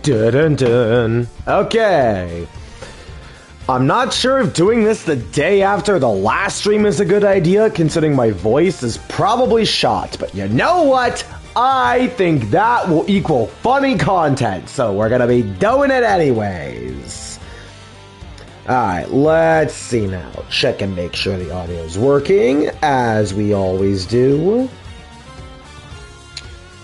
Dun dun dun. Okay. I'm not sure if doing this the day after the last stream is a good idea, considering my voice is probably shot. But you know what? I think that will equal funny content, so we're gonna be doing it anyways. Alright, let's see now. Check and make sure the audio is working, as we always do.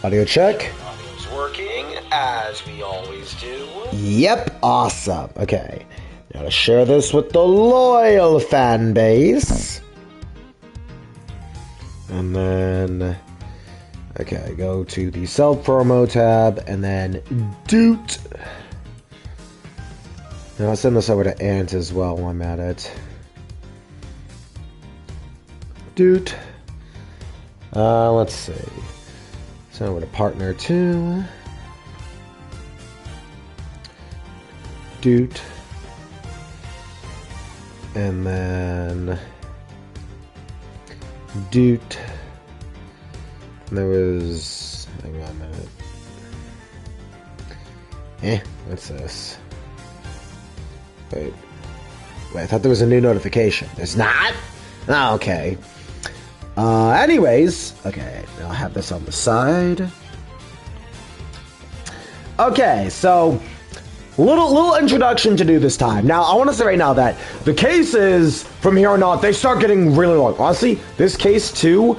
Audio check. Audio's working, as we always do. Yep, awesome. Okay. Now to share this with the loyal fan base. And then, okay, go to the self-promo tab, and then doot. Now I'll send this over to Ant as well while I'm at it. Doot. Let's see. Send over to partner 2. Doot. And then doot. And there was, hang on a minute. What's this? Wait, I thought there was a new notification. There's not? Oh, okay. Anyways, okay, I'll have this on the side. Okay, so little introduction to do this time. Now, I want to say right now that the cases from here on out, they start getting really long. Honestly, this case 2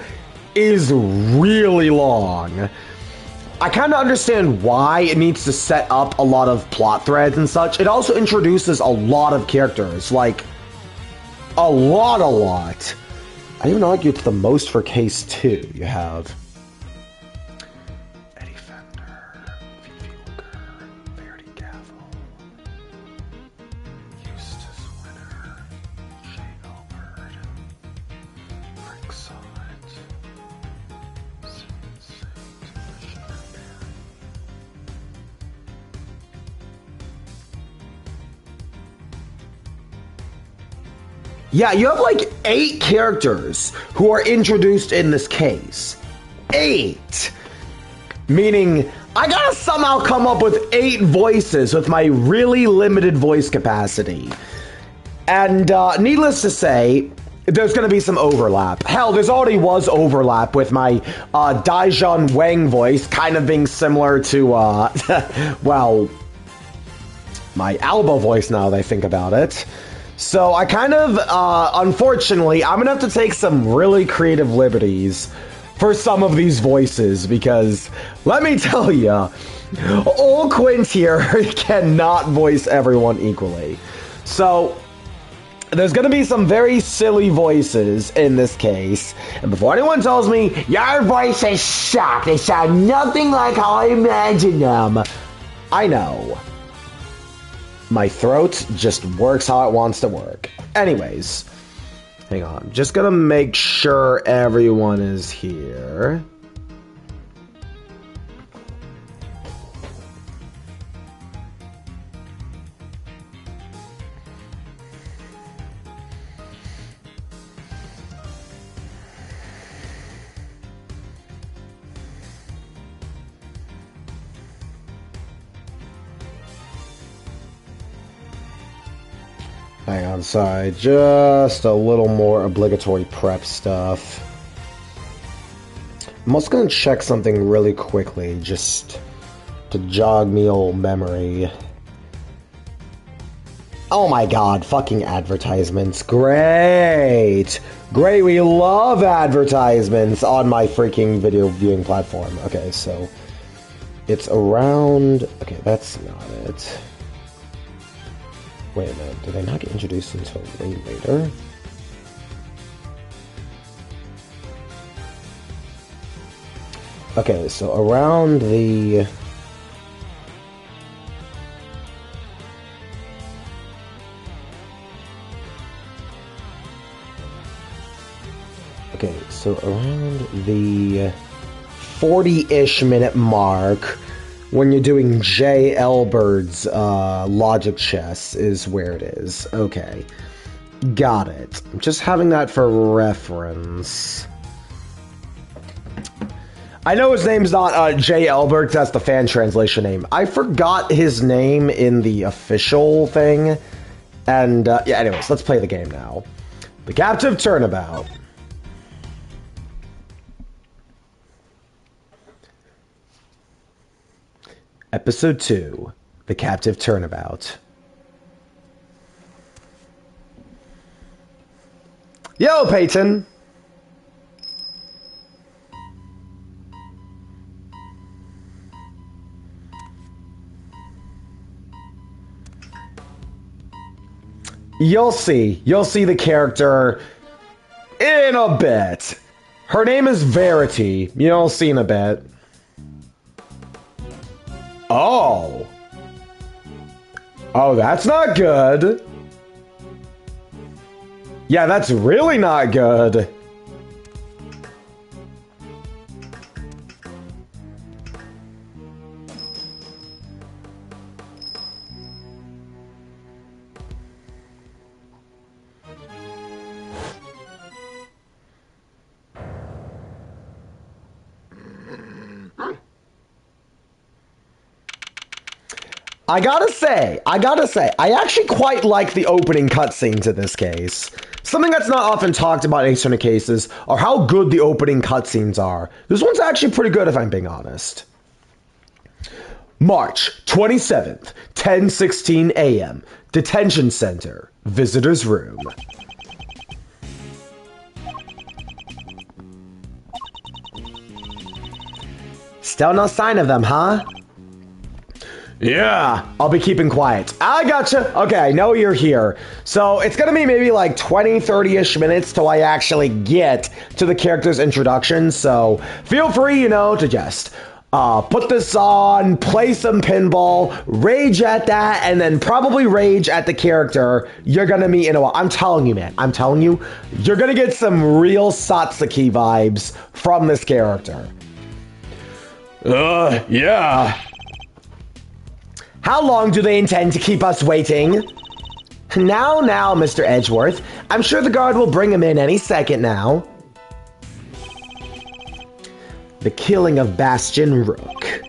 is really long. I kind of understand why it needs to set up a lot of plot threads and such. It also introduces a lot of characters, like a lot. I even argue it's the most for case 2. You have Eddie Fender, Vivi Luger, Verity Gavel, Eustace Winter, Jay Albert, Frank Solid, yeah, you have like 8 characters who are introduced in this case. 8! Meaning, I gotta somehow come up with 8 voices with my really limited voice capacity. And needless to say, there's gonna be some overlap. Hell, there's already was overlap with my Daijun Wang voice, kind of being similar to, well, my Alba voice now that I think about it. So I kind of, unfortunately, I'm gonna have to take some really creative liberties for some of these voices, because let me tell ya, old Quint here cannot voice everyone equally. So there's gonna be some very silly voices in this case, and before anyone tells me, your voices suck, they sound nothing like how I imagine them, I know. My throat just works how it wants to work. Anyways, hang on. Just gonna make sure everyone is here. Hang on, sorry, just a little more obligatory prep stuff. I'm also gonna check something really quickly, just to jog me old memory. Oh my god, fucking advertisements. Great! Great, we love advertisements on my freaking video viewing platform. Okay, so it's around... Okay, that's not it. Wait a minute, did they not get introduced until way later? Okay, so around the... Okay, so around the 40-ish minute mark, when you're doing J. Elbird's logic chess is where it is. Okay. Got it. I'm just having that for reference. I know his name's not Jay Elbert, that's the fan translation name. I forgot his name in the official thing. And, yeah, anyways, let's play the game now. The Captive Turnabout. Episode 2, The Captive Turnabout. Yo, Peyton! You'll see the character in a bit. Her name is Verity. You'll see in a bit. Oh. Oh, that's not good. Yeah, that's really not good. I gotta say, I actually quite like the opening cutscene to this case. Something that's not often talked about in Ace Attorney cases are how good the opening cutscenes are. This one's actually pretty good if I'm being honest. March 27th, 10:16 a.m. Detention Center, Visitor's Room. Still no sign of them, huh? Yeah, I'll be keeping quiet. I gotcha. Okay, I know you're here. So it's gonna be maybe like 20, 30-ish minutes till I actually get to the character's introduction. So feel free, to just put this on, play some pinball, rage at that, and then probably rage at the character you're gonna meet in a while. I'm telling you, man. I'm telling you, you're gonna get some real Satsuki vibes from this character. Yeah. How long do they intend to keep us waiting? Now, Mr. Edgeworth. I'm sure the guard will bring him in any second now. The killing of Bastion Rook.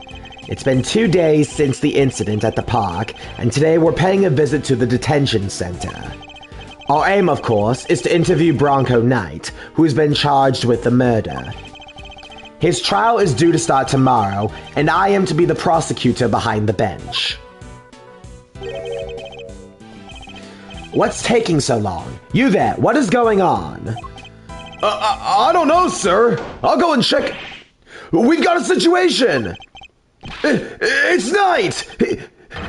It's been 2 days since the incident at the park, and today we're paying a visit to the detention center. Our aim, of course, is to interview Bronco Knight, who's been charged with the murder. His trial is due to start tomorrow, and I am to be the prosecutor behind the bench. What's taking so long? You there, what is going on? I don't know, sir. I'll go and check. We've got a situation. It's Knight.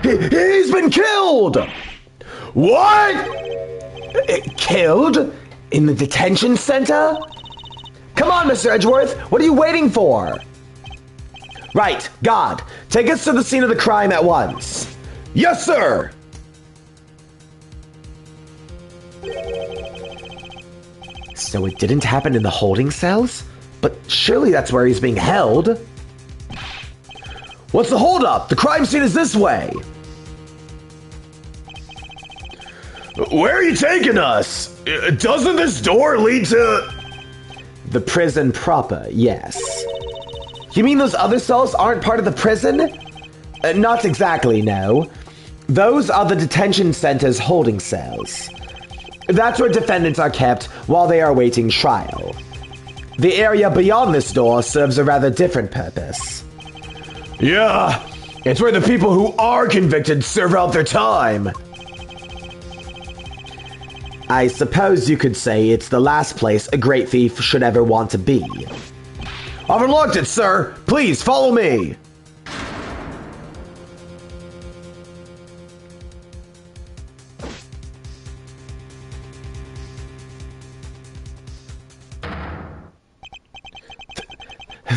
He's been killed. What? Killed? In the detention center? Come on, Mr. Edgeworth. What are you waiting for? Right, God. Take us to the scene of the crime at once. Yes, sir. So it didn't happen in the holding cells? But surely that's where he's being held. What's the holdup? The crime scene is this way. Where are you taking us? Doesn't this door lead to... The prison proper, yes. You mean those other cells aren't part of the prison? Not exactly, no. Those are the detention center's holding cells. That's where defendants are kept while they are awaiting trial. The area beyond this door serves a rather different purpose. Yeah, it's where the people who are convicted serve out their time. I suppose you could say it's the last place a great thief should ever want to be. I've unlocked it, sir. Please follow me.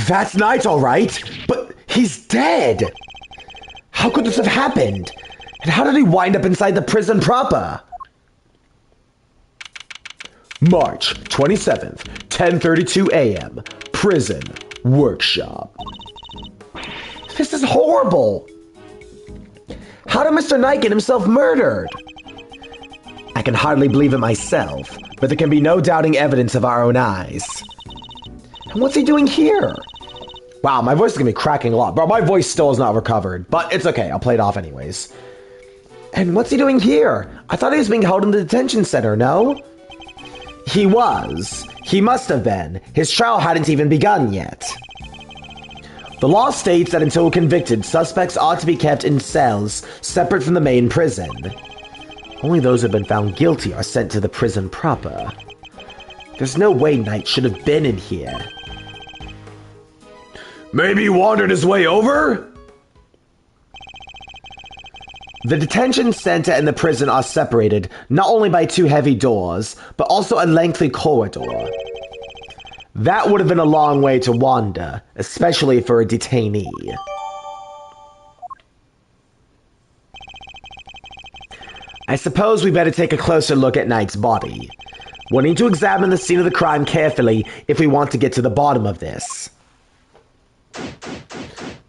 That's Knight, all right, but he's dead. How could this have happened? And how did he wind up inside the prison proper? March 27th, 10:32 a.m. Prison workshop. This is horrible. How did Mr. Knight get himself murdered? I can hardly believe it myself, but there can be no doubting evidence of our own eyes. And what's he doing here? Wow, my voice is gonna be cracking a lot. Bro, my voice still is not recovered. But it's okay, I'll play it off anyways. And what's he doing here? I thought he was being held in the detention center, no? He was. He must have been. His trial hadn't even begun yet. The law states that until convicted, suspects ought to be kept in cells separate from the main prison. Only those who have been found guilty are sent to the prison proper. There's no way Knight should have been in here. Maybe he wandered his way over? The detention center and the prison are separated not only by 2 heavy doors, but also a lengthy corridor. That would have been a long way to wander, especially for a detainee. I suppose we better take a closer look at Knight's body. We'll need to examine the scene of the crime carefully if we want to get to the bottom of this.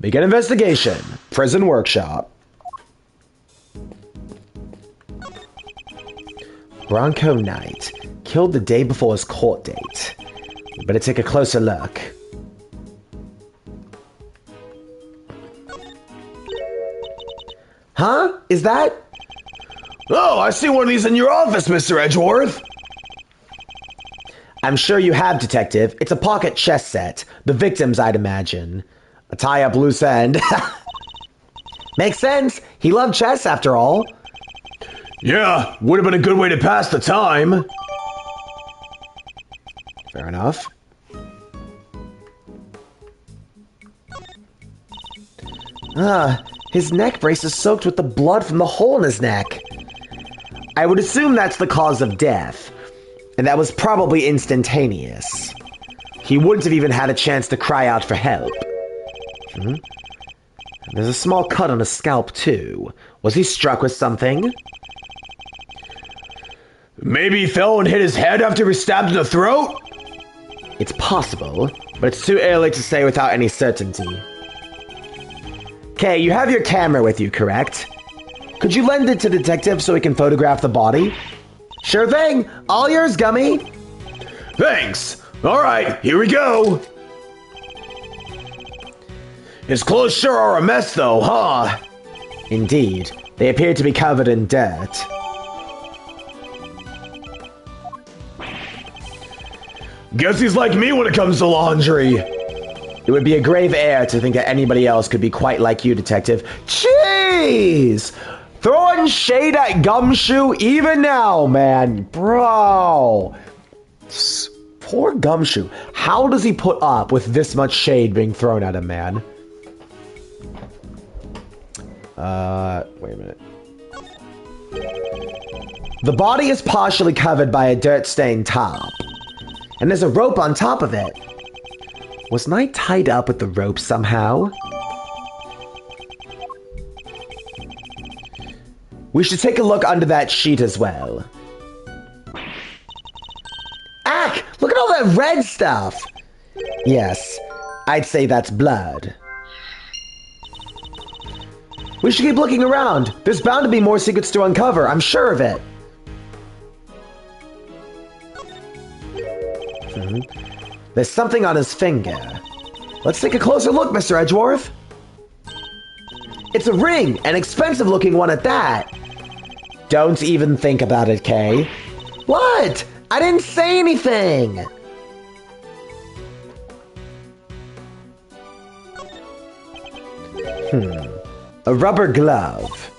Begin investigation. Prison workshop. Bronco Knight, killed the day before his court date. We better take a closer look. Huh? Is that? Oh, I see one of these in your office, Mr. Edgeworth. I'm sure you have, Detective. It's a pocket chess set. The victim's, I'd imagine. A tie-up loose end. Makes sense. He loved chess, after all. Yeah, would have been a good way to pass the time. Fair enough. His neck brace is soaked with the blood from the hole in his neck. I would assume that's the cause of death, and that was probably instantaneous. He wouldn't have even had a chance to cry out for help. There's a small cut on his scalp, too. Was he struck with something? Maybe he fell and hit his head after he was stabbed in the throat? It's possible, but it's too early to say without any certainty. Okay, you have your camera with you, correct? Could you lend it to Detective so he can photograph the body? Sure thing! All yours, Gummy! Thanks! Alright, here we go! His clothes sure are a mess though, huh? Indeed. They appear to be covered in dirt. Guess he's like me when it comes to laundry. It would be a grave error to think that anybody else could be quite like you, Detective. Jeez! Throwing shade at Gumshoe even now, man. Bro. Poor Gumshoe. How does he put up with this much shade being thrown at him, man? Wait a minute. The body is partially covered by a dirt-stained top. And there's a rope on top of it. Was Knight tied up with the rope somehow? We should take a look under that sheet as well. Ack! Look at all that red stuff! Yes, I'd say that's blood. We should keep looking around. There's bound to be more secrets to uncover, I'm sure of it. There's something on his finger. Let's take a closer look, Mr. Edgeworth. It's a ring, an expensive looking one at that. Don't even think about it, Kay. What? I didn't say anything. A rubber glove.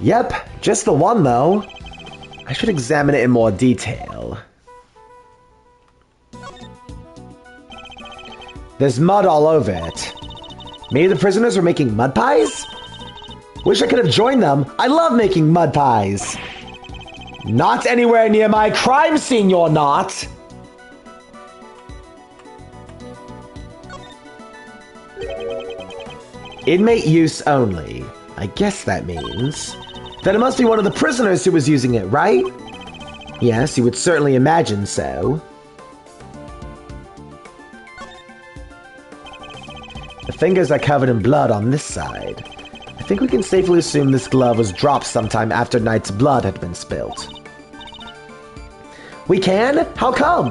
Yep, just the one though. I should examine it in more detail. There's mud all over it. Maybe the prisoners were making mud pies? Wish I could have joined them. I love making mud pies. Not anywhere near my crime scene, you're not. Inmate use only. I guess that means that it must be one of the prisoners who was using it, right? Yes, you would certainly imagine so. The fingers are covered in blood on this side. I think we can safely assume this glove was dropped sometime after Knight's blood had been spilt. We can? How come?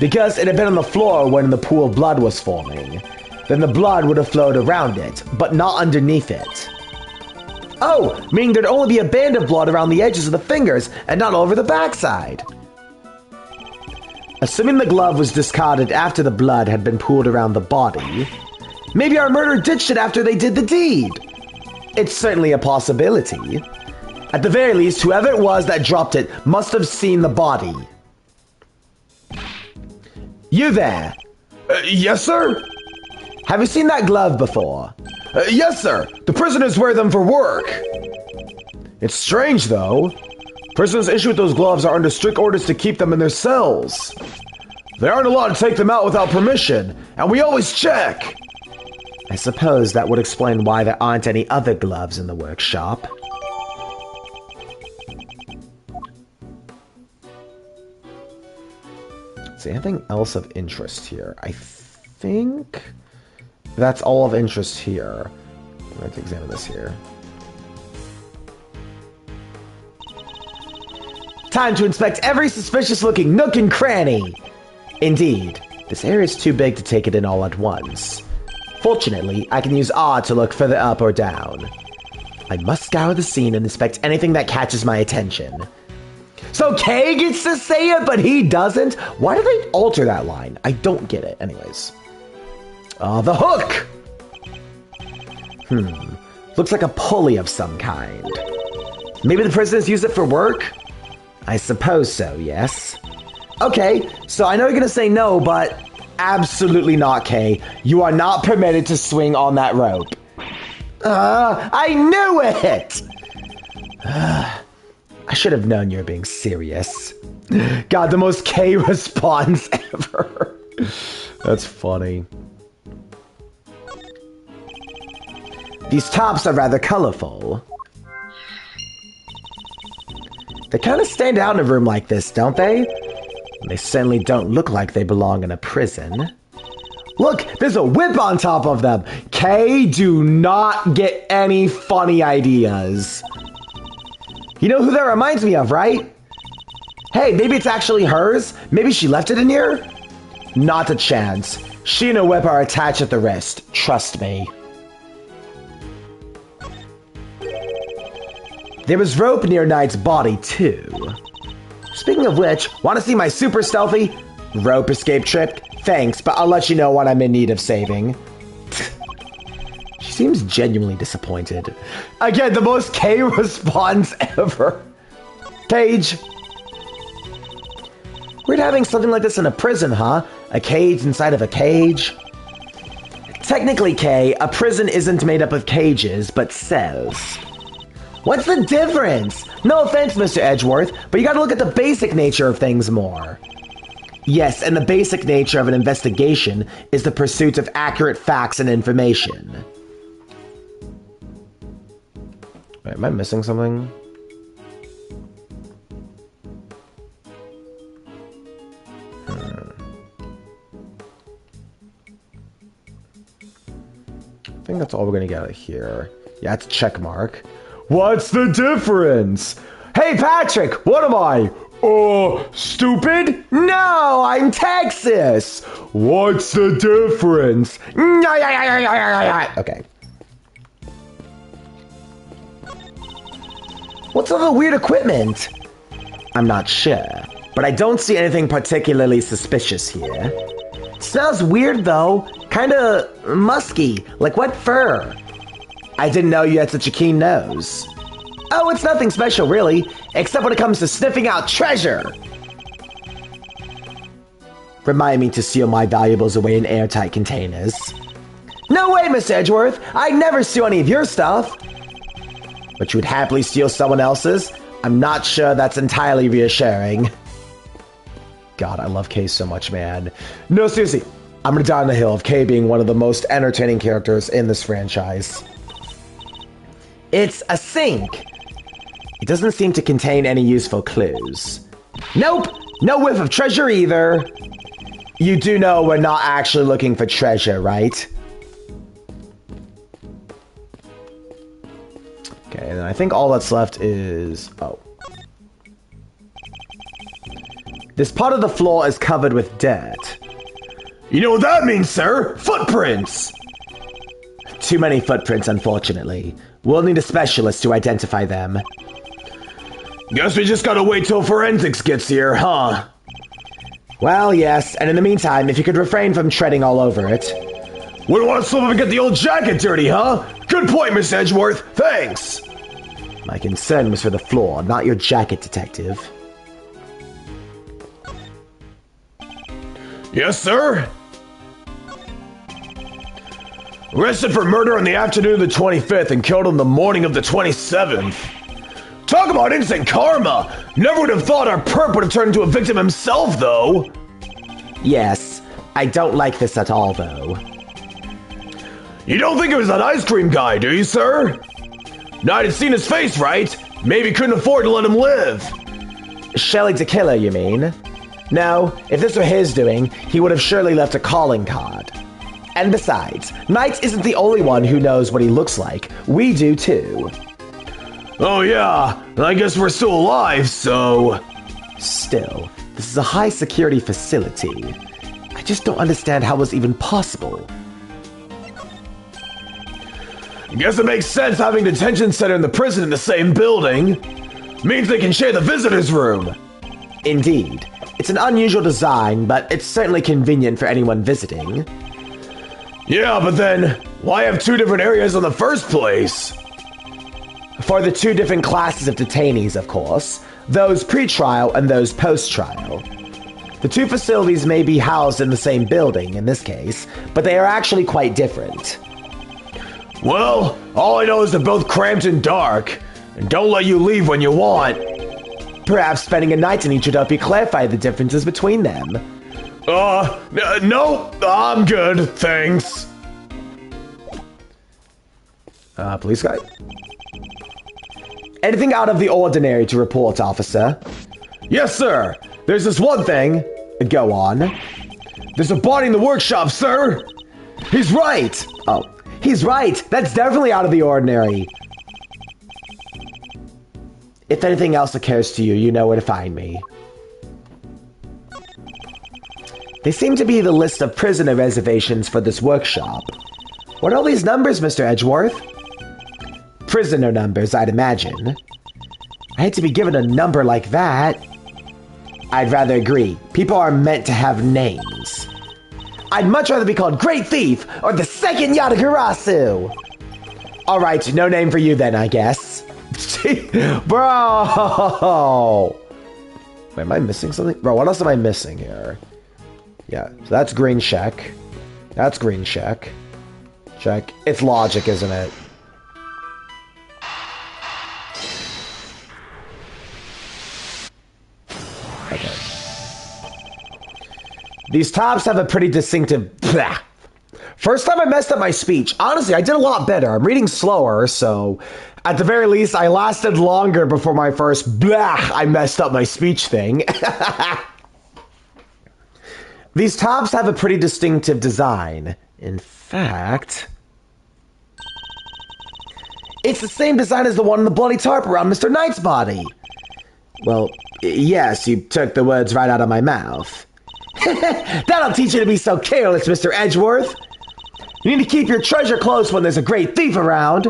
Because it had been on the floor when the pool of blood was forming. Then the blood would have flowed around it, but not underneath it. Oh, meaning there'd only be a band of blood around the edges of the fingers and not over the backside. Assuming the glove was discarded after the blood had been pooled around the body, maybe our murderer ditched it after they did the deed. It's certainly a possibility. At the very least, whoever it was that dropped it must have seen the body. You there? Yes, sir? Have you seen that glove before? Yes, sir. The prisoners wear them for work. It's strange, though. Prisoners issued those gloves are under strict orders to keep them in their cells. They aren't allowed to take them out without permission, and we always check. I suppose that would explain why there aren't any other gloves in the workshop. Is there anything else of interest here? I think that's all of interest here. I'm going to examine this here. Time to inspect every suspicious-looking nook and cranny. Indeed, this area is too big to take it in all at once. Fortunately, I can use R to look further up or down. I must scour the scene and inspect anything that catches my attention. So Kay gets to say it, but he doesn't? Why do they alter that line? I don't get it. Anyways. The hook! Looks like a pulley of some kind. Maybe the prisoners use it for work? I suppose so, yes. Okay, so I know you're gonna say no, but absolutely not, Kay. You are not permitted to swing on that rope. I knew it! I should have known you were being serious. God, the most Kay response ever. That's funny. These tops are rather colorful. They kind of stand out in a room like this, don't they? They certainly don't look like they belong in a prison. Look, there's a whip on top of them. Kay, do not get any funny ideas. You know who that reminds me of, right? Hey, maybe it's actually hers? Maybe she left it in here? Not a chance. She and a whip are attached at the wrist. Trust me. There was rope near Knight's body, too. Speaking of which, want to see my super stealthy rope escape trick? Thanks, but I'll let you know when I'm in need of saving. She seems genuinely disappointed. Again, the most Kay response ever. Cage. Weird having something like this in a prison, huh? A cage inside of a cage? Technically, Kay, a prison isn't made up of cages, but cells. What's the difference? No offense, Mr. Edgeworth, but you gotta look at the basic nature of things more. Yes, and the basic nature of an investigation is the pursuit of accurate facts and information. Wait, am I missing something? I think that's all we're gonna get out of here. Yeah, it's a check mark. What's the difference? Hey, Patrick, what am I? Stupid? No, I'm Texas. What's the difference? Okay. What's all the weird equipment? I'm not sure, but I don't see anything particularly suspicious here. It smells weird, though. Kinda musky, like wet fur. I didn't know you had such a keen nose. Oh, it's nothing special, really, except when it comes to sniffing out treasure. Remind me to seal my valuables away in airtight containers. No way, Mr. Edgeworth. I'd never steal any of your stuff. But you would happily steal someone else's? I'm not sure that's entirely reassuring. God, I love Kay so much, man. No, seriously, I'm gonna die on the hill of Kay being one of the most entertaining characters in this franchise. It's a sink. It doesn't seem to contain any useful clues. Nope, no whiff of treasure either. You do know we're not actually looking for treasure, right? Okay, and I think all that's left is... oh. This part of the floor is covered with dirt. You know what that means, sir? Footprints! Too many footprints, unfortunately. We'll need a specialist to identify them. Guess we just gotta wait till forensics gets here, huh? Well, yes, and in the meantime, if you could refrain from treading all over it. Wouldn't want to slip up and get the old jacket dirty, huh? Good point, Miss Edgeworth. Thanks! My concern was for the floor, not your jacket, Detective. Yes, sir? Arrested for murder on the afternoon of the 25th and killed on the morning of the 27th. Talk about instant karma! Never would have thought our perp would have turned into a victim himself, though! Yes, I don't like this at all, though. You don't think it was that ice cream guy, do you, sir? Night had seen his face, right? Maybe couldn't afford to let him live. Shelly to Killer, you mean? No, if this were his doing, he would have surely left a calling card. And besides, Knight isn't the only one who knows what he looks like. We do too. Oh yeah, I guess we're still alive, so... Still, this is a high security facility. I just don't understand how it was even possible. Guess it makes sense having detention center and the prison in the same building. Means they can share the visitor's room. Indeed. It's an unusual design, but it's certainly convenient for anyone visiting. Yeah, but then, why have two different areas in the first place? For the two different classes of detainees, of course. Those pre-trial and those post-trial. The two facilities may be housed in the same building, in this case, but they are actually quite different. Well, all I know is they're both cramped and dark, and don't let you leave when you want. Perhaps spending a night in each would help you clarify the differences between them. No, I'm good, thanks. Police guy? Anything out of the ordinary to report, officer? Yes, sir. There's this one thing. Go on. There's a body in the workshop, sir. He's right. Oh, he's right. That's definitely out of the ordinary. If anything else occurs to you, you know where to find me. They seem to be the list of prisoner reservations for this workshop. What are all these numbers, Mr. Edgeworth? Prisoner numbers, I'd imagine. I hate to be given a number like that. I'd rather agree. People are meant to have names. I'd much rather be called Great Thief or the Second Yatagarasu. Alright, no name for you then, I guess. Bro! Wait, am I missing something? Bro, what else am I missing here? Yeah, so that's green check. That's green check. Check. It's logic, isn't it? Okay. These tops have a pretty distinctive... Blah. First time I messed up my speech. Honestly, I did a lot better. I'm reading slower, so... At the very least, I lasted longer before my first blah, I messed up my speech thing. These tops have a pretty distinctive design. In fact... It's the same design as the one in the bloody tarp around Mr. Knight's body. Well, yes, you took the words right out of my mouth. That'll teach you to be so careless, Mr. Edgeworth. You need to keep your treasure close when there's a great thief around.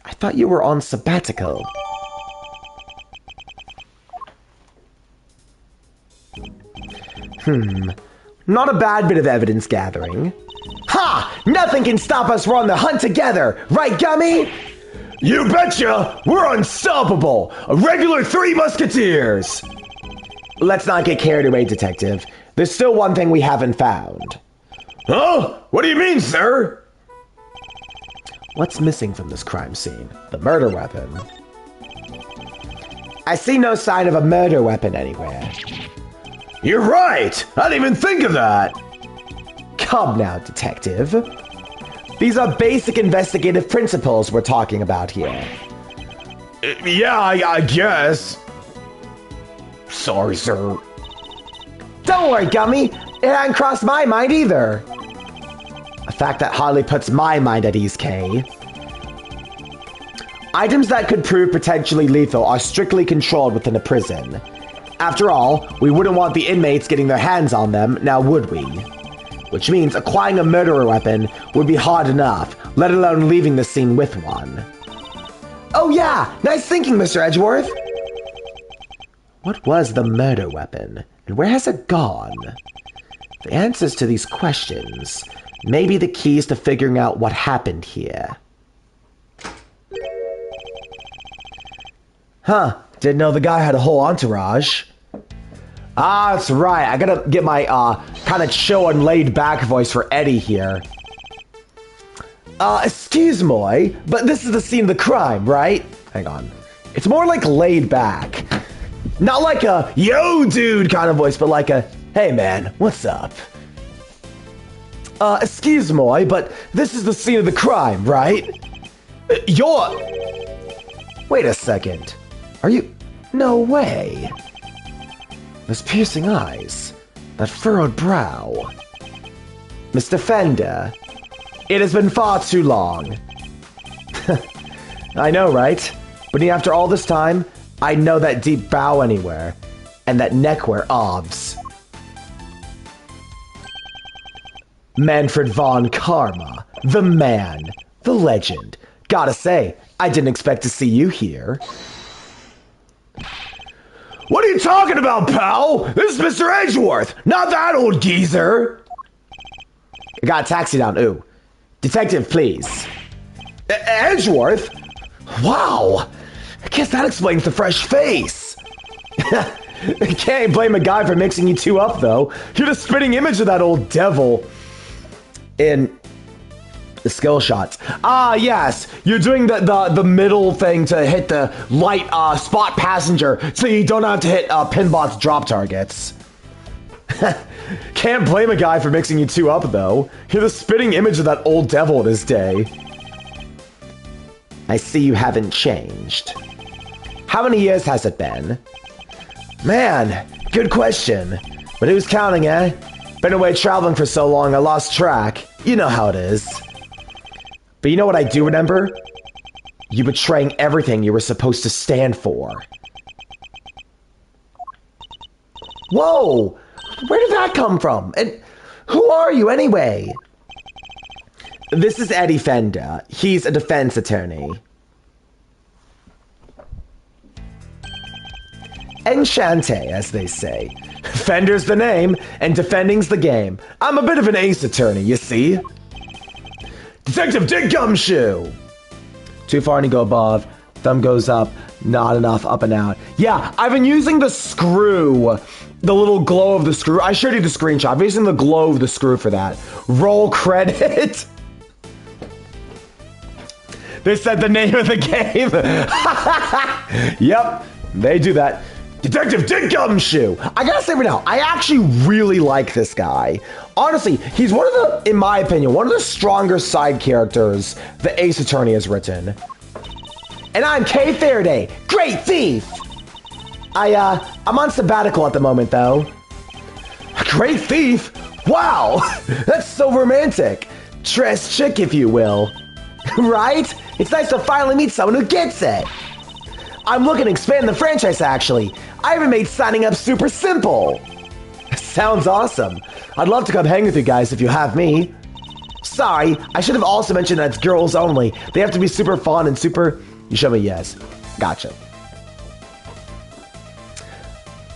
I thought you were on sabbatical. Not a bad bit of evidence gathering. Ha! Nothing can stop us. We're on the hunt together. Right, Gummy? You betcha! We're unstoppable! A regular Three Musketeers! Let's not get carried away, Detective. There's still one thing we haven't found. Huh? What do you mean, sir? What's missing from this crime scene? The murder weapon. I see no sign of a murder weapon anywhere. You're right! I didn't even think of that! Come now, Detective. These are basic investigative principles we're talking about here. Yeah, I guess. Sorry, sir. Don't worry, Gummy. It hadn't crossed my mind either. A fact that hardly puts my mind at ease, Kay. Items that could prove potentially lethal are strictly controlled within a prison. After all, we wouldn't want the inmates getting their hands on them, now would we? Which means acquiring a murder weapon would be hard enough, let alone leaving the scene with one. Oh yeah, nice thinking, Mr. Edgeworth. What was the murder weapon, and where has it gone? The answers to these questions may be the keys to figuring out what happened here. Huh, didn't know the guy had a whole entourage. Ah, that's right, I gotta get my, kind of chill and laid-back voice for Eddie here. Excuse me, but this is the scene of the crime, right? Hang on. It's more like laid back. Not like a, yo, dude kind of voice, but like a, hey, man, what's up? Excuse me, but this is the scene of the crime, right? Wait a second. Are you... No way. Those piercing eyes. That furrowed brow. Mr. Fender. It has been far too long. I know, right? But after all this time, I know that deep bow anywhere. And that neckwear obs. Manfred von Karma. The man. The legend. Gotta say, I didn't expect to see you here. What are you talking about, pal? This is Mr. Edgeworth, not that old geezer. I got a taxi down, ooh. Detective, please. Edgeworth? Wow. I guess that explains the fresh face. Can't blame a guy for mixing you two up, though. You're the spitting image of that old devil. In the skill shots. Ah, yes. You're doing the middle thing to hit the light spot passenger so you don't have to hit Pinbot's drop targets. Can't blame a guy for mixing you two up, though. You're the spitting image of that old devil in his day. I see you haven't changed. How many years has it been? Man, good question. But who's counting, eh? Been away traveling for so long, I lost track. You know how it is. But you know what I do remember? You betraying everything you were supposed to stand for. Whoa! Where did that come from? And who are you anyway? This is Eddie Fender. He's a defense attorney. Enchante, as they say. Fender's the name, and defending's the game. I'm a bit of an ace attorney, you see? Detective Dick Gumshoe! Too far and you go above. Thumb goes up. Not enough. Up and out. Yeah, I've been using the screw. The little glow of the screw. I showed you the screenshot. I'm using the glow of the screw for that. Roll credit. They said the name of the game. Yep, they do that. Detective Dick Gumshoe! I gotta say right now, I actually really like this guy. Honestly, he's one of the, in my opinion, one of the stronger side characters the Ace Attorney has written. And I'm Kay Faraday, great thief! I'm on sabbatical at the moment, though. A great thief? Wow! That's so romantic. Tress chick, if you will. Right? It's nice to finally meet someone who gets it. I'm looking to expand the franchise, actually. I even made signing up super simple. Sounds awesome. I'd love to come hang with you guys if you have me. Sorry, I should have also mentioned that it's girls only. They have to be super fun and super... You show me yes. Gotcha.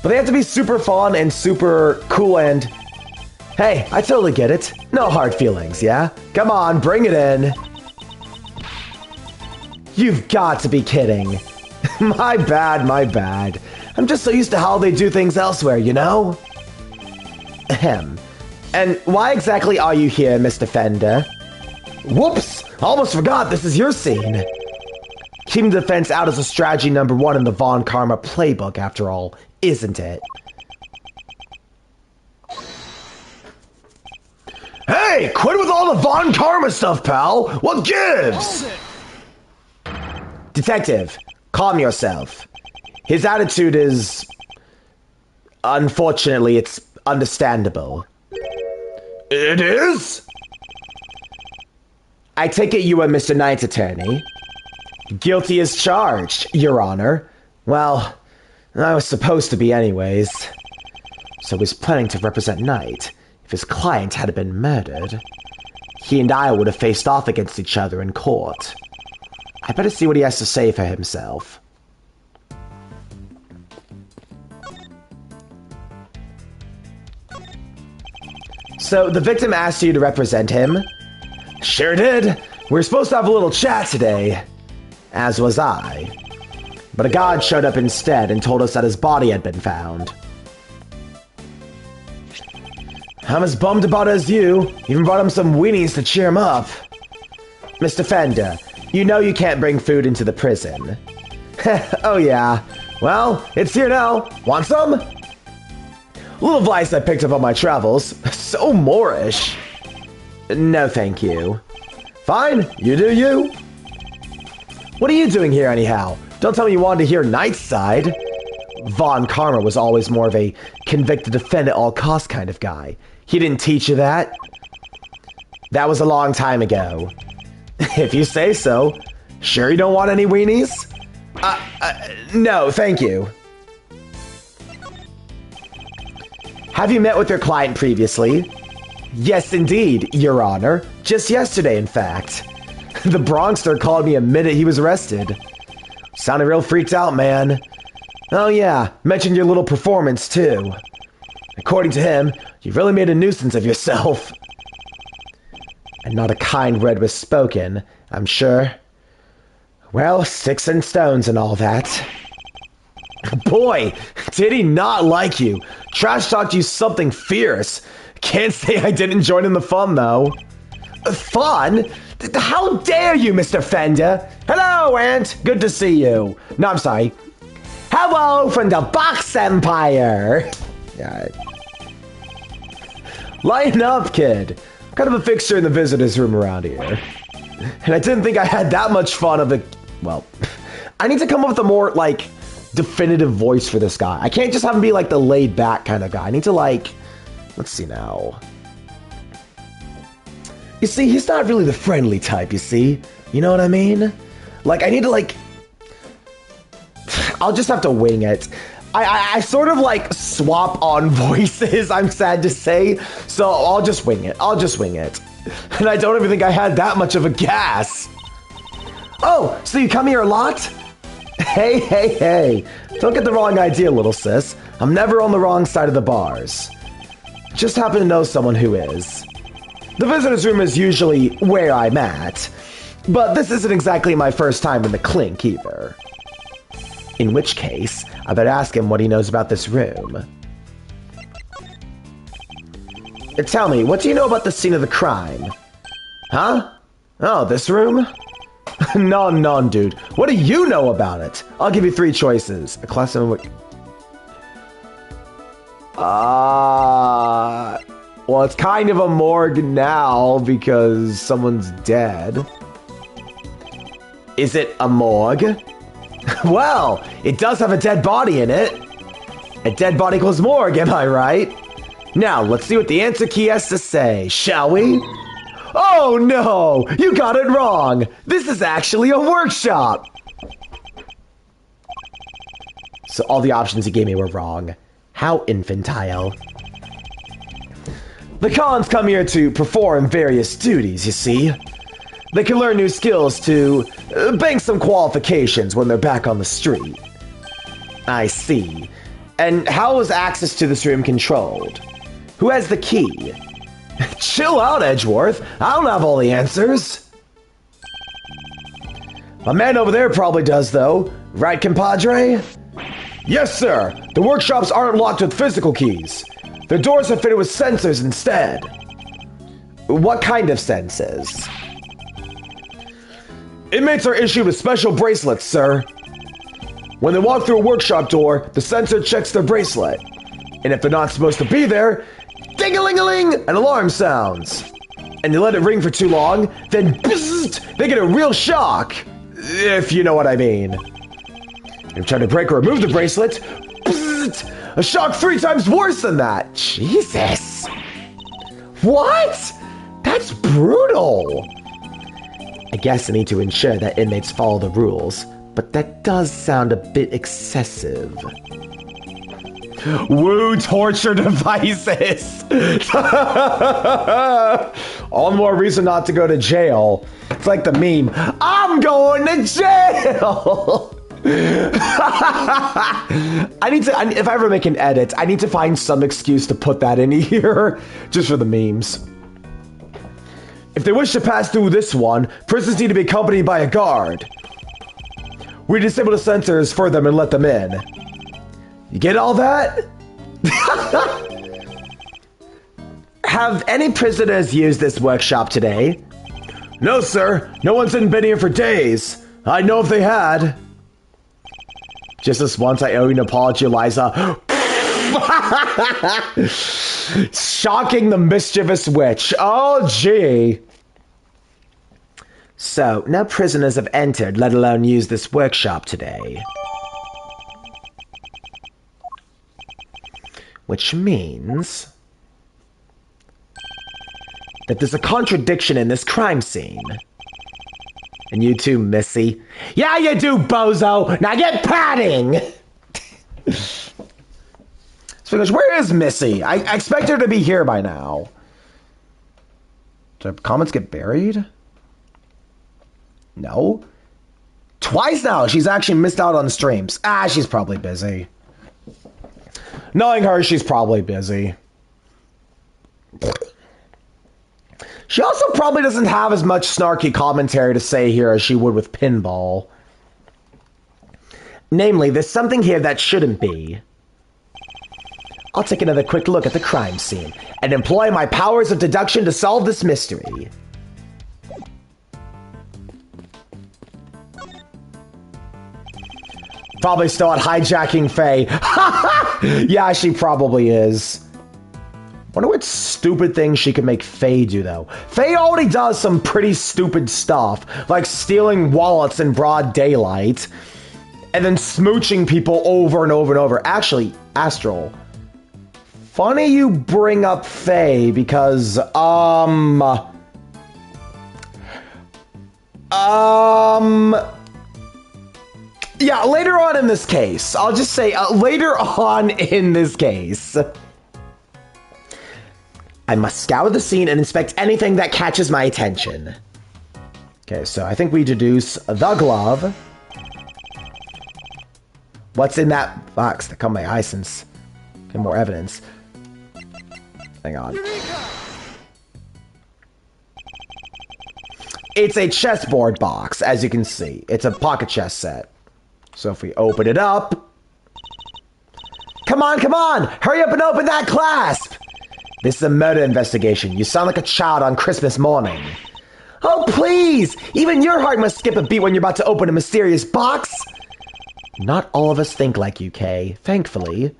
But they have to be super fun and super cool and... Hey, I totally get it. No hard feelings, yeah? Come on, bring it in. You've got to be kidding. My bad, my bad. I'm just so used to how they do things elsewhere, you know? Ahem. And why exactly are you here, Mr. Fender? Whoops! Almost forgot this is your scene. Keeping defense out is a strategy number one in the Von Karma playbook, after all, isn't it? Hey! Quit with all the Von Karma stuff, pal! What gives? Detective, calm yourself. His attitude is... Unfortunately, it's understandable. It is? I take it you are Mr. Knight's attorney. Guilty as charged, Your Honor. Well, I was supposed to be anyways. So he was planning to represent Knight. If his client had been murdered, he and I would have faced off against each other in court. I better see what he has to say for himself. So, the victim asked you to represent him? Sure did. We were supposed to have a little chat today. As was I. But a god showed up instead and told us that his body had been found. I'm as bummed about it as you. Even brought him some weenies to cheer him up. Mr. Fender, you know you can't bring food into the prison. Oh yeah. Well, it's here now. Want some? Little advice I picked up on my travels. So Moorish. No thank you. Fine, you do you. What are you doing here anyhow? Don't tell me you wanted to hear Knight's side. Von Karma was always more of a convicted defend at all costs kind of guy. He didn't teach you that? That was a long time ago. If you say so. Sure you don't want any weenies? No, thank you. Have you met with your client previously? Yes, indeed, Your Honor. Just yesterday, in fact. The Bronxster called me a minute he was arrested. Sounded real freaked out, man. Oh yeah, mentioned your little performance, too. According to him, you really made a nuisance of yourself. And not a kind word was spoken, I'm sure. Well, sticks and stones and all that. Boy, did he not like you. Trash talked you something fierce. Can't say I didn't join in the fun, though. Fun? How dare you, Mr. Fender? Hello, Ant. Good to see you. No, I'm sorry. Hello from the Box Empire. Yeah. Lighten up, kid. Kind of a fixture in the visitors' room around here. And I didn't think I had that much fun of it. Well, I need to come up with a more, like, definitive voice for this guy. I can't just have him be, like, the laid-back kind of guy. I need to, like... Let's see now. You see, he's not really the friendly type, you see? You know what I mean? Like, I need to, like... I'll just have to wing it. I sort of, like, swap on voices, I'm sad to say. So, I'll just wing it. I'll just wing it. And I don't even think I had that much of a gas. Oh, so you come here a lot? Hey, hey, hey. Don't get the wrong idea, little sis. I'm never on the wrong side of the bars. Just happen to know someone who is. The visitors' room is usually where I'm at. But this isn't exactly my first time in the clink, either. In which case, I better ask him what he knows about this room. Tell me, what do you know about the scene of the crime? Huh? Oh, this room? None, dude. What do you know about it? I'll give you 3 choices. A class of... Well, it's kind of a morgue now because someone's dead. Is it a morgue? Well, it does have a dead body in it. A dead body equals morgue, am I right? Now, let's see what the answer key has to say, shall we? Oh no, you got it wrong. This is actually a workshop. So all the options he gave me were wrong. How infantile. The cons come here to perform various duties, you see. They can learn new skills to bank some qualifications when they're back on the street. I see. And how is access to this room controlled? Who has the key? Chill out, Edgeworth. I don't have all the answers. My man over there probably does, though. Right, compadre? Yes, sir. The workshops aren't locked with physical keys. The doors are fitted with sensors instead. What kind of sensors? Inmates are issued with special bracelets, sir. When they walk through a workshop door, the sensor checks their bracelet. And if they're not supposed to be there, ding-a-ling-a-ling, an alarm sounds. And they let it ring for too long, then bzzzt, they get a real shock. If you know what I mean. If you try to break or remove the bracelet, bzzzt, a shock 3 times worse than that. Jesus. What? That's brutal. I guess I need to ensure that inmates follow the rules. But that does sound a bit excessive. Woo, torture devices! All the more reason not to go to jail. It's like the meme, I'm going to jail! If I ever make an edit, I need to find some excuse to put that in here, just for the memes. If they wish to pass through this one, prisoners need to be accompanied by a guard. We disable the sensors for them and let them in. You get all that? Have any prisoners used this workshop today? No, sir. No one's been here for days. I'd know if they had. Just this once, I owe you an apology, Eliza. Shocking the mischievous witch. Oh, gee. So, no prisoners have entered, let alone used this workshop today. Which means that there's a contradiction in this crime scene. And you too, Missy. Yeah, you do, bozo! Now get padding! So, where is Missy? I expect her to be here by now. Did comments get buried? No. Twice now, she's actually missed out on streams. She's probably busy. Knowing her, she's probably busy. She also probably doesn't have as much snarky commentary to say here as she would with pinball. Namely, there's something here that shouldn't be. I'll take another quick look at the crime scene and employ my powers of deduction to solve this mystery. Probably still at hijacking Faye. Yeah, she probably is. Wonder what stupid thing she could make Faye do, though. Faye already does some pretty stupid stuff, like stealing wallets in broad daylight, and then smooching people over and over and over. Actually, Astral, funny you bring up Faye, because, yeah, later on in this case, I'll just say, later on in this case, I must scour the scene and inspect anything that catches my attention. Okay, so I think we deduce the glove. What's in that box? That caught my eye since get more evidence. Hang on. It's a chessboard box, as you can see. It's a pocket chess set. So if we open it up... Come on, come on! Hurry up and open that clasp! This is a murder investigation. You sound like a child on Christmas morning. Oh, please! Even your heart must skip a beat when you're about to open a mysterious box! Not all of us think like you, Kay. Thankfully.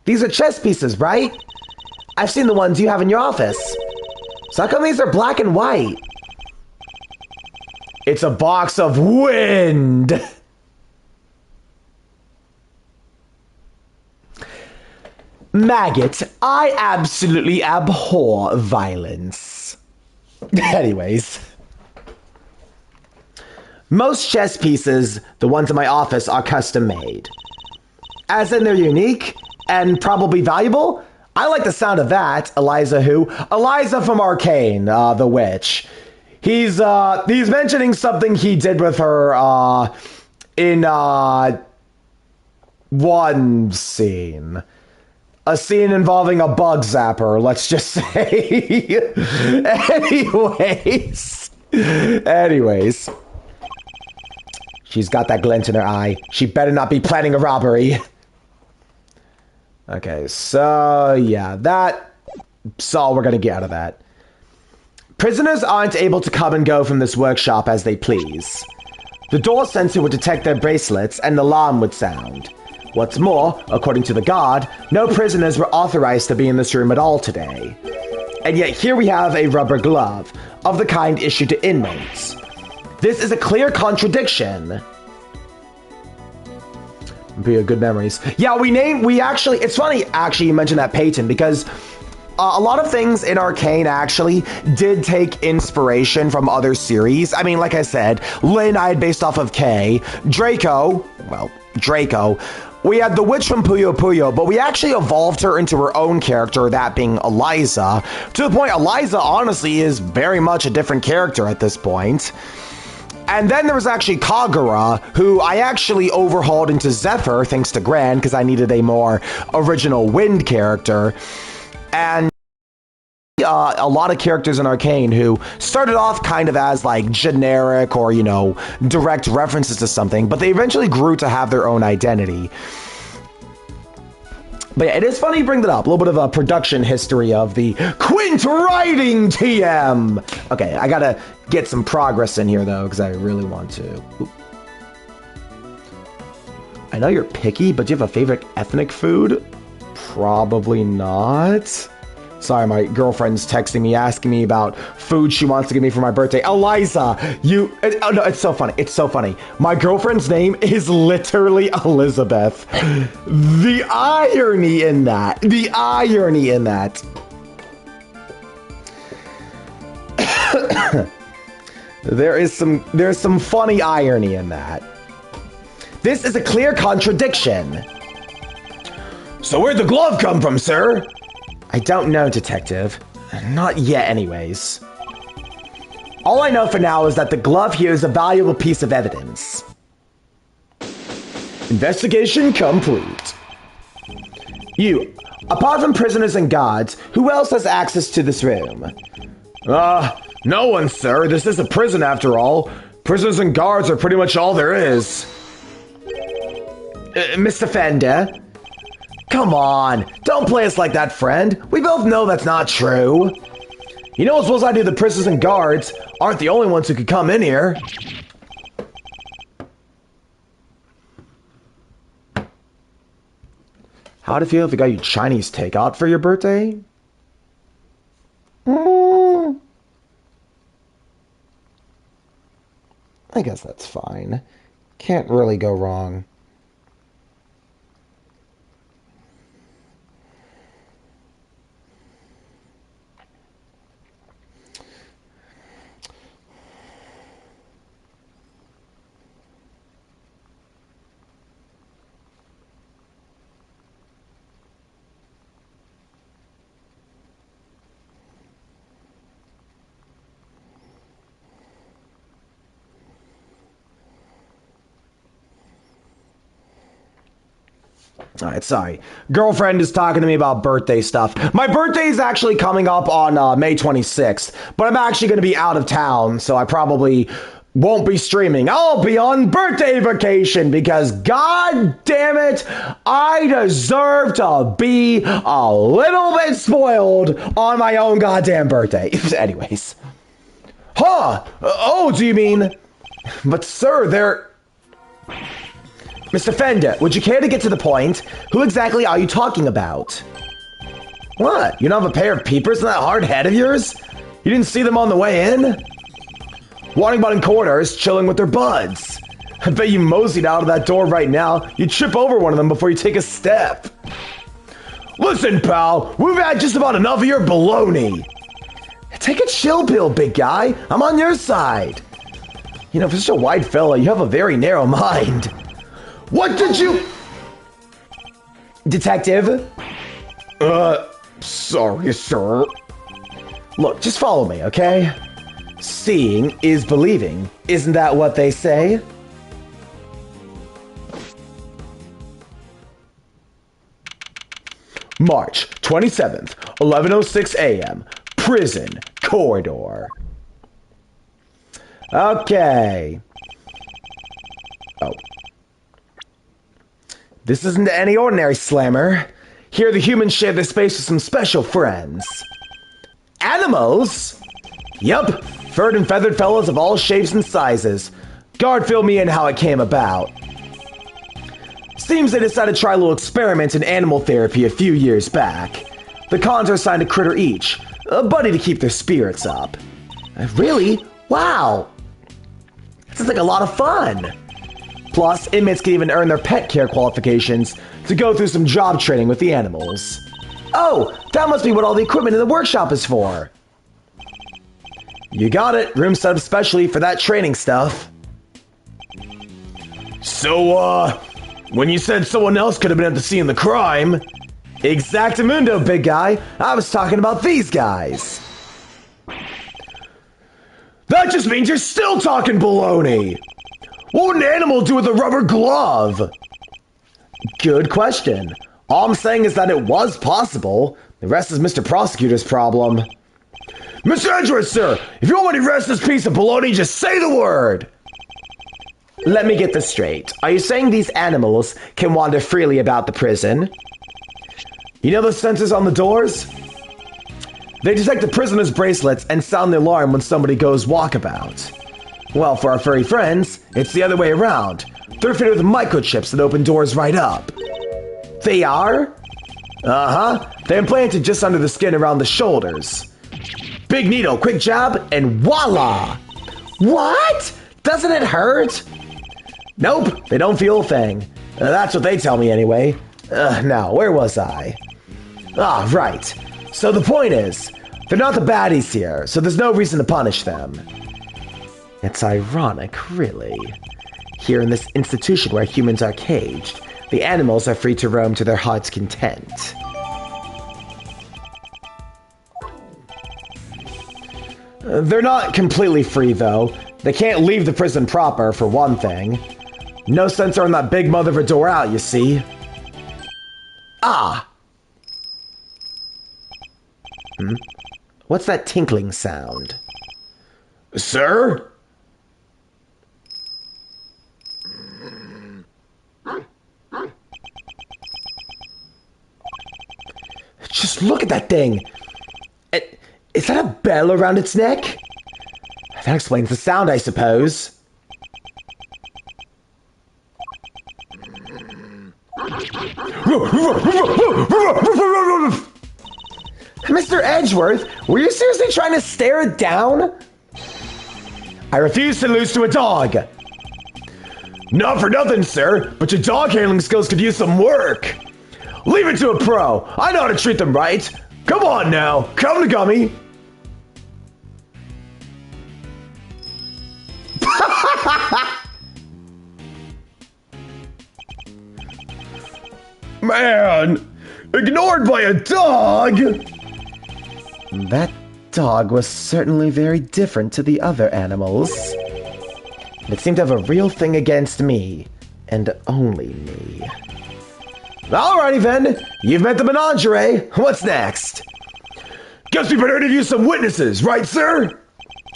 These are chess pieces, right? I've seen the ones you have in your office. So how come these are black and white? It's a box of wind! Maggot, I absolutely abhor violence. Anyways. Most chess pieces, the ones in my office, are custom made. As in they're unique and probably valuable. I like the sound of that. Eliza who? Eliza from Arcane, the witch. He's mentioning something he did with her, in, one scene. A scene involving a bug zapper, let's just say. Anyways. She's got that glint in her eye. She better not be planning a robbery. Okay, so, yeah, that's all we're gonna get out of that. Prisoners aren't able to come and go from this workshop as they please. The door sensor would detect their bracelets and an alarm would sound. What's more, according to the guard, no prisoners were authorized to be in this room at all today. And yet here we have a rubber glove, of the kind issued to inmates. This is a clear contradiction. Be a good memories. Yeah, it's funny, actually, you mentioned that Peyton, because a lot of things in Arcane actually did take inspiration from other series. I mean, like I said, Lynn I had based off of Kay. Draco, we had the witch from Puyo Puyo, but we actually evolved her into her own character, that being Eliza. To the point, Eliza honestly is very much a different character at this point. And then there was actually Kagura, who I actually overhauled into Zephyr, thanks to Gran, because I needed a more original wind character. And a lot of characters in Arcane who started off kind of as like generic or, you know, direct references to something, but they eventually grew to have their own identity. But yeah, it is funny you bring that up. A little bit of a production history of the Quint writing TM. Okay, I gotta get some progress in here though, because I really want to. Oop. I know you're picky, but do you have a favorite ethnic food? Probably not. Sorry, my girlfriend's texting me, asking me about food she wants to give me for my birthday. Eliza, oh no, it's so funny. It's so funny. My girlfriend's name is literally Elizabeth. The irony in that. The irony in that. There's some funny irony in that. This is a clear contradiction. So where'd the glove come from, sir? I don't know, Detective. Not yet, anyways. All I know for now is that the glove here is a valuable piece of evidence. Investigation complete. You, apart from prisoners and guards, who else has access to this room? No one, sir. This is a prison after all. Prisoners and guards are pretty much all there is. Mr. Fender? Come on, don't play us like that, friend. We both know that's not true. You know as well as I do the prisoners and guards aren't the only ones who could come in here. How'd it feel if we got you Chinese takeout for your birthday? I guess that's fine. Can't really go wrong. Alright, sorry. Girlfriend is talking to me about birthday stuff. My birthday is actually coming up on May 26th, but I'm actually going to be out of town, so I probably won't be streaming. I'll be on birthday vacation because, god damn it, I deserve to be a little bit spoiled on my own goddamn birthday. Anyways. Huh? Oh, do you mean? But sir, they're... Mr. Fender, would you care to get to the point? Who exactly are you talking about? What? You don't have a pair of peepers in that hard head of yours? You didn't see them on the way in? Wandering about in corners, chilling with their buds. I bet you moseyed out of that door right now. You'd trip over one of them before you take a step. Listen, pal, we've had just about enough of your baloney. Take a chill pill, big guy. I'm on your side. You know, for such a wide fella, you have a very narrow mind. What did you... Detective? Sorry, sir. Look, just follow me, okay? Seeing is believing. Isn't that what they say? March 27th, 11:06 a.m. Prison corridor. Okay. Oh. This isn't any ordinary slammer. Here the humans share their space with some special friends. Animals? Yup, furred and feathered fellows of all shapes and sizes. Guard, fill me in how it came about. Seems they decided to try a little experiment in animal therapy a few years back. The cons are assigned a critter each, a buddy to keep their spirits up. Really? Wow. This is like a lot of fun. Plus, inmates can even earn their pet care qualifications to go through some job training with the animals. Oh, that must be what all the equipment in the workshop is for. You got it. Room set up especially for that training stuff. So, when you said someone else could have been at the scene of the crime... Exactamundo, big guy. I was talking about these guys. That just means you're still talking baloney! What would an animal do with a rubber glove? Good question. All I'm saying is that it was possible. The rest is Mr. Prosecutor's problem. Mr. Edgeworth, sir, if you want me to rest this piece of baloney, just say the word! Let me get this straight. Are you saying these animals can wander freely about the prison? You know the sensors on the doors? They detect the prisoner's bracelets and sound the alarm when somebody goes walkabout. Well, for our furry friends, it's the other way around. They're fitted with microchips that open doors right up. They are? Uh-huh. They're implanted just under the skin around the shoulders. Big needle, quick jab, and voila! What? Doesn't it hurt? Nope, they don't feel a thing. That's what they tell me anyway. Now, where was I? Ah, right. So the point is, they're not the baddies here, so there's no reason to punish them. It's ironic, really. Here in this institution where humans are caged, the animals are free to roam to their heart's content. They're not completely free, though. They can't leave the prison proper, for one thing. No sensor on that big mother of a door out, you see. Ah! What's that tinkling sound? Sir? Just look at that thing! Is that a bell around its neck? That explains the sound, I suppose. Mr. Edgeworth, were you seriously trying to stare it down? I refuse to lose to a dog. Not for nothing, sir, but your dog handling skills could use some work. Leave it to a pro. I know how to treat them right. Come on now, come to Gummy. Man, ignored by a dog. That dog was certainly very different to the other animals. It seemed to have a real thing against me, and only me. Alrighty then, you've met the menagerie. What's next? Guess we better interview some witnesses, right, sir?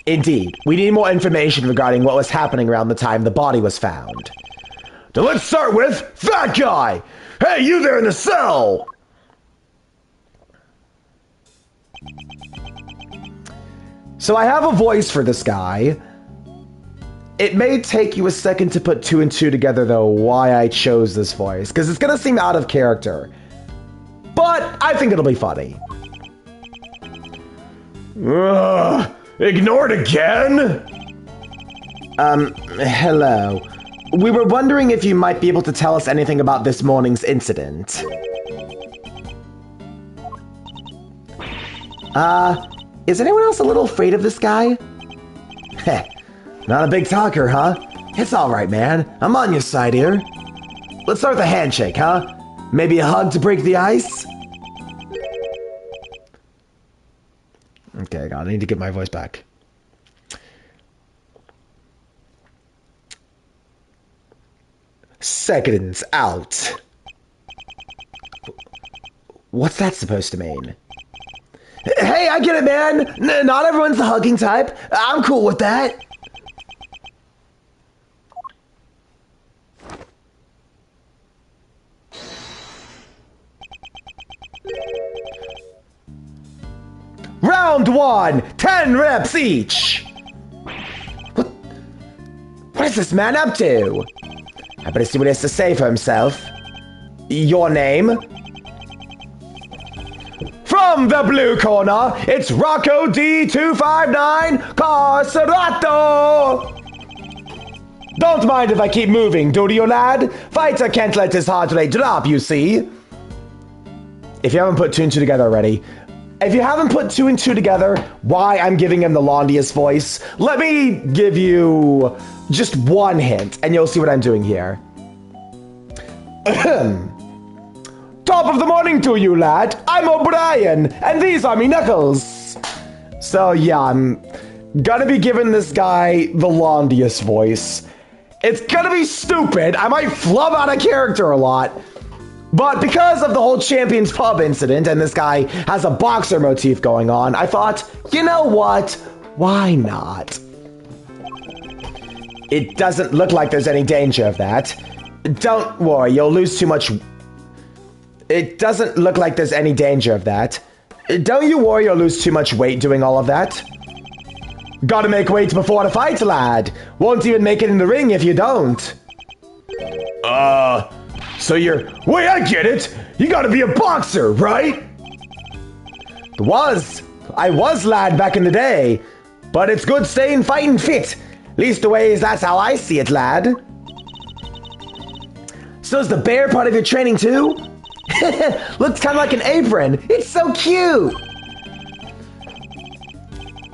Indeed, we need more information regarding what was happening around the time the body was found. Then let's start with that guy. Hey, you there in the cell! So I have a voice for this guy. It may take you a second to put two and two together, though, why I chose this voice, because it's going to seem out of character. But I think it'll be funny. Ignored again? Hello. We were wondering if you might be able to tell us anything about this morning's incident. Is anyone else a little afraid of this guy? Heh, not a big talker, huh? It's alright, man. I'm on your side here. Let's start with a handshake, huh? Maybe a hug to break the ice? Okay, I need to get my voice back. Seconds out. What's that supposed to mean? Hey, I get it, man. Not everyone's the hugging type. I'm cool with that. Round one, 10 reps each. What is this man up to? I better see what he has to say for himself. Your name? From the blue corner, it's Rocco D259 Carcerato! Don't mind if I keep moving, do you, lad? Fighter can't let his heart rate drop, you see. if you haven't put two and two together already, if you haven't put two and two together, why I'm giving him the Londius voice, let me give you just one hint, and you'll see what I'm doing here. Top of the morning to you, lad. I'm O'Brien, and these are me knuckles. So yeah, I'm gonna be giving this guy the Londius voice. It's gonna be stupid. I might flub out of character a lot. But because of the whole Champions Pub incident and this guy has a boxer motif going on, I thought, you know what? Why not? It doesn't look like there's any danger of that. Don't worry, you'll lose too much... It doesn't look like there's any danger of that. Don't you worry you'll lose too much weight doing all of that. Gotta make weight before the fight, lad. Won't even make it in the ring if you don't. So you're... Wait, I get it! You gotta be a boxer, right? I was, lad, back in the day. But it's good staying fighting fit. Leastways, that's how I see it, lad. So is the bear part of your training too? Looks kind of like an apron. It's so cute.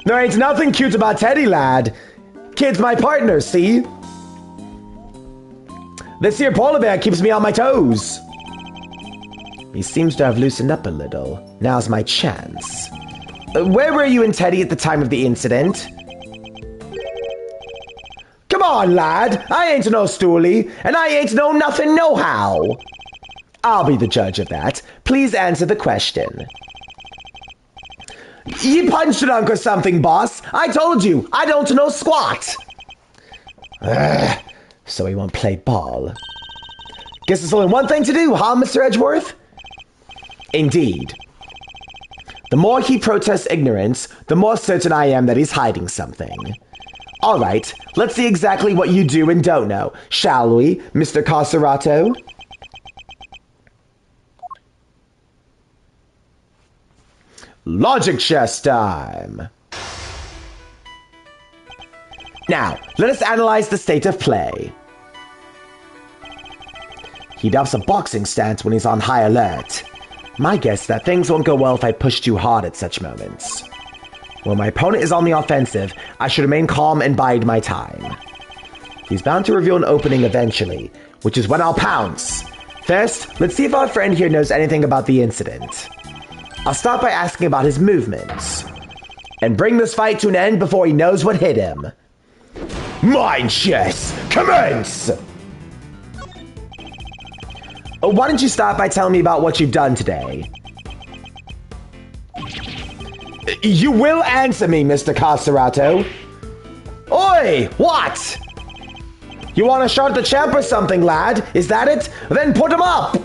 There ain't nothing cute about Teddy, lad. Kid's my partner, see? This here polar bear keeps me on my toes. He seems to have loosened up a little. Now's my chance. Where were you and Teddy at the time of the incident? Come on, lad. I ain't no stoolie, and I ain't no nothing no-how. I'll be the judge of that. Please answer the question. You punched it or something, boss. I told you, I don't know squat. So he won't play ball. Guess there's only one thing to do, huh, Mr. Edgeworth? Indeed. The more he protests ignorance, the more certain I am that he's hiding something. All right, let's see exactly what you do and don't know, shall we, Mr. Carcerato? Logic chess time! Now, let us analyze the state of play. He does a boxing stance when he's on high alert. My guess is that things won't go well if I push too hard at such moments. When my opponent is on the offensive, I should remain calm and bide my time. He's bound to reveal an opening eventually, which is when I'll pounce. First, let's see if our friend here knows anything about the incident. I'll start by asking about his movements, and bring this fight to an end before he knows what hit him. Mind chess, commence! Why don't you start by telling me about what you've done today? You will answer me, Mr. Carcerato. Oi, what? You want to shot the champ or something, lad? Is that it? Then put him up!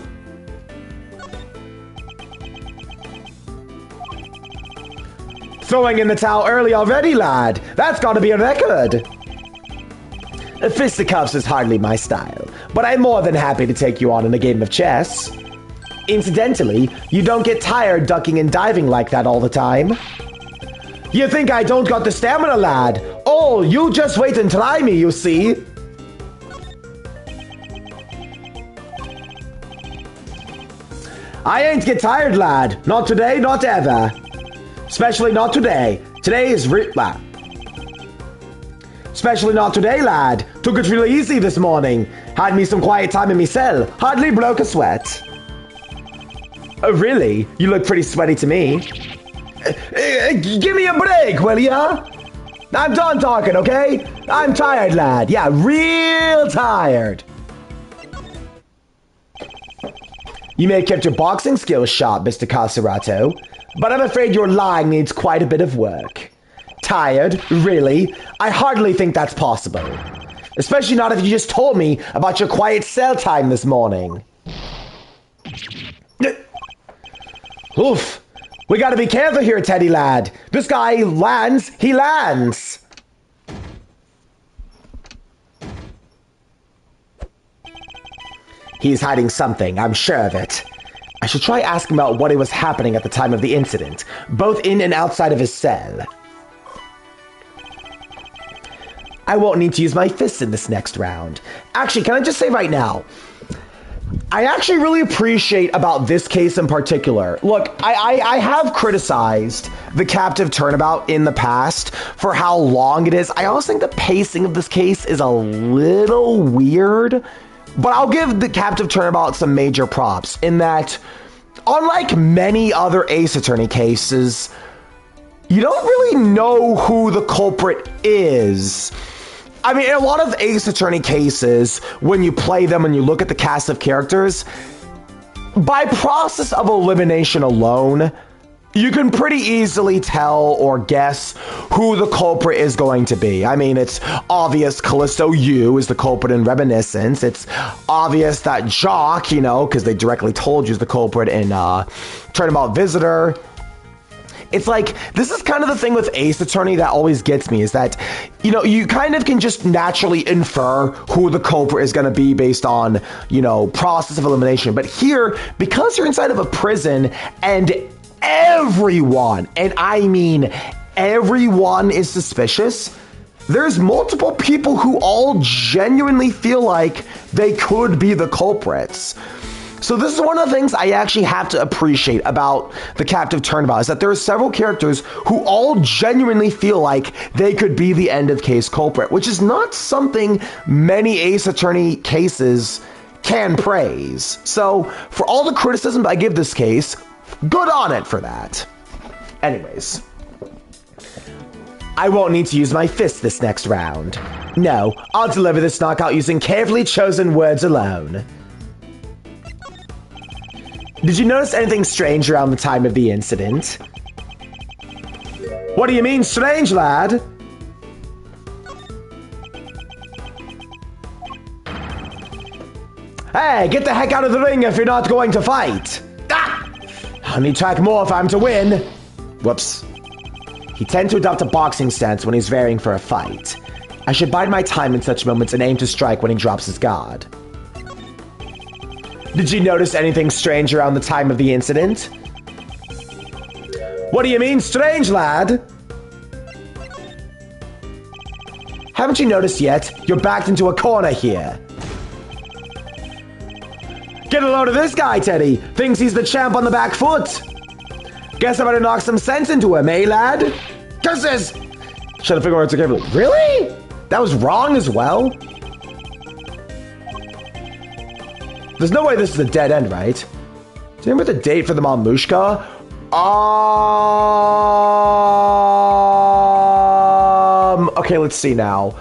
Throwing in the towel early already, lad. That's gotta be a record. Fisticuffs is hardly my style, but I'm more than happy to take you on in a game of chess. Incidentally, you don't get tired ducking and diving like that all the time. You think I don't got the stamina, lad? Oh, you just wait and try me, you see. I ain't get tired, lad. Not today, not ever. Especially not today. Today is Especially not today, lad. Took it really easy this morning. Had me some quiet time in me cell. Hardly broke a sweat. Oh, really? You look pretty sweaty to me. Give me a break, will ya? I'm done talking, okay? I'm tired, lad. Yeah, real tired. You may have kept your boxing skills sharp, Mr. Carcerato, but I'm afraid your lying needs quite a bit of work. Tired? Really? I hardly think that's possible. Especially not if you just told me about your quiet cell time this morning. Oof. We gotta be careful here, Teddy lad. This guy lands, he lands. He's hiding something, I'm sure of it. I should try asking about what was happening at the time of the incident, both in and outside of his cell. I won't need to use my fists in this next round. Actually, can I just say right now, I actually really appreciate about this case in particular. Look, I have criticized the Captive Turnabout in the past for how long it is. I also think the pacing of this case is a little weird, but I'll give the Captive Turnabout some major props in that, unlike many other Ace Attorney cases, you don't really know who the culprit is. I mean, in a lot of Ace Attorney cases, when you play them and you look at the cast of characters, by process of elimination alone, you can pretty easily tell or guess who the culprit is going to be. I mean, it's obvious Callisto Yu is the culprit in Reminiscence. It's obvious that Jock, you know, because they directly told you is the culprit in Turnabout Visitor. It's like, this is kind of the thing with Ace Attorney that always gets me, is that, you know, you kind of can just naturally infer who the culprit is going to be based on, you know, process of elimination. But here, because you're inside of a prison and everyone, and I mean everyone, is suspicious, there's multiple people who all genuinely feel like they could be the culprits. So this is one of the things I actually have to appreciate about the Captive Turnabout, is that there are several characters who all genuinely feel like they could be the end of case culprit, which is not something many Ace Attorney cases can praise. So for all the criticism I give this case, good on it for that. Anyways, I won't need to use my fist this next round. No, I'll deliver this knockout using carefully chosen words alone. Did you notice anything strange around the time of the incident? What do you mean strange, lad? Hey, get the heck out of the ring if you're not going to fight! Ah! I'll need to track more if I'm to win. Whoops. He tends to adopt a boxing stance when he's varying for a fight. I should bide my time in such moments and aim to strike when he drops his guard. Did you notice anything strange around the time of the incident? What do you mean strange, lad? Haven't you noticed yet? You're backed into a corner here. Get a load of this guy, Teddy. Thinks he's the champ on the back foot. Guess I better knock some sense into him, eh, lad? Curses! Should have figured out together. Really? That was wrong as well? There's no way this is a dead end, right? Do you remember the date for the Mamushka? Okay, let's see now.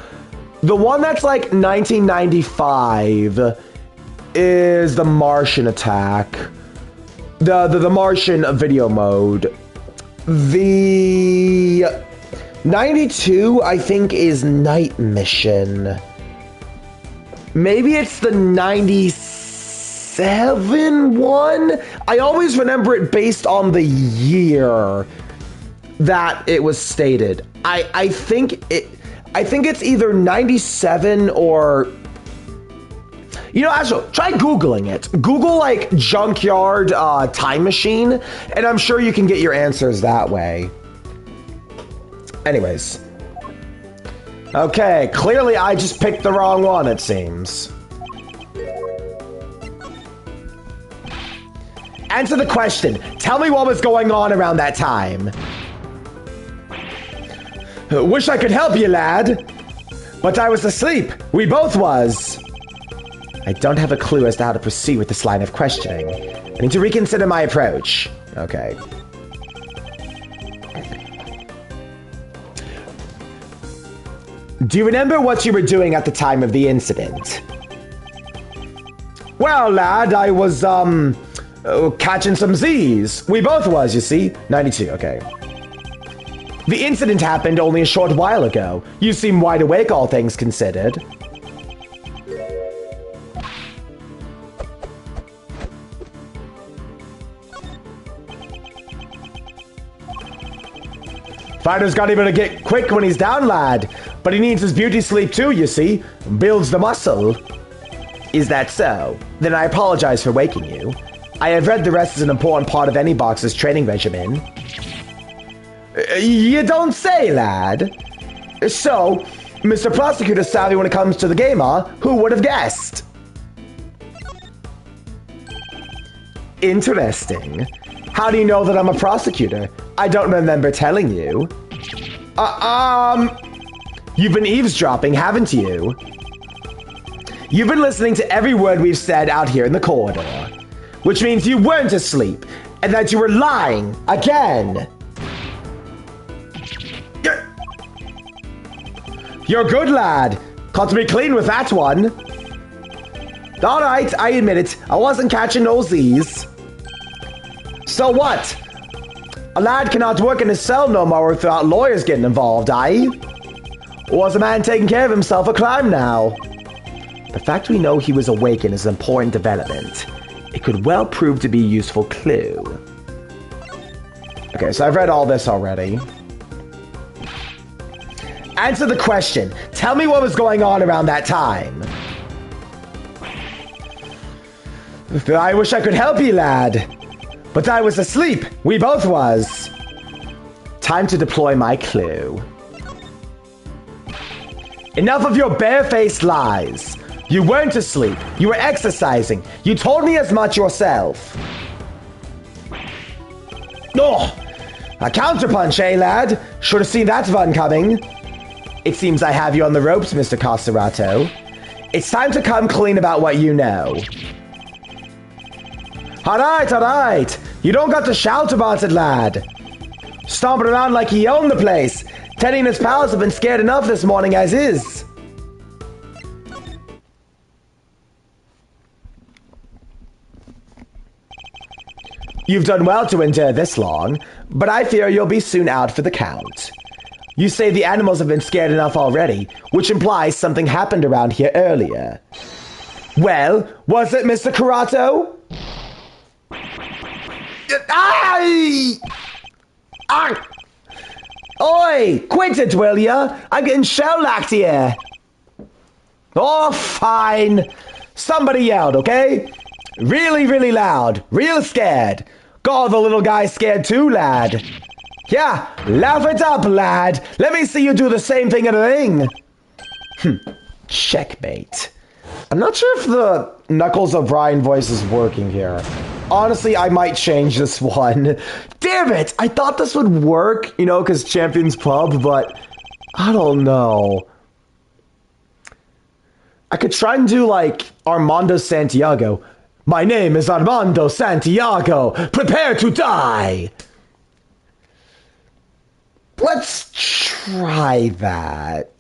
The one that's like 1995 is the Martian attack. The Martian video mode. The 92, I think, is Night Mission. Maybe it's the 97 one? I always remember it based on the year that it was stated. I think it's either 97 or... You know, actually, try Googling it. Google, like, Junkyard Time Machine, and I'm sure you can get your answers that way. Anyways. Okay, clearly I just picked the wrong one, it seems. Answer the question. Tell me what was going on around that time. Wish I could help you, lad. But I was asleep. We both was. I don't have a clue as to how to proceed with this line of questioning. I need to reconsider my approach. Okay. Do you remember what you were doing at the time of the incident? Well, lad, I was, catching some Z's. We both was, you see. 92, okay. The incident happened only a short while ago. You seem wide awake, all things considered. Fighter's got him to get quick when he's down, lad. But he needs his beauty sleep too, you see. Builds the muscle. Is that so? Then I apologize for waking you. I have read the rest is an important part of any boxer's training regimen. You don't say, lad. So, Mr. Prosecutor's savvy when it comes to the game, huh? Who would have guessed? interesting. How do you know that I'm a prosecutor? I don't remember telling you. You've been eavesdropping, haven't you? You've been listening to every word we've said out here in the corridor. Which means you weren't asleep, and that you were lying again. You're good, lad. Caught me clean with that one. Alright, I admit it. I wasn't catching no Z's. So what? A lad cannot work in his cell no more without lawyers getting involved, aye? Or was a man taking care of himself a crime now? The fact we know he was awakened is an important development. It could well prove to be a useful clue. Okay, so I've read all this already. Answer the question. Tell me what was going on around that time. I wish I could help you, lad. But I was asleep. We both was. Time to deploy my clue. Enough of your barefaced lies. You weren't asleep. You were exercising. You told me as much yourself. Oh, a counterpunch, eh, lad? Should have seen that one coming. It seems I have you on the ropes, Mr. Costerato. It's time to come clean about what you know. Alright. You don't got to shout about it, lad. Stomping around like he owned the place. Teddy and his pals have been scared enough this morning as is. You've done well to endure this long, but I fear you'll be soon out for the count. You say the animals have been scared enough already, which implies something happened around here earlier. Well, was it, Mr. Curato? Oi! Quit it, will ya? I'm getting shell-locked here. Oh, fine. Somebody yelled, okay? Really, really loud. Real scared. Got all the little guys scared too, lad. Yeah, laugh it up, lad. Let me see you do the same thing in a ring. Checkmate. I'm not sure if the Knuckles O'Brien voice is working here. Honestly, I might change this one. Damn it! I thought this would work, you know, because Champion's Pub, but I don't know. I could try and do, like, Armando Santiago. My name is Armando Santiago. Prepare to die! Let's try that.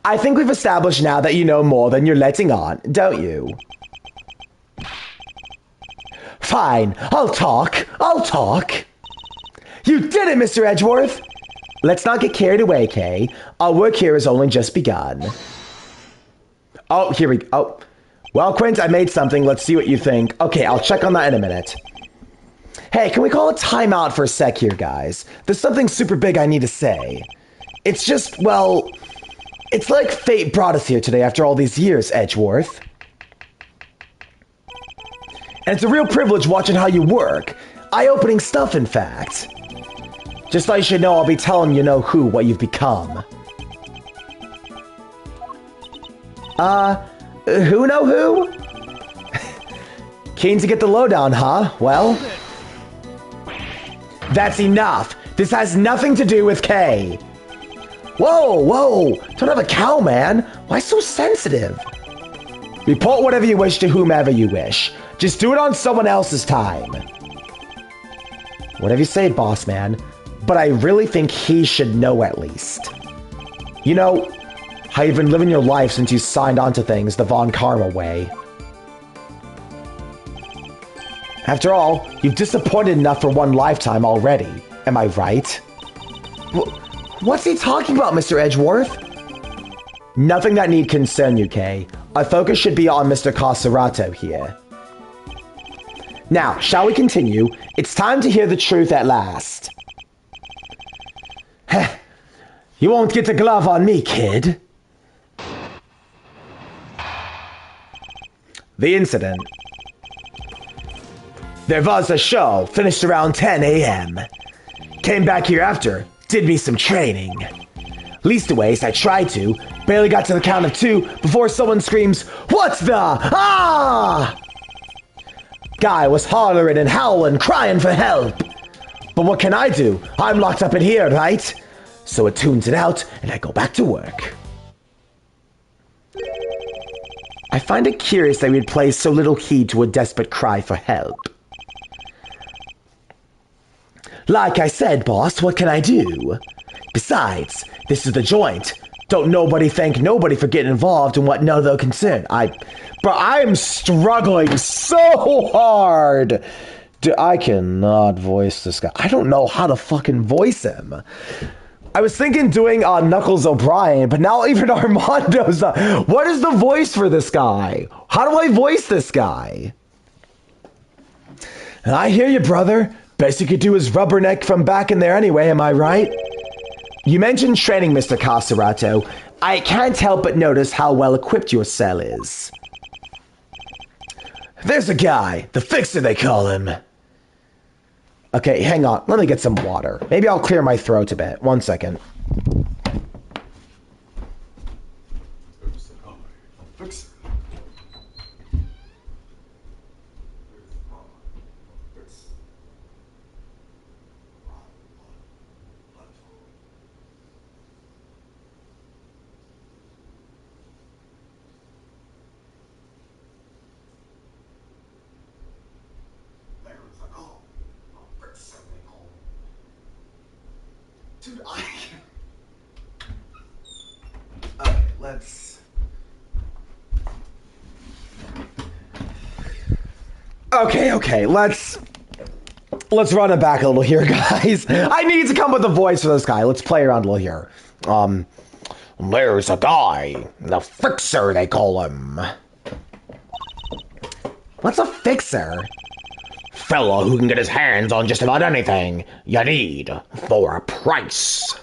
I think we've established now that you know more than you're letting on, don't you? Fine, I'll talk. You did it, Mr. Edgeworth! Let's not get carried away, Kay. Our work here has only just begun. Oh, here we go. Oh. Well, Quint, I made something. Let's see what you think. Okay, I'll check on that in a minute. Hey, can we call a timeout for a sec here, guys? There's something super big I need to say. It's just, well, it's like fate brought us here today after all these years, Edgeworth. And it's a real privilege watching how you work. Eye-opening stuff, in fact. Just thought you should know I'll be telling you know who what you've become. Who know who? Keen to get the lowdown, huh? Well, that's enough. This has nothing to do with Kay. Whoa. Don't have a cow, man. Why so sensitive? Report whatever you wish to whomever you wish. Just do it on someone else's time. Whatever you say, boss man. But I really think he should know at least. You know, how you've been living your life since you signed on to things the Von Karma way. After all, you've disappointed enough for one lifetime already. Am I right? What's he talking about, Mr. Edgeworth? Nothing that need concern you, Kay. Our focus should be on Mr. Costerato here. Now, shall we continue? It's time to hear the truth at last. Heh. You won't get the glove on me, kid. The incident. There was a show, finished around 10 a.m. Came back here after, did me some training. Leastways, I tried to, barely got to the count of 2 before someone screams, "What's the? Ah!" Guy was hollering and howling, crying for help. But what can I do? I'm locked up in here, right? So it tunes it out, and I go back to work. I find it curious that we'd place so little heed to a desperate cry for help. Like I said, boss, what can I do? Besides, this is the joint. Don't nobody thank nobody for getting involved in what none of their concern. But I'm struggling so hard. I cannot voice this guy. I don't know how to fucking voice him. I was thinking doing Knuckles O'Brien, but now even Armando's... what is the voice for this guy? How do I voice this guy? I hear you, brother. Best you could do is rubberneck from back in there anyway, am I right? You mentioned training, Mr. Caserato. I can't help but notice how well equipped your cell is. There's a guy. The Fixer, they call him. Okay, hang on. Let me get some water. Maybe I'll clear my throat a bit. 1 second. Dude, okay, let's... Okay, let's run it back a little here, guys. I need to come up with a voice for this guy. Let's play around a little here. There's a guy. The Fixer, they call him. What's a Fixer? Fella who can get his hands on just about anything you need for a price.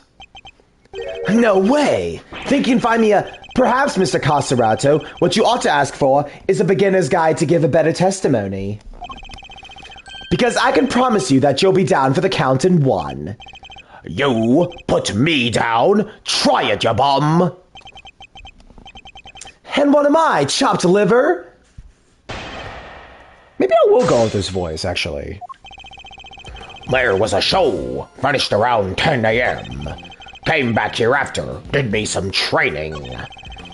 No way! Think you can find me a... Perhaps, Mr. Caserato, what you ought to ask for is a beginner's guide to give a better testimony. Because I can promise you that you'll be down for the count in 1. You put me down? Try it, you bum! And what am I, chopped liver? Maybe I will go with this voice, actually. There was a show, finished around 10 a.m. Came back here after, did me some training.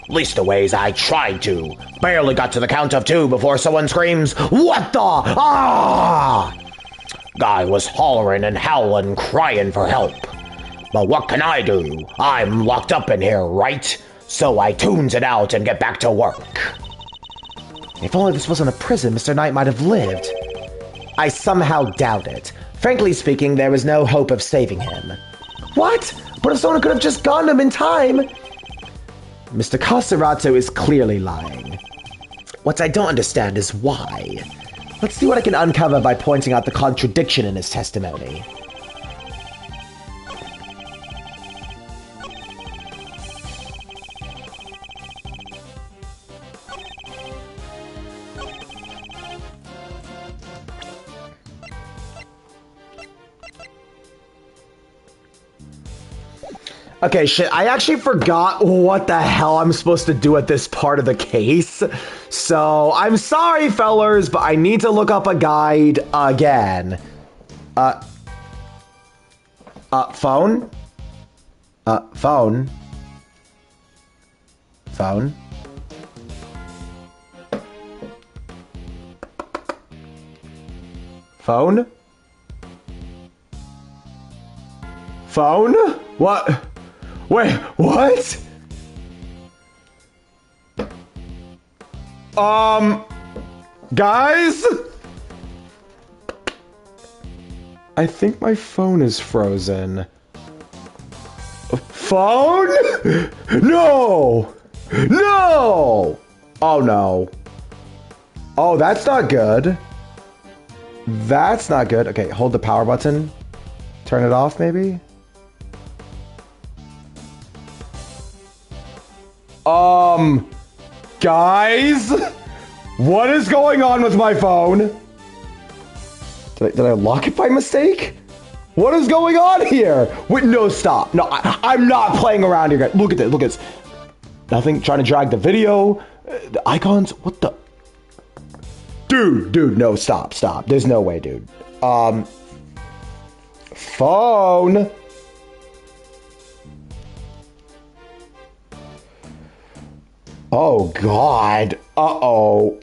Leastaways I tried to. Barely got to the count of 2 before someone screams, "What the? Ah!" Guy was hollering and howling, crying for help. But what can I do? I'm locked up in here, right? So I tunes it out and get back to work. If only this wasn't a prison, Mr. Knight might have lived. I somehow doubt it. Frankly speaking, there was no hope of saving him. What? But if someone could have just gotten him in time... Mr. Caserato is clearly lying. What I don't understand is why. Let's see what I can uncover by pointing out the contradiction in his testimony. Okay, shit, I actually forgot what the hell I'm supposed to do at this part of the case. So, I'm sorry, fellers, but I need to look up a guide again. Phone? Phone? Phone? Phone? Phone? What? Wait, what? Guys? I think my phone is frozen. Phone? No! No! Oh no. Oh, that's not good. That's not good. Okay, hold the power button. Turn it off, maybe? Guys? What is going on with my phone? Did I lock it by mistake? What is going on here? Wait, no, stop. No, I'm not playing around here, guys. Look at this, look at this. Nothing, trying to drag the video. The icons, what the? Dude, no, stop. There's no way, dude. Phone. Oh, God. Uh-oh.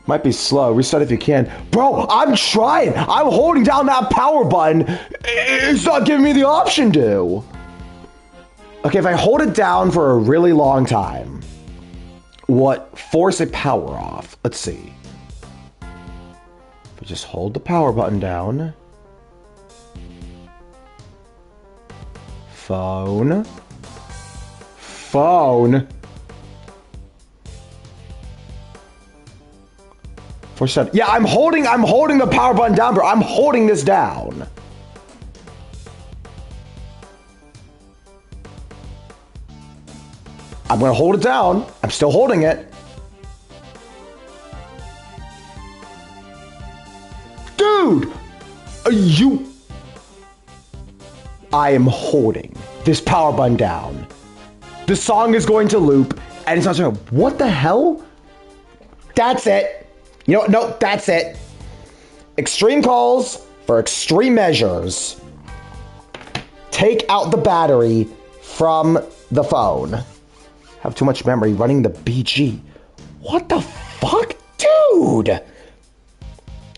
Might be slow. Restart if you can. Bro, I'm trying. I'm holding down that power button. It's not giving me the option to. Okay, if I hold it down for a really long time, what force a power off? Let's see. If I just hold the power button down. Phone. Yeah, I'm holding the power button down, bro. I'm holding this down. I'm gonna hold it down. I'm still holding it. Dude! I am holding this power button down. The song is going to loop, and it's not sure. What the hell? That's it. You know what? No, that's it. Extreme calls for extreme measures. Take out the battery from the phone. Have too much memory running the BG. What the fuck? Dude!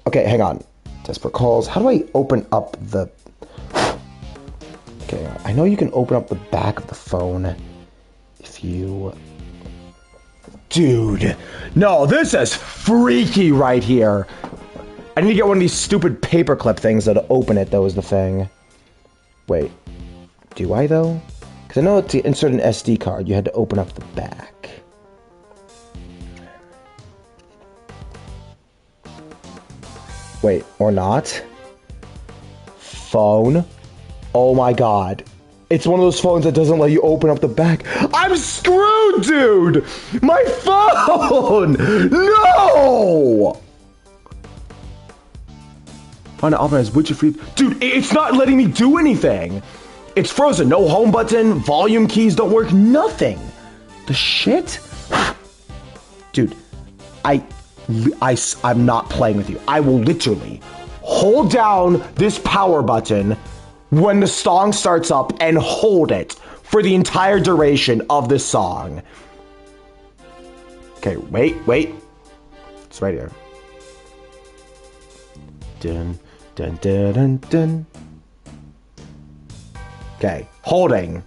Okay, hang on. Desperate calls. How do I open up the... Okay, I know you can open up the back of the phone if you... Dude, no, this is freaky right here. I need to get one of these stupid paperclip things that'll open it, though, is the thing. Wait, do I, though? Because I know to insert an SD card, you had to open up the back. Wait, or not? Phone? Oh my god. It's one of those phones that doesn't let you open up the back. I'm screwed, dude! My phone! No! Find an optimize widget free. Dude, it's not letting me do anything. It's frozen. No home button, volume keys don't work, nothing. The shit? Dude, I'm not playing with you. I will literally hold down this power button when the song starts up and hold it for the entire duration of this song. Okay, wait. It's right here. Dun, dun, dun, dun, dun. Okay, holding.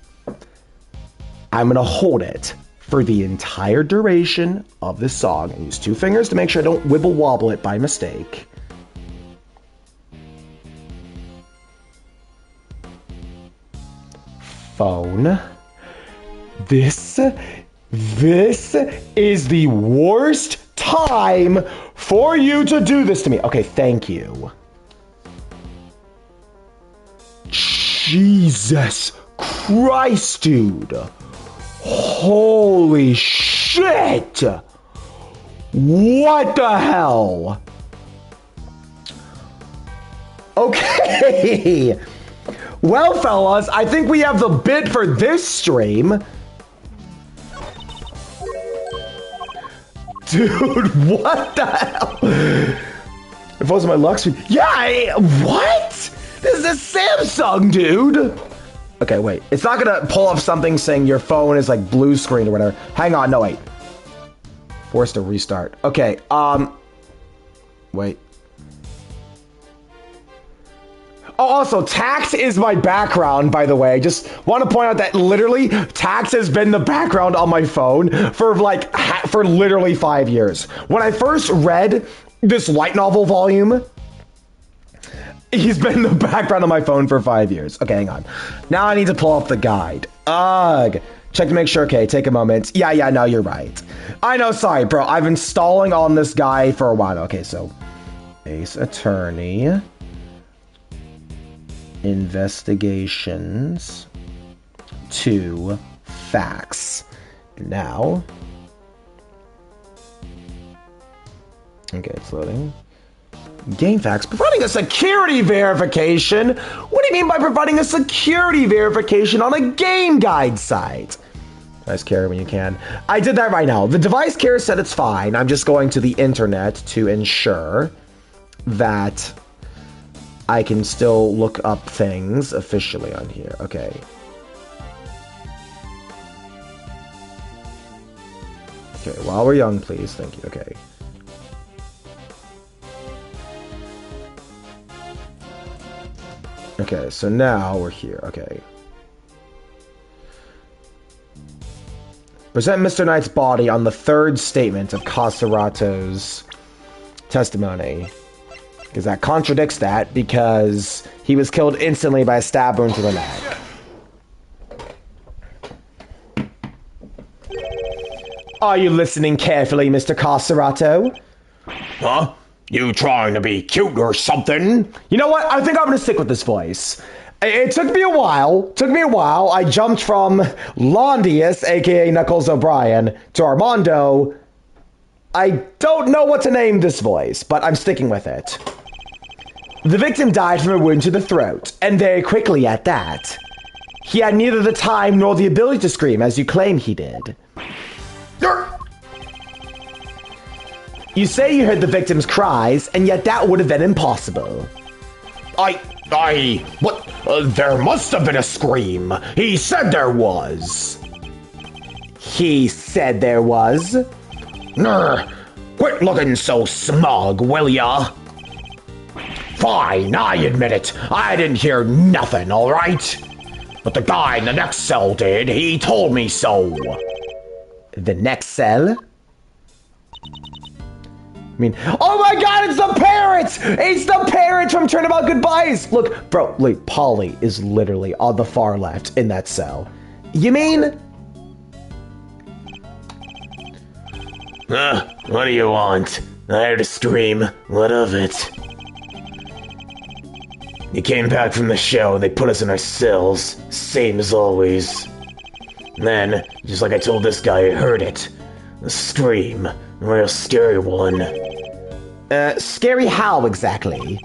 I'm gonna hold it for the entire duration of this song and use 2 fingers to make sure I don't wibble wobble it by mistake. Phone. This is the worst time for you to do this to me. Okay, thank you. Jesus Christ, dude. Holy shit. What the hell? Okay. Well, fellas, I think we have the bit for this stream. Dude, what the hell? If it wasn't my luck screen. Yeah, what? This is a Samsung, dude. Okay, wait. It's not gonna pull up something saying your phone is like blue screen or whatever. Hang on, no, wait. Forced to restart. Okay, wait. Oh, also, Tax is my background, by the way. Just want to point out that literally Tax has been the background on my phone for like, for literally 5 years. When I first read this light novel volume, he's been the background on my phone for 5 years. Okay, hang on. Now I need to pull up the guide. Ugh. Check to make sure. Okay, take a moment. Yeah, no, you're right. I know, sorry, bro. I've been stalling on this guy for a while. Okay, so Ace Attorney. Investigations to facts. Now, okay, it's loading. Game facts. Providing a security verification? What do you mean by providing a security verification on a game guide site? Device care when you can. I did that right now. The device care said it's fine. I'm just going to the internet to ensure that I can still look up things officially on here. Okay. Okay, while we're young, please. Thank you. Okay. Okay, so now we're here. Okay. Present Mr. Knight's body on the third statement of Caserato's testimony. Because that contradicts that, because he was killed instantly by a stab wound to the neck. Are you listening carefully, Mr. Caserato? Huh? You trying to be cute or something? You know what? I think I'm going to stick with this voice. It took me a while. I jumped from Londius, aka Knuckles O'Brien, to Armando. I don't know what to name this voice, but I'm sticking with it. The victim died from a wound to the throat, and very quickly at that. He had neither the time nor the ability to scream as you claim he did. You say you heard the victim's cries, and yet that would have been impossible. What? There must have been a scream. He said there was. He said there was? Quit looking so smug, will ya? Fine, I admit it. I didn't hear nothing, alright? But the guy in the next cell did. He told me so. The next cell? I mean, oh my god, it's the parrot! It's the parrot from Turnabout Goodbyes! Look, bro, like, Polly is literally on the far left in that cell. You mean? What do you want? I heard a scream. What of it? You came back from the show, they put us in our cells. Same as always. Then, just like I told this guy, I heard it. A scream. A real scary one. Scary how exactly?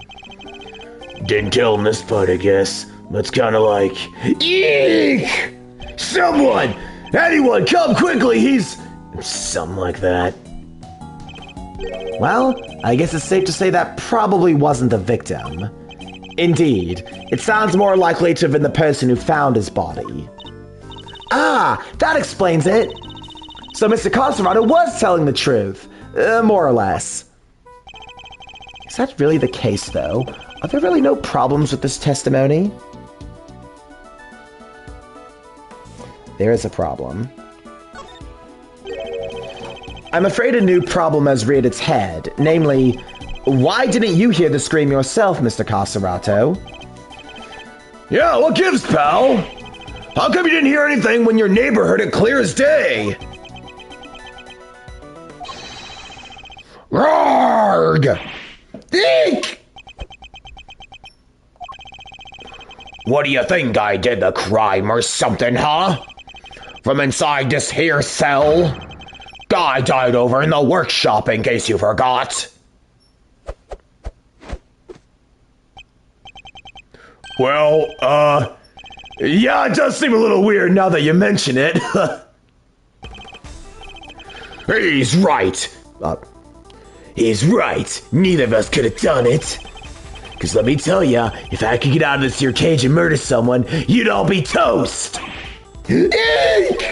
Didn't tell him this part, I guess. But it's kinda like... Eek! Someone! Anyone, come quickly, he's... Something like that. Well, I guess it's safe to say that probably wasn't the victim. Indeed, it sounds more likely to have been the person who found his body. Ah, that explains it! So Mr. Conservato was telling the truth, more or less. Is that really the case, though? Are there really no problems with this testimony? There is a problem. I'm afraid a new problem has reared its head, namely, why didn't you hear the scream yourself, Mr. Caserato? Yeah, what gives, pal? How come you didn't hear anything when your neighbor heard it clear as day? Roarg! Eek! What do you think I did the crime or something, huh? From inside this here cell? Guy died over in the workshop in case you forgot. Well, yeah, it does seem a little weird now that you mention it. He's right. He's right. Neither of us could have done it. Because let me tell ya, if I could get out of this here cage and murder someone, you'd all be toast. Eek!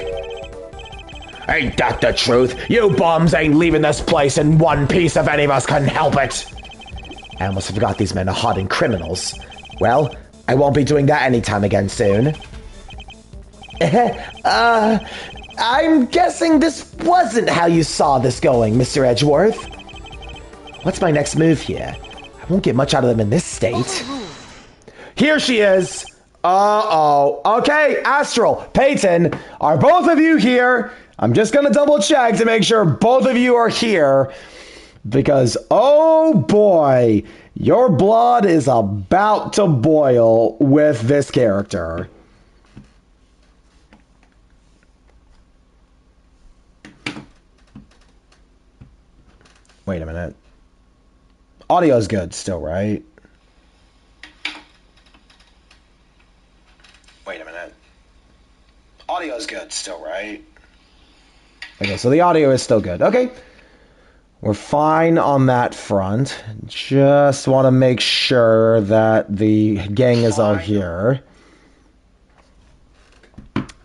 Ain't that the truth? You bums ain't leaving this place in one piece if any of us can help it. I almost forgot these men are hardened criminals. Well, I won't be doing that anytime again soon. I'm guessing this wasn't how you saw this going, Mr. Edgeworth. What's my next move here? I won't get much out of them in this state. Here she is. Uh-oh. Okay, Astral, Peyton, are both of you here? I'm just gonna double check to make sure both of you are here. Because, oh boy, your blood is about to boil with this character. Wait a minute. Audio's good still, right? Wait a minute. Audio's good still, right? Okay, so the audio is still good. Okay. We're fine on that front. Just want to make sure that the gang is all here.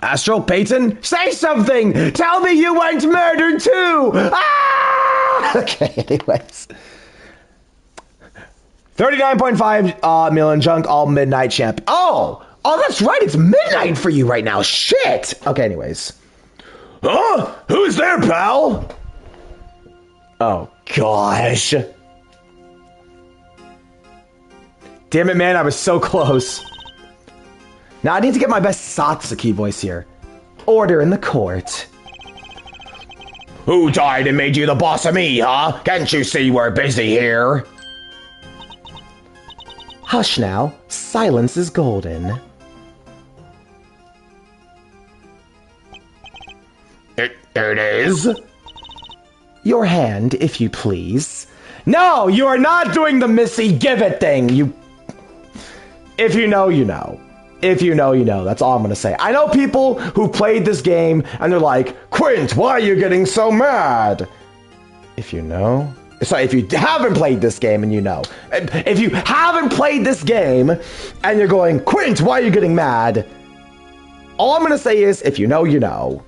Astral Peyton, say something! Tell me you went murdered too! Ah! Okay, anyways. 39.5 million junk, all midnight champ. Oh, that's right. It's midnight for you right now. Shit. Okay, anyways. Huh? Who's there, pal? Oh, gosh. Damn it, man. I was so close. Now, I need to get my best Satsuki voice here. Order in the court. Who died and made you the boss of me, huh? Can't you see we're busy here? Hush now. Silence is golden. It is? Your hand, if you please. No, you are not doing the Missy Give It thing. If you know, you know. If you know, you know. That's all I'm going to say. I know people who played this game and they're like, Quint, why are you getting so mad? If you know. Sorry, if you haven't played this game and you know. If you haven't played this game and you're going, Quint, why are you getting mad? All I'm going to say is, if you know, you know.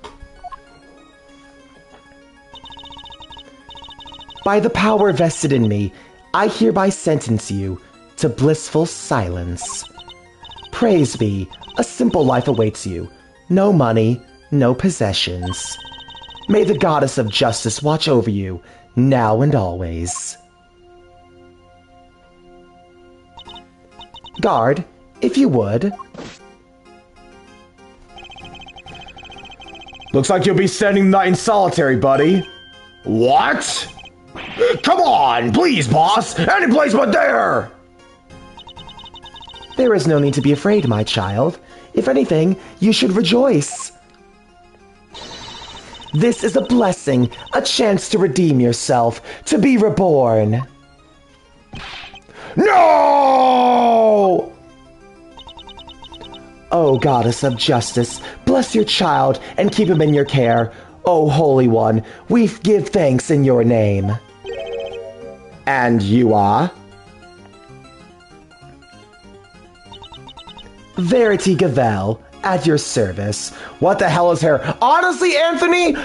By the power vested in me, I hereby sentence you to blissful silence. Praise be, a simple life awaits you. No money, no possessions. May the goddess of justice watch over you, now and always. Guard, if you would. Looks like you'll be spending the night in solitary, buddy. What? Come on, please, boss. Any place but there. There is no need to be afraid, my child. If anything, you should rejoice. This is a blessing, a chance to redeem yourself, to be reborn. No! O goddess of justice, bless your child and keep him in your care. O Holy One, we give thanks in your name. And you are? Verity Gavel, at your service. What the hell is her? Honestly, Anthony,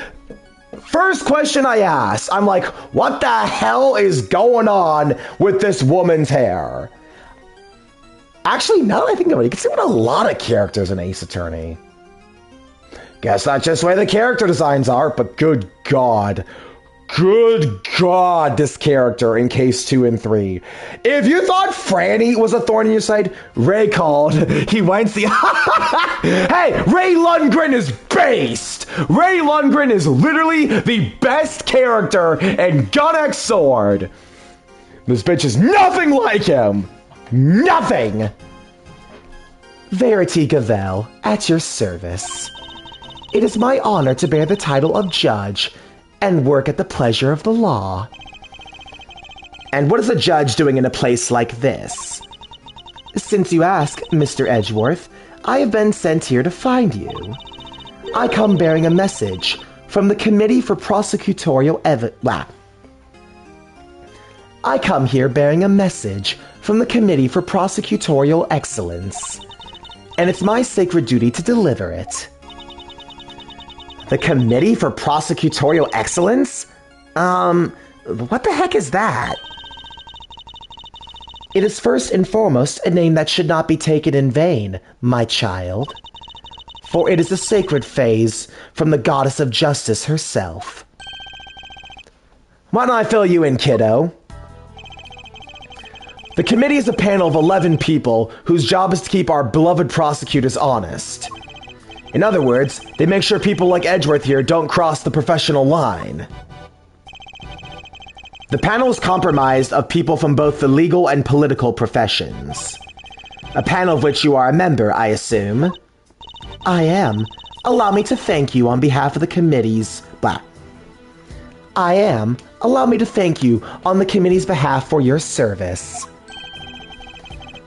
first question I asked, I'm like, what the hell is going on with this woman's hair? Actually, now that I think about it, you can see what a lot of characters in Ace Attorney. Guess that's just the way the character designs are, but good God. Good God, this character in case 2 and 3. If you thought Franny was a thorn in your side, Ray called. He went the... Hey, Ray Lundgren is based! Ray Lundgren is literally the best character in Gun X Sword. This bitch is nothing like him. Nothing! Verity Gavel, at your service. It is my honor to bear the title of judge and work at the pleasure of the law. And what is a judge doing in a place like this? Since you ask, Mr. Edgeworth, I have been sent here to find you. I come bearing a message from the Committee for Prosecutorial I come here bearing a message from the Committee for Prosecutorial Excellence, and it's my sacred duty to deliver it. The Committee for Prosecutorial Excellence? What the heck is that? It is first and foremost a name that should not be taken in vain, my child. For it is a sacred phase from the goddess of justice herself. Why don't I fill you in, kiddo? The committee is a panel of 11 people whose job is to keep our beloved prosecutors honest. In other words, they make sure people like Edgeworth here don't cross the professional line. The panel is comprised of people from both the legal and political professions. A panel of which you are a member, I assume. I am. Allow me to thank you on behalf of the committee's... I am, allow me to thank you on the committee's behalf for your service.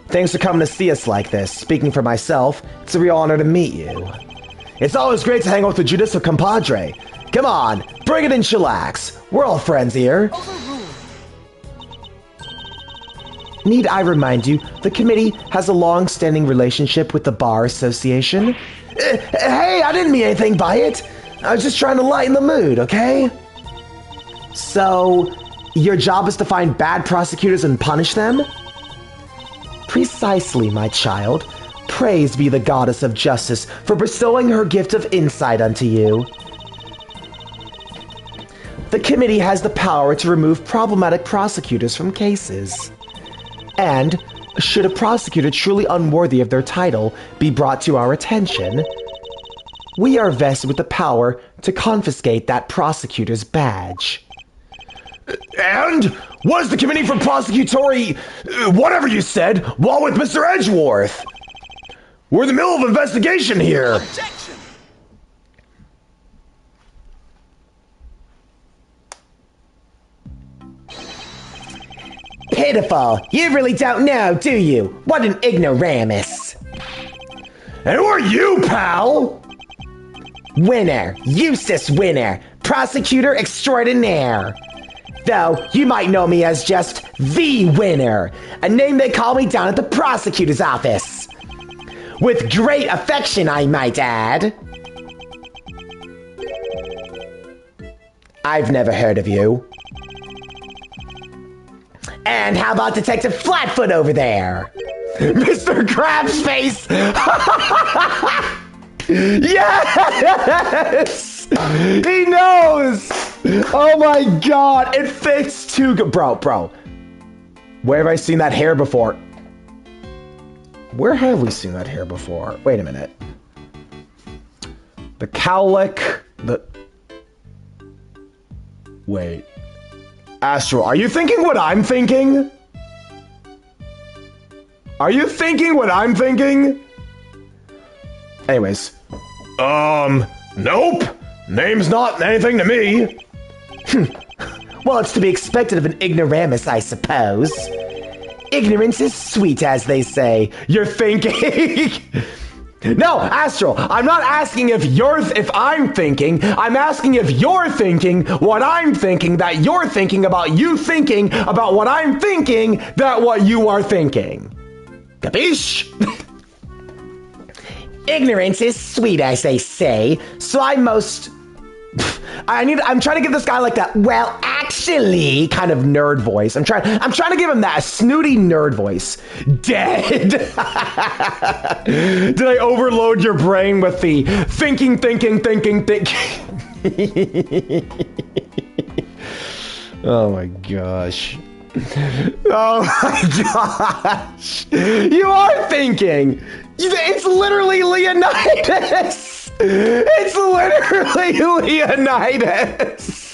Thanks for coming to see us like this. Speaking for myself, it's a real honor to meet you. It's always great to hang out with the judicial compadre. Come on, bring it in, chillax. We're all friends here. Need I remind you, the committee has a long-standing relationship with the Bar Association? Hey, I didn't mean anything by it. I was just trying to lighten the mood, okay? So, your job is to find bad prosecutors and punish them? Precisely, my child. Praise be the goddess of justice for bestowing her gift of insight unto you. The committee has the power to remove problematic prosecutors from cases. And, should a prosecutor truly unworthy of their title be brought to our attention, we are vested with the power to confiscate that prosecutor's badge. And what is the Committee for Prosecutory... whatever you said, want with Mr. Edgeworth? We're in the middle of investigation here. Objection! Pitiful. You really don't know, do you? What an ignoramus. And who are you, pal? Winner. Eustace Winner. Prosecutor extraordinaire. Though, you might know me as just the Winner, a name they call me down at the prosecutor's office. With great affection, I might add. I've never heard of you. And how about Detective Flatfoot over there? Mr. Crab's face! Yes! He knows! Oh my god, it fits too good. Bro. Where have I seen that hair before? Where have we seen that hair before? Wait a minute. The cowlick, Wait. Astral, are you thinking what I'm thinking? Are you thinking what I'm thinking? Anyways. Nope. Name's not anything to me. Well, it's to be expected of an ignoramus, I suppose. Ignorance is sweet, as they say. You're thinking... No, Astral, I'm not asking if I'm thinking. I'm asking if you're thinking what I'm thinking, that you're thinking about you thinking about what I'm thinking, that what you are thinking. Capiche? Ignorance is sweet, as they say, so I'm trying to give this guy like that, well, actually, kind of nerd voice. I'm trying to give him that snooty nerd voice. Dead. Did I overload your brain with the thinking? Oh my gosh. Oh my gosh. You are thinking. It's literally Leonidas. It's literally Leonidas.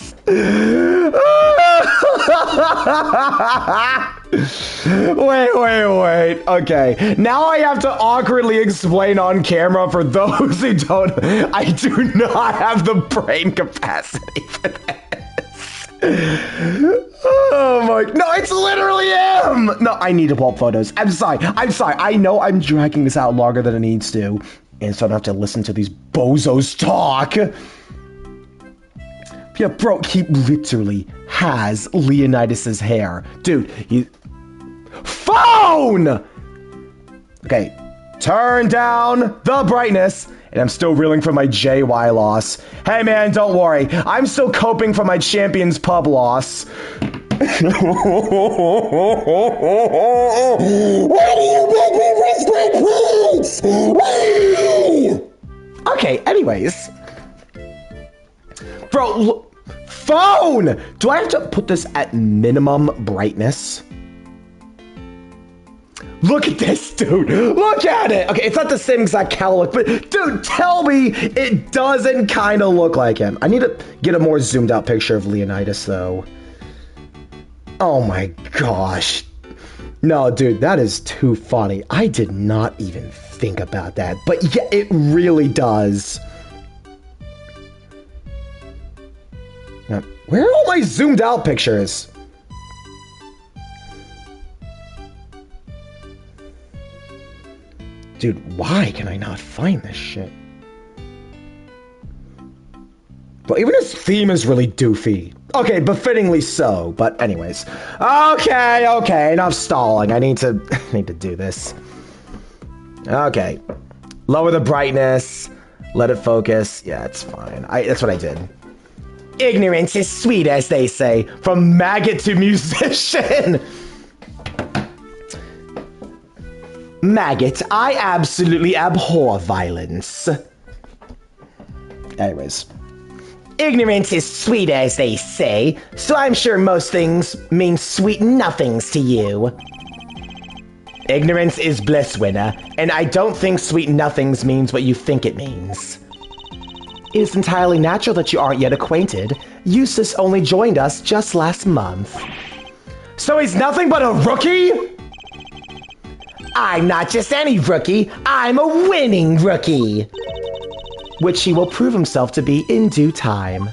Wait. Okay. Now I have to awkwardly explain on camera for those who don't. I do not have the brain capacity for this. Oh my. No, it's literally him. No, I need to pull up photos. I'm sorry. I know I'm dragging this out longer than it needs to. And so I don't have to listen to these bozos talk. Yeah, bro, he literally has Leonidas's hair. Dude, Phone! Okay, turn down the brightness. And I'm still reeling from my JY loss. Hey man, don't worry. I'm still coping from my Champions Pub loss. Why do you make me risk my points? Why? Okay, anyways. Bro, look. Phone! Do I have to put this at minimum brightness? Look at this, dude. Look at it. Okay, it's not the same exact cowlick, but dude, tell me it doesn't kind of look like him. I need to get a more zoomed out picture of Leonidas, though. Oh my gosh. No, dude, that is too funny. I did not even think about that, but yeah, it really does. Now, where are all my zoomed out pictures? Dude, why can I not find this shit? Well, even his theme is really doofy. Okay, befittingly so, but anyways. Okay, enough stalling. I need to do this. Okay. Lower the brightness. Let it focus. Yeah, it's fine. That's what I did. Ignorance is sweet, as they say. From maggot to musician. Maggot, I absolutely abhor violence. Anyways. Ignorance is sweet, as they say, so I'm sure most things mean sweet nothings to you. Ignorance is bliss, winner, and I don't think sweet nothings means what you think it means. It is entirely natural that you aren't yet acquainted. Eustace only joined us just last month. So he's nothing but a rookie? I'm not just any rookie, I'm a winning rookie. Which he will prove himself to be in due time.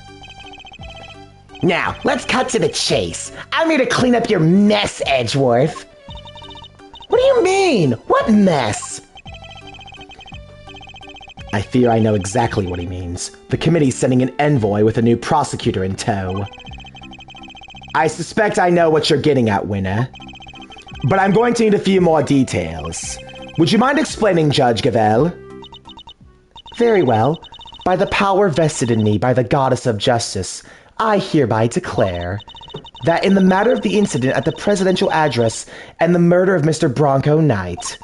Now, let's cut to the chase. I'm here to clean up your mess, Edgeworth. What do you mean? What mess? I fear I know exactly what he means. The committee's sending an envoy with a new prosecutor in tow. I suspect I know what you're getting at, Winner. But I'm going to need a few more details. Would you mind explaining, Judge Gavel? Very well. By the power vested in me by the Goddess of Justice, I hereby declare that in the matter of the incident at the presidential address and the murder of Mr. Bronco Knight,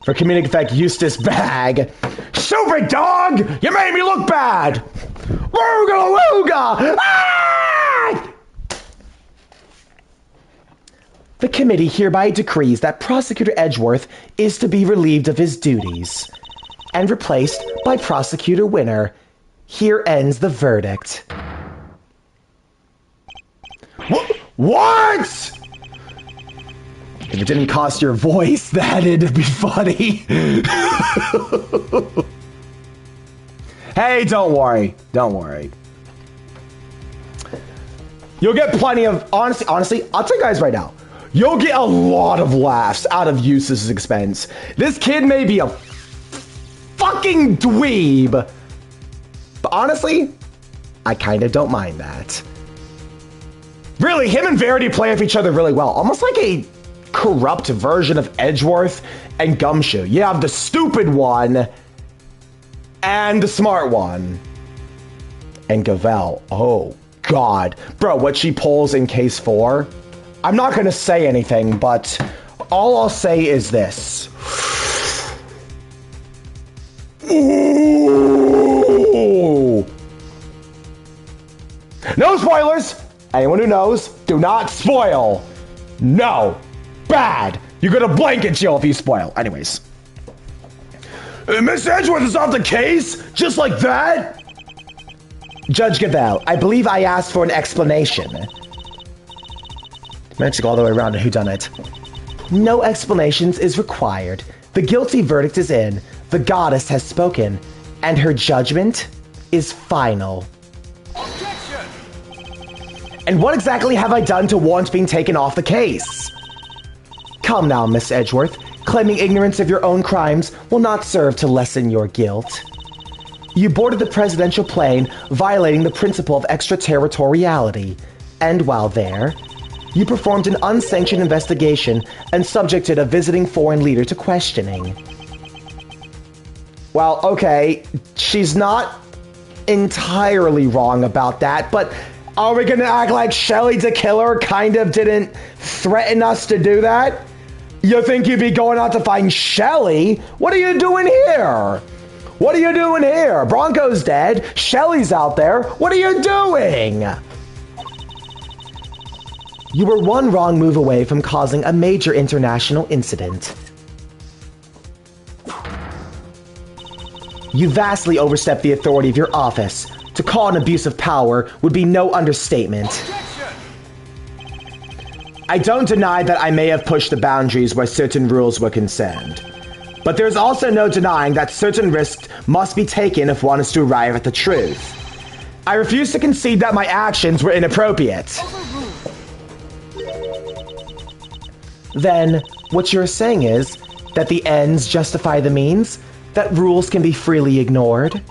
for comedic effect, Eustace Bag. Stupid dog! You made me look bad! Wooga wooga! Ah! The committee hereby decrees that Prosecutor Edgeworth is to be relieved of his duties and replaced by Prosecutor Winner. Here ends the verdict. What? If it didn't cost your voice, that'd be funny. Hey, don't worry. Don't worry. You'll get plenty of... Honestly, I'll tell you guys right now. You'll get a lot of laughs out of Eustace's expense. This kid may be a fucking dweeb. But honestly, I kind of don't mind that. Really, him and Verity play off each other really well. Almost like a corrupt version of Edgeworth and Gumshoe. You have the stupid one and the smart one. And Gavel. Oh, God. Bro, what she pulls in case 4. I'm not going to say anything, but all I'll say is this. Ooh. No spoilers! Anyone who knows, do not spoil. No. Bad. You're gonna blanket jail if you spoil. Anyways. Miss Edgeworth is off the case? Just like that? Judge Gavel, I believe I asked for an explanation. Managed to go all the way around to whodunit. No explanations is required. The guilty verdict is in. The goddess has spoken. And her judgment is final. Objection! And what exactly have I done to warrant being taken off the case? Come now, Miss Edgeworth. Claiming ignorance of your own crimes will not serve to lessen your guilt. You boarded the presidential plane, violating the principle of extraterritoriality. And while there, you performed an unsanctioned investigation and subjected a visiting foreign leader to questioning. Well, okay, she's not entirely wrong about that, but are we gonna act like Shelly the Killer kind of didn't threaten us to do that? You think you'd be going out to find Shelly? What are you doing here? What are you doing here? Bronco's dead. Shelly's out there. What are you doing? You were one wrong move away from causing a major international incident. You vastly overstepped the authority of your office. To call an abuse of power would be no understatement. I don't deny that I may have pushed the boundaries where certain rules were concerned. But there's also no denying that certain risks must be taken if one is to arrive at the truth. I refuse to concede that my actions were inappropriate. Then, what you're saying is that the ends justify the means? That rules can be freely ignored?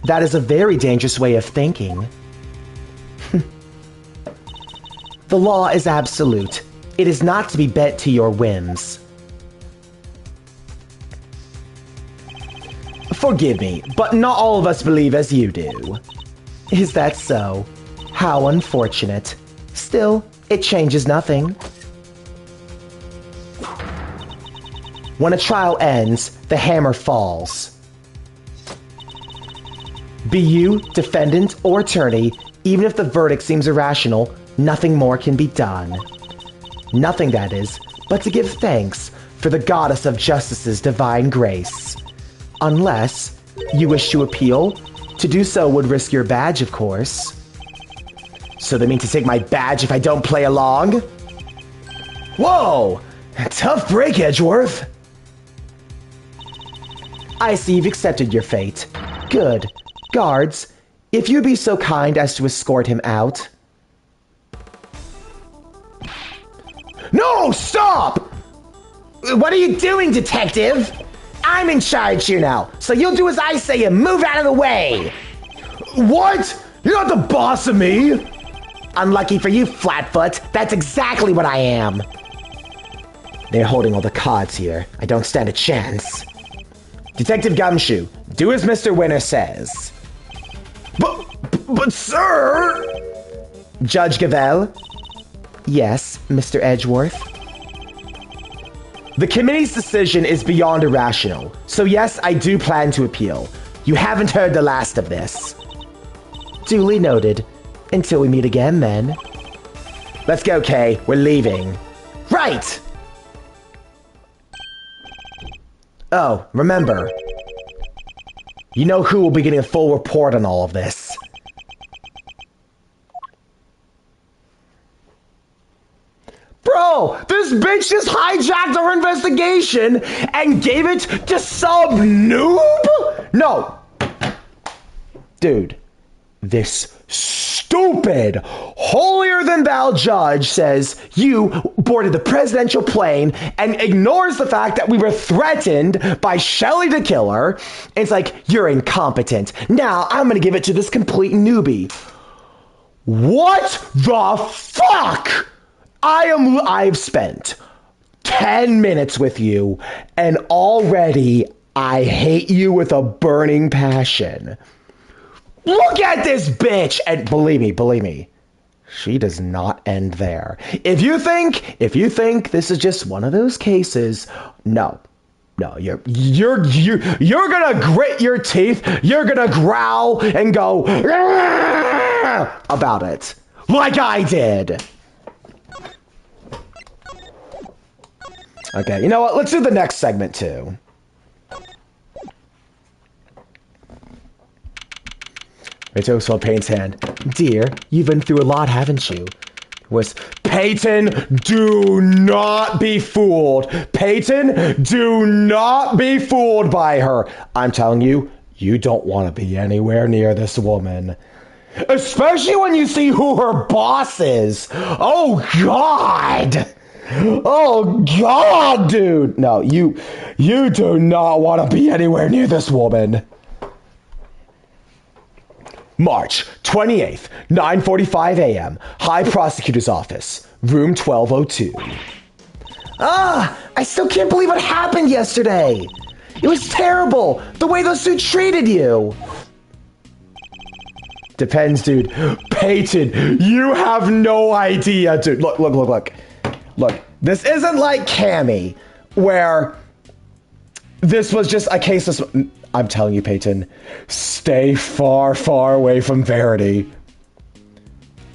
That is a very dangerous way of thinking. The law is absolute. It is not to be bent to your whims. Forgive me, but not all of us believe as you do. Is that so? How unfortunate. Still, it changes nothing. When a trial ends, the hammer falls. Be you, defendant, or attorney, even if the verdict seems irrational, nothing more can be done. Nothing, that is, but to give thanks for the goddess of justice's divine grace. Unless you wish to appeal, to do so would risk your badge, of course. So they mean to take my badge if I don't play along? Whoa! Tough break, Edgeworth. I see you've accepted your fate. Good. Guards, if you'd be so kind as to escort him out. No, stop! What are you doing, detective? I'm in charge here now, so you'll do as I say and move out of the way. What? You're not the boss of me! Unlucky for you, Flatfoot. That's exactly what I am. They're holding all the cards here. I don't stand a chance. Detective Gumshoe, do as Mr. Winner says. But sir... Judge Gavelle? Yes, Mr. Edgeworth? The committee's decision is beyond irrational, so yes, I do plan to appeal. You haven't heard the last of this. Duly noted. Until we meet again, then. Let's go, Kay. We're leaving. Right! Oh, remember. You know who will be getting a full report on all of this. Bro, this bitch just hijacked our investigation and gave it to some noob? No. Dude, this stupid, holier-than-thou judge says you boarded the presidential plane and ignores the fact that we were threatened by Shelly the Killer. It's like, you're incompetent. Now I'm gonna give it to this complete newbie. What the fuck? I've spent 10 minutes with you, and already I hate you with a burning passion. Look at this bitch! And believe me, she does not end there. If you think this is just one of those cases, no, you're gonna grit your teeth, you're gonna growl and go about it, like I did. Okay, you know what? Let's do the next segment too. I took Swell Payton's hand. Dear, you've been through a lot, haven't you? Was Peyton, do not be fooled. Peyton, do not be fooled by her. I'm telling you, you don't want to be anywhere near this woman. Especially when you see who her boss is. Oh, God. Oh, God, dude. No, you do not want to be anywhere near this woman. March 28th, 9:45 a.m., High Prosecutor's Office, room 1202. I still can't believe what happened yesterday. It was terrible, the way those two treated you. Depends, dude. Peyton, you have no idea, dude. Look. Look, this isn't like Cammy, where this was just a case of... I'm telling you, Peyton, stay far, far away from Verity.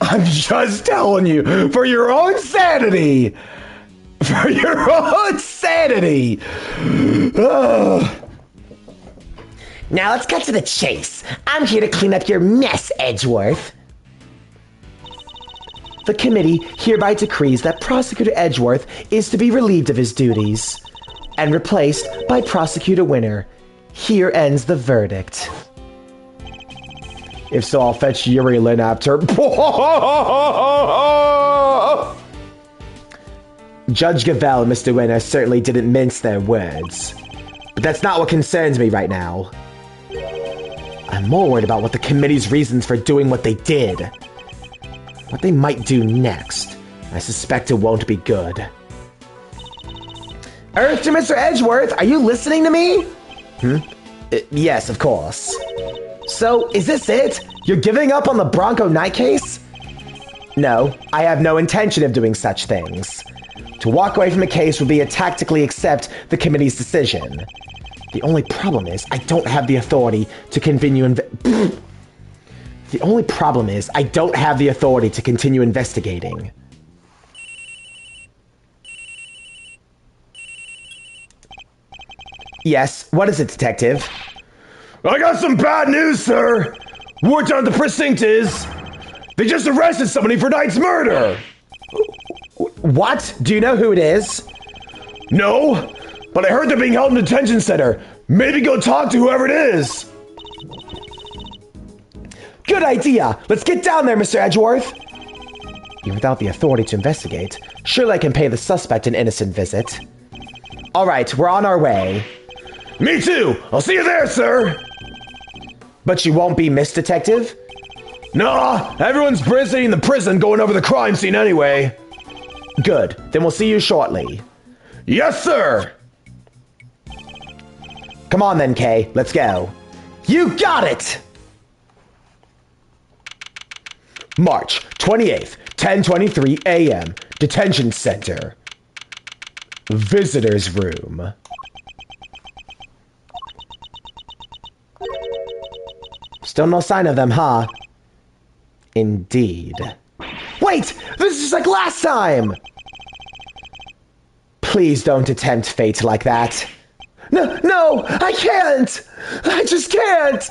I'm just telling you, for your own sanity. For your own sanity. Now let's cut to the chase. I'm here to clean up your mess, Edgeworth. The committee hereby decrees that Prosecutor Edgeworth is to be relieved of his duties and replaced by Prosecutor Winner. Here ends the verdict. If so, I'll fetch youre after. Judge Gavel and Mr. Winner certainly didn't mince their words. But that's not what concerns me right now. I'm more worried about what the committee's reasons for doing what they did. What they might do next. I suspect it won't be good. Earth to Mr. Edgeworth, are you listening to me? Yes, of course. So, is this it? You're giving up on the Bronco Knight case? No, I have no intention of doing such things. To walk away from the case would be to tactically accept the committee's decision. The only problem is, I don't have the authority to continue investigating. Yes, what is it, Detective? I got some bad news, sir. Word down at the precinct is they just arrested somebody for Knight's murder. What? Do you know who it is? No, but I heard they're being held in a detention center. Maybe go talk to whoever it is. Good idea. Let's get down there, Mr. Edgeworth. Even without the authority to investigate, surely I can pay the suspect an innocent visit. All right, we're on our way. Me too. I'll see you there, sir. But you won't be missed, Detective? Nah, everyone's busy in the prison going over the crime scene anyway. Good. Then we'll see you shortly. Yes, sir. Come on then, Kay. Let's go. You got it! March 28th, 10:23 a.m. Detention Center. Visitor's room. Still no sign of them, huh? Indeed. Wait! This is just like last time! Please don't attempt fate like that. No, I can't! I just can't!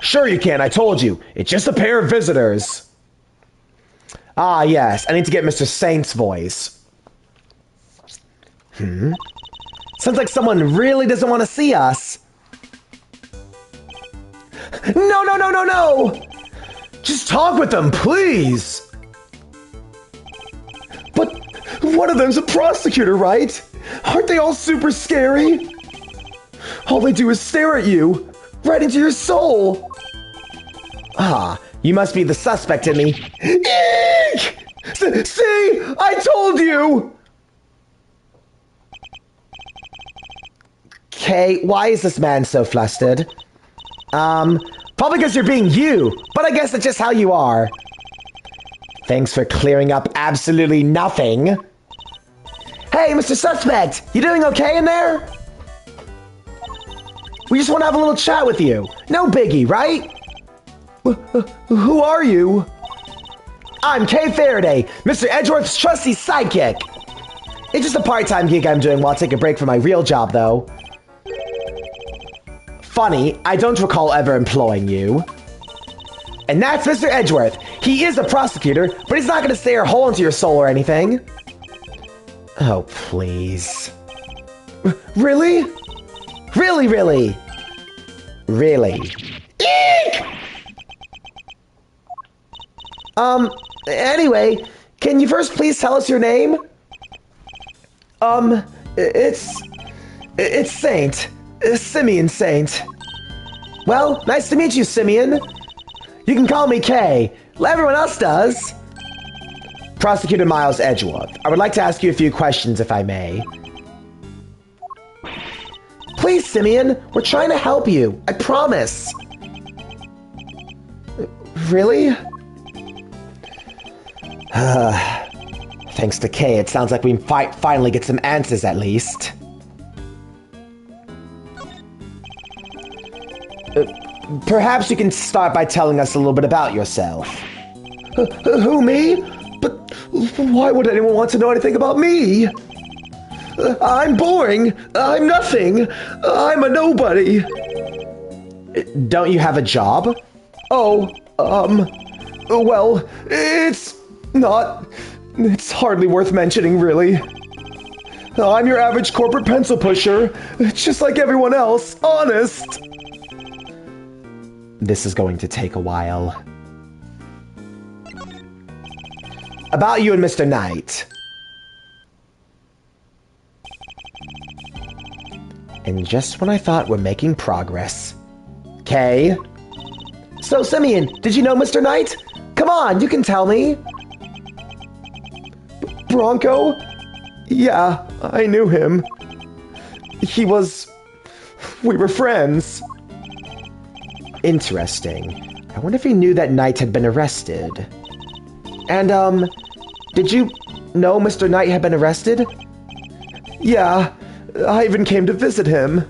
Sure you can, I told you. It's just a pair of visitors. Ah, yes, I need to get Mr. Saint's voice. Sounds like someone really doesn't want to see us. No! Just talk with them, please! But one of them's a prosecutor, right? Aren't they all super scary? All they do is stare at you, right into your soul. Ah, you must be the suspect in me. Eek! See? I told you! Kay, why is this man so flustered? Probably because you're being you, but I guess that's just how you are. Thanks for clearing up absolutely nothing. Hey, Mr. Suspect, you doing okay in there? We just want to have a little chat with you. No biggie, right? Who are you? I'm Kay Faraday, Mr. Edgeworth's trusty sidekick. It's just a part-time gig I'm doing while I take a break from my real job, though. Funny, I don't recall ever employing you. And that's Mr. Edgeworth. He is a prosecutor, but he's not going to stare a hole into your soul or anything. Oh, please. Really? Really? Eek! Anyway, can you first please tell us your name? It's Saint. Simeon Saint. Well, nice to meet you, Simeon. You can call me Kay. Everyone else does. Prosecutor Miles Edgeworth, I would like to ask you a few questions, if I may. Please, Simeon, we're trying to help you. I promise. Really? Thanks to Kay, it sounds like we finally get some answers at least. Perhaps you can start by telling us a little bit about yourself. Who, me? But why would anyone want to know anything about me? I'm boring. I'm nothing. I'm a nobody. Don't you have a job? Oh, well, it's hardly worth mentioning, really. I'm your average corporate pencil pusher, just like everyone else, honest. This is going to take a while. About you and Mr. Knight. And just when I thought we're making progress. Okay. So, Simeon, did you know Mr. Knight? Come on, you can tell me. Bronco? Yeah, I knew him. We were friends. Interesting. I wonder if he knew that Knight had been arrested. And, did you know Mr. Knight had been arrested? Yeah, I even came to visit him.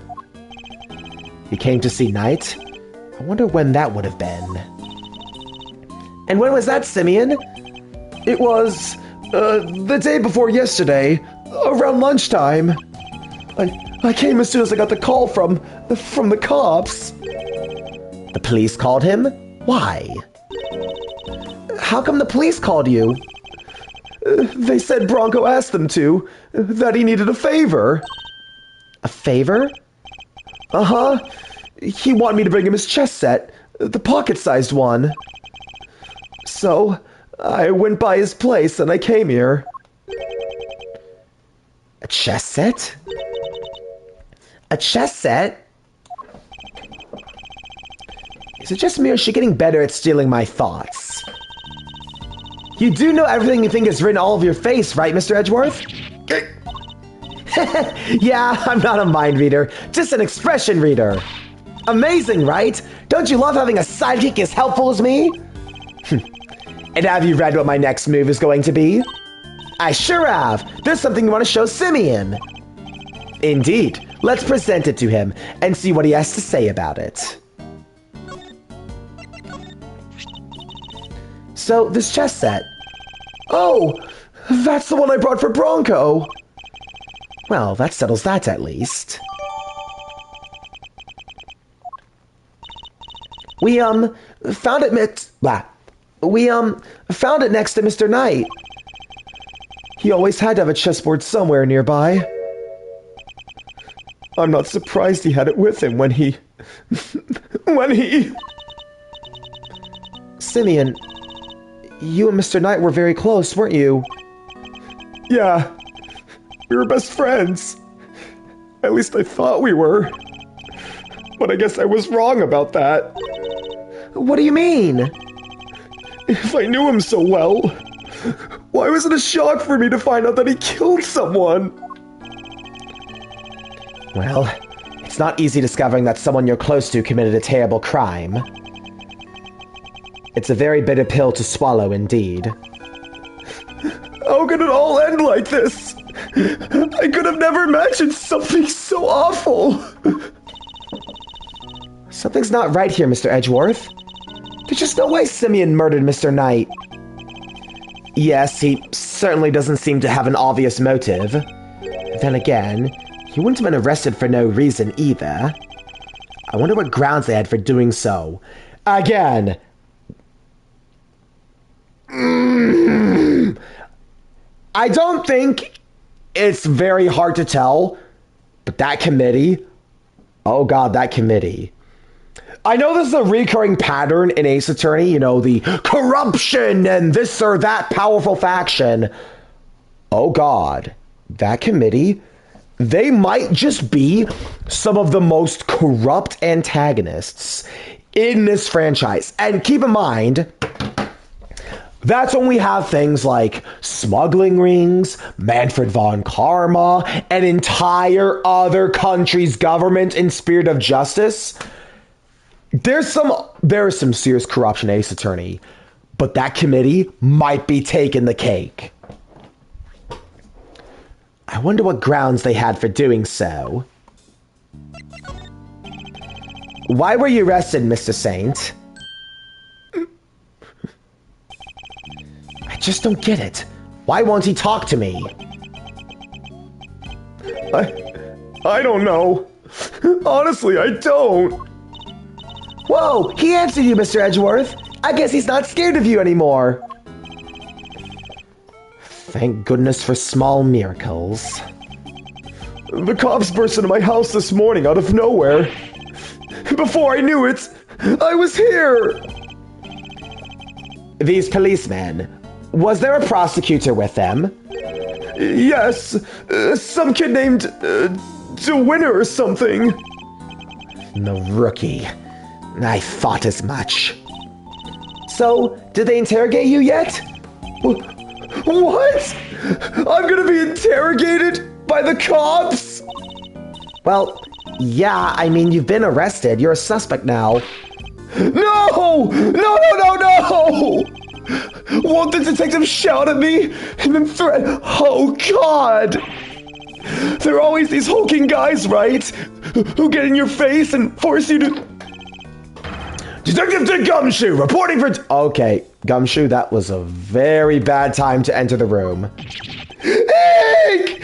You came to see Knight? I wonder when that would have been. And when was that, Simeon? It was, the day before yesterday, around lunchtime. I came as soon as I got the call from the cops. The police called him? Why? How come the police called you? They said Bronco asked them to, that he needed a favor. A favor? Uh-huh. He wanted me to bring him his chess set, the pocket-sized one. So, I went by his place and I came here. A chess set? A chess set? Is it just me or is she getting better at stealing my thoughts? You do know everything you think is written all over your face, right, Mr. Edgeworth? Yeah, I'm not a mind reader, just an expression reader. Amazing, right? Don't you love having a sidekick as helpful as me? And have you read what my next move is going to be? I sure have. There's something you want to show Simeon. Indeed. Let's present it to him and see what he has to say about it. So, this chess set. Oh, that's the one I brought for Bronco. Well, that settles that at least. We, found it found it next to Mr. Knight. He always had to have a chessboard somewhere nearby. I'm not surprised he had it with him when he... Simeon, you and Mr. Knight were very close, weren't you? Yeah, we were best friends. At least I thought we were. But I guess I was wrong about that. What do you mean? If I knew him so well, why was it a shock for me to find out that he killed someone? Well, it's not easy discovering that someone you're close to committed a terrible crime. It's a very bitter pill to swallow indeed. How could it all end like this? I could have never imagined something so awful. Something's not right here, Mr. Edgeworth. There's just no way Simeon murdered Mr. Knight. Yes, he certainly doesn't seem to have an obvious motive. Then again, he wouldn't have been arrested for no reason either. I wonder what grounds they had for doing so. Again! I don't think it's very hard to tell, but that committee... Oh god, that committee. I know this is a recurring pattern in Ace Attorney, you know, the corruption and this or that powerful faction. Oh god, that committee, they might just be some of the most corrupt antagonists in this franchise. And keep in mind, that's when we have things like smuggling rings, Manfred von Karma, an entire other country's government in spirit of justice. There is some serious corruption, Ace Attorney, but that committee might be taking the cake. I wonder what grounds they had for doing so. Why were you arrested, Mr. Saint? I just don't get it. Why won't he talk to me? I don't know. Honestly, I don't. Whoa, he answered you, Mr. Edgeworth. I guess he's not scared of you anymore. Thank goodness for small miracles. The cops burst into my house this morning out of nowhere. Before I knew it, I was here! These policemen, was there a prosecutor with them? Yes, some kid named DeWinner or something. The rookie. I thought as much. So, did they interrogate you yet? What? I'm gonna be interrogated by the cops? Well, yeah, I mean, you've been arrested. You're a suspect now. No! No! Won't the detective shout at me and then threaten? Oh, God! There are always these hulking guys, right? Who get in your face and force you to... Detective Dick Gumshoe, reporting for... Okay, Gumshoe, that was a very bad time to enter the room. Hank!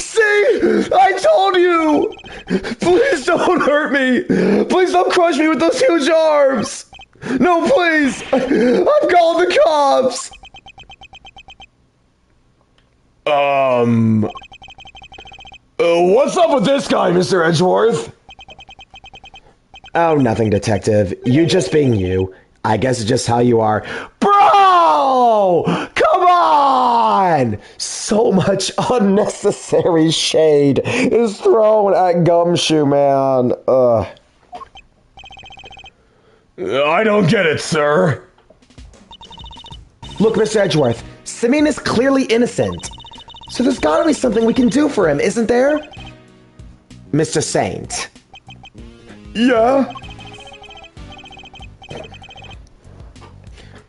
See? I told you! Please don't hurt me! Please don't crush me with those huge arms! No, please! I've called the cops! What's up with this guy, Mr. Edgeworth? Oh, nothing, Detective. You just being you. I guess it's just how you are. Bro! Come on! So much unnecessary shade is thrown at Gumshoe, man. Ugh. I don't get it, sir. Look, Mr. Edgeworth, Simeon is clearly innocent. So there's gotta be something we can do for him, isn't there? Mr. Saint. Yeah?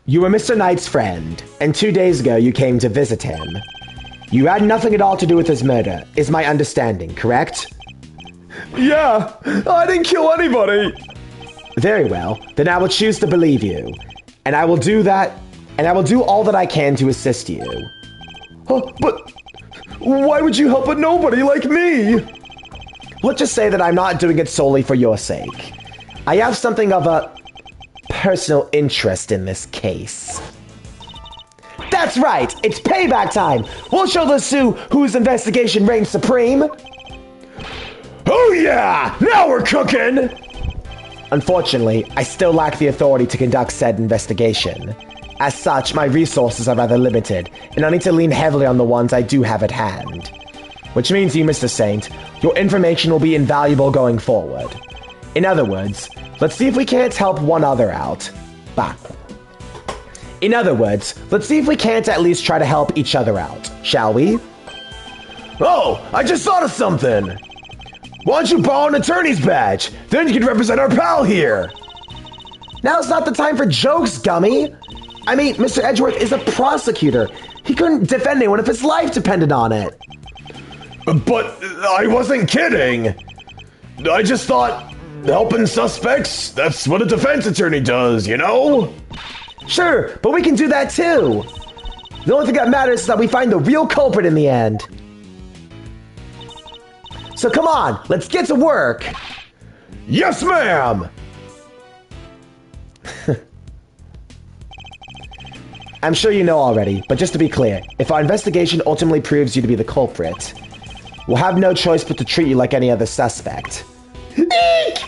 You were Mr. Knight's friend, and 2 days ago you came to visit him. You had nothing at all to do with his murder, is my understanding, correct? Yeah, I didn't kill anybody. Very well, then I will choose to believe you. And I will do that, and I will do all that I can to assist you. But why would you help a nobody like me? Let's just say that I'm not doing it solely for your sake. I have something of a personal interest in this case. That's right! It's payback time! We'll show the Sioux whose investigation reigns supreme! Oh yeah! Now we're cooking! Unfortunately, I still lack the authority to conduct said investigation. As such, my resources are rather limited, and I need to lean heavily on the ones I do have at hand. Which means you, Mr. Saint, your information will be invaluable going forward. In other words, let's see if we can't help one other out. In other words, let's see if we can't at least try to help each other out, shall we? Oh, I just thought of something! Why don't you borrow an attorney's badge? Then you can represent our pal here! Now's not the time for jokes, Gummy! I mean, Mr. Edgeworth is a prosecutor. He couldn't defend anyone if his life depended on it. But I wasn't kidding! I just thought, helping suspects, that's what a defense attorney does, you know? Sure, but we can do that too. The only thing that matters is that we find the real culprit in the end. So come on, let's get to work. Yes, ma'am! I'm sure you know already, but just to be clear, if our investigation ultimately proves you to be the culprit, we'll have no choice but to treat you like any other suspect. Eek!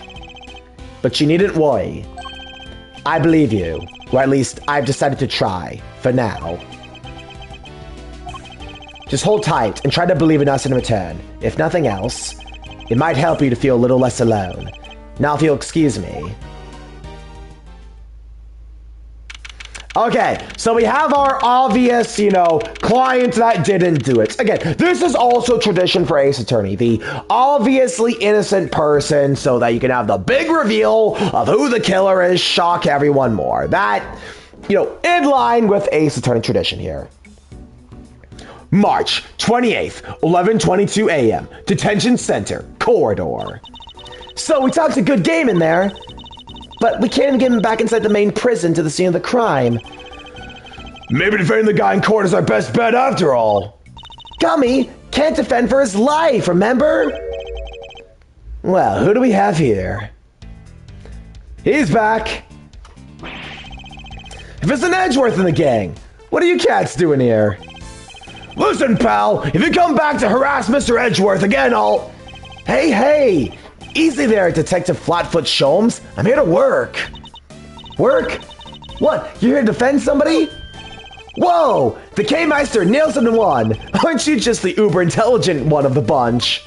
But you needn't worry. I believe you, or at least I've decided to try, for now. Just hold tight and try to believe in us in return. If nothing else, it might help you to feel a little less alone. Now if you'll excuse me. Okay, so we have our obvious, client that didn't do it. Again, this is also tradition for Ace Attorney, the obviously innocent person, so that you can have the big reveal of who the killer is, shock everyone more. That, in line with Ace Attorney tradition here. March 28th, 11:22 a.m., Detention Center, Corridor. So we talked a good game in there, but we can't get him back inside the main prison to the scene of the crime. Maybe defending the guy in court is our best bet after all. Gummy can't defend for his life, remember? Well, who do we have here? He's back. If it's an Edgeworth in the gang, what are you cats doing here? Listen, pal, if you come back to harass Mr. Edgeworth again, I'll... Hey, Easy there, Detective Flatfoot Sholmes. I'm here to work. Work? What? You're here to defend somebody? Whoa! The K-Meister nails him in one. Aren't you just the uber-intelligent one of the bunch?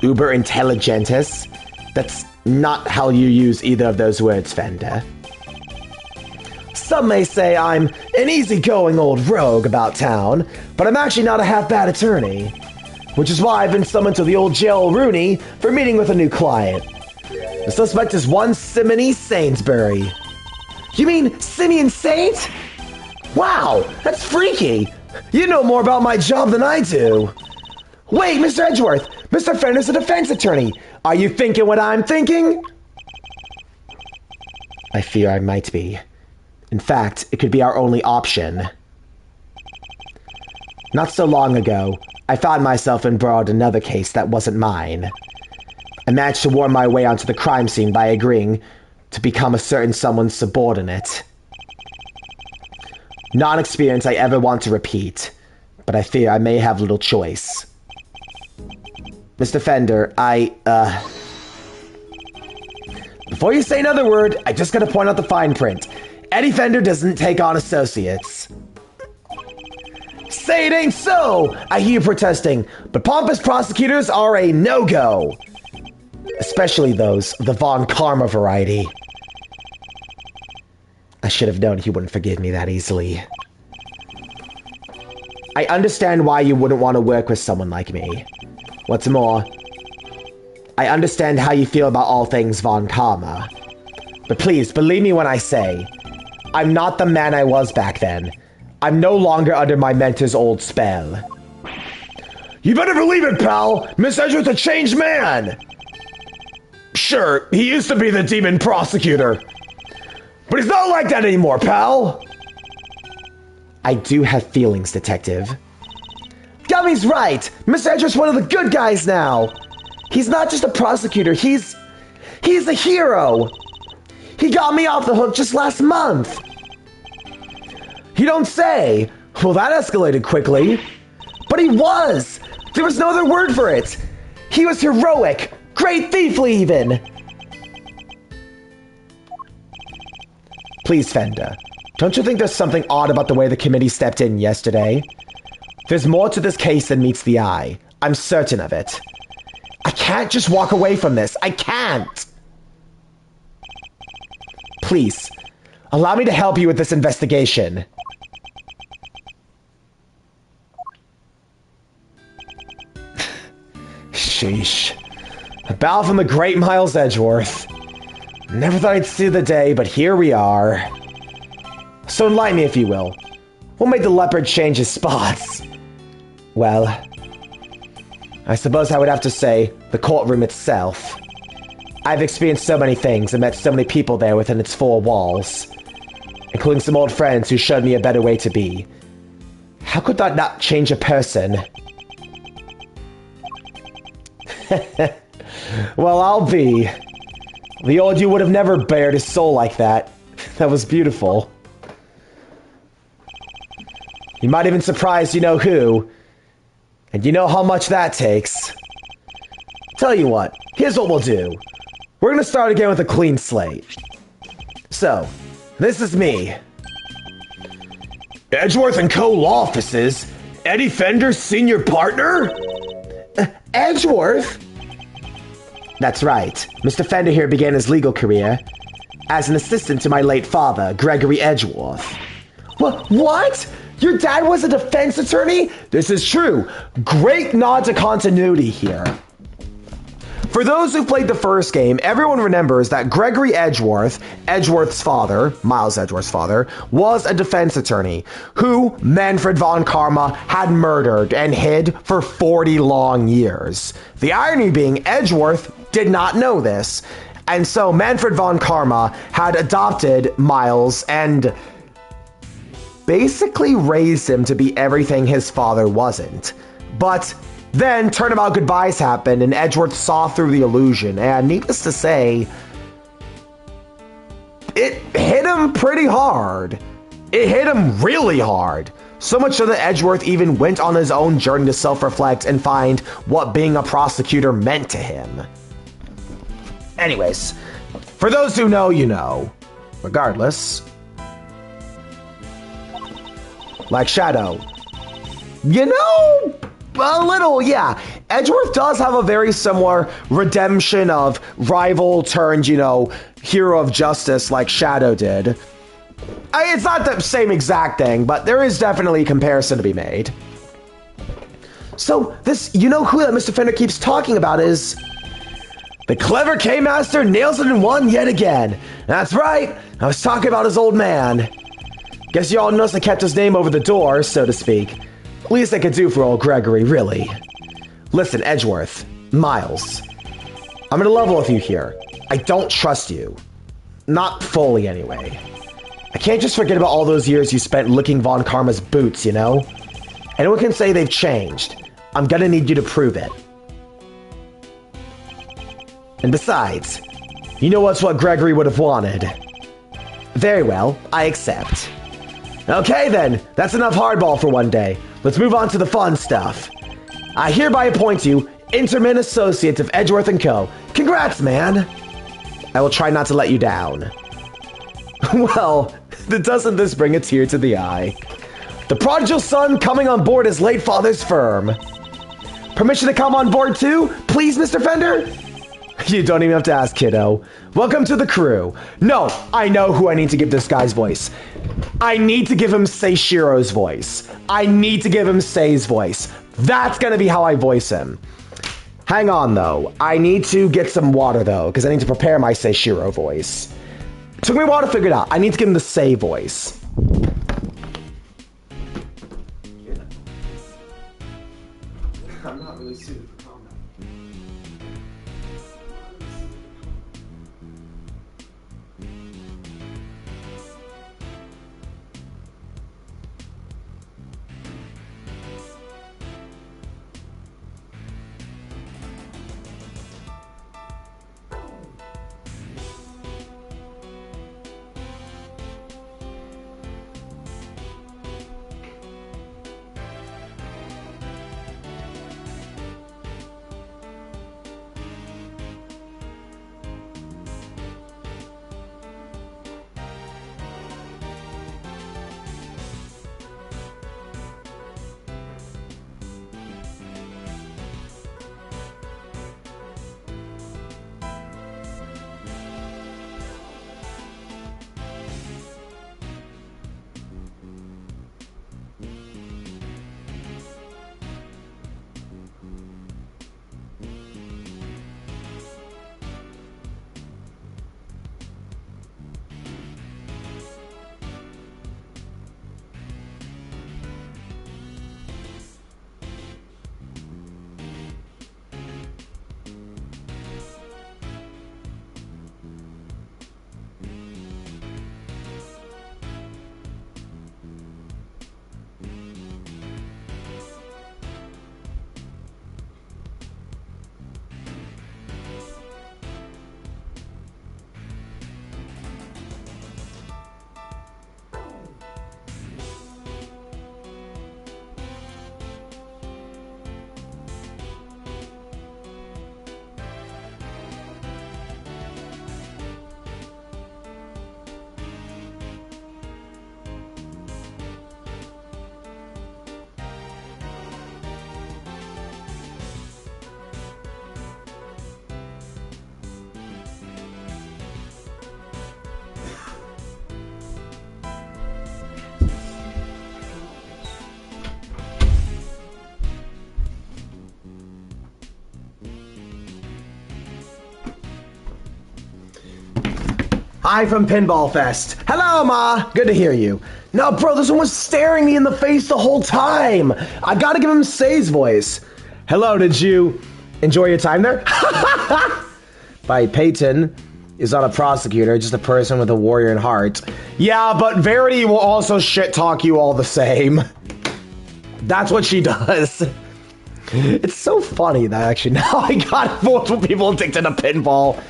Uber-intelligentus? That's not how you use either of those words, Fender. Some may say I'm an easygoing old rogue about town, but I'm actually not a half-bad attorney. Which is why I've been summoned to the old jail Rooney for meeting with a new client. The suspect is one Simony Sainsbury. You mean Simeon Saint? Wow, that's freaky. You know more about my job than I do. Wait, Mr. Edgeworth, Mr. Fender's a defense attorney. Are you thinking what I'm thinking? I fear I might be. In fact, it could be our only option. Not so long ago, I found myself embroiled in another case that wasn't mine. I managed to worm my way onto the crime scene by agreeing to become a certain someone's subordinate. Not an experience I ever want to repeat, but I fear I may have little choice. Mr. Fender, Before you say another word, I just gotta point out the fine print. Eddie Fender doesn't take on associates. Say it ain't so, I hear you protesting, but pompous prosecutors are a no-go. Especially those of the Von Karma variety. I should have known he wouldn't forgive me that easily. I understand why you wouldn't want to work with someone like me. What's more, I understand how you feel about all things Von Karma. But please, believe me when I say, I'm not the man I was back then. I'm no longer under my mentor's old spell. You better believe it, pal! Miss Edgeworth's a changed man! Sure, he used to be the demon prosecutor. But he's not like that anymore, pal! I do have feelings, Detective. Gummy's right! Mr. Edgeworth's one of the good guys now! He's not just a prosecutor, he's a hero! He got me off the hook just last month! You don't say! Well, that escalated quickly. But he was! There was no other word for it! He was heroic! Great thiefly, even! Please, Fender, don't you think there's something odd about the way the committee stepped in yesterday? There's more to this case than meets the eye. I'm certain of it. I can't just walk away from this. I can't! Please, allow me to help you with this investigation. Sheesh. A bow from the great Miles Edgeworth. Never thought I'd see the day, but here we are. So enlighten me, if you will. What made the leopard change his spots? Well, I suppose I would have to say the courtroom itself. I've experienced so many things and met so many people there within its four walls, including some old friends who showed me a better way to be. How could that not change a person? Well, I'll be. The old you would have never bared his soul like that. That was beautiful. You might even surprise you know who. And you know how much that takes. Tell you what, here's what we'll do. We're gonna start again with a clean slate. So, this is me. Edgeworth & Co. Law Offices? Eddie Fender's senior partner? Edgeworth? That's right. Mr. Fender here began his legal career as an assistant to my late father, Gregory Edgeworth. What? Your dad was a defense attorney? This is true. Great nod to continuity here. For those who played the first game, everyone remembers that Gregory Edgeworth, Edgeworth's father, Miles Edgeworth's father, was a defense attorney who Manfred von Karma had murdered and hid for 40 long years. The irony being Edgeworth did not know this, and so Manfred von Karma had adopted Miles and basically raised him to be everything his father wasn't. But then Turnabout Goodbyes happened, and Edgeworth saw through the illusion, and needless to say, it hit him pretty hard. It hit him really hard. So much so that Edgeworth even went on his own journey to self-reflect and find what being a prosecutor meant to him. Anyways, for those who know, you know. Regardless. Like Shadow. You know, a little, yeah. Edgeworth does have a very similar redemption of rival turned, you know, hero of justice like Shadow did. It's not the same exact thing, but there is definitely a comparison to be made. So, this, you know who that Mr. Fender keeps talking about is... the clever K-Master nails it in one yet again. That's right, I was talking about his old man. Guess you all noticed I kept his name over the door, so to speak. Least I could do for old Gregory, really. Listen, Edgeworth, Miles, I'm gonna level with you here. I don't trust you. Not fully, anyway. I can't just forget about all those years you spent licking Von Karma's boots, you know? Anyone can say they've changed. I'm gonna need you to prove it. And besides, you know what's what Gregory would have wanted. Very well, I accept. Okay then, that's enough hardball for one day. Let's move on to the fun stuff. I hereby appoint you Intermin Associate of Edgeworth & Co. Congrats, man! I will try not to let you down. Well, doesn't this bring a tear to the eye? The prodigal son coming on board his late father's firm. Permission to come on board too? Please, Mr. Fender? You don't even have to ask, kiddo. Welcome to the crew. No, I know who I need to give this guy's voice. I need to give him Seishiro's voice. I need to give him Sei's voice. That's gonna be how I voice him. Hang on, though. I need to get some water, though, because I need to prepare my Seishiro voice. Took me a while to figure it out. I need to give him the Sei voice. I'm not really suited for combat. Hi from Pinball Fest. Hello, Ma. Good to hear you. No, bro, this one was staring me in the face the whole time. I gotta give him Sei's voice. Hello, did you enjoy your time there? By Peyton is not a prosecutor, just a person with a warrior in heart. Yeah, but Verity will also shit-talk you all the same. That's what she does. It's so funny that actually now I got multiple people addicted to pinball.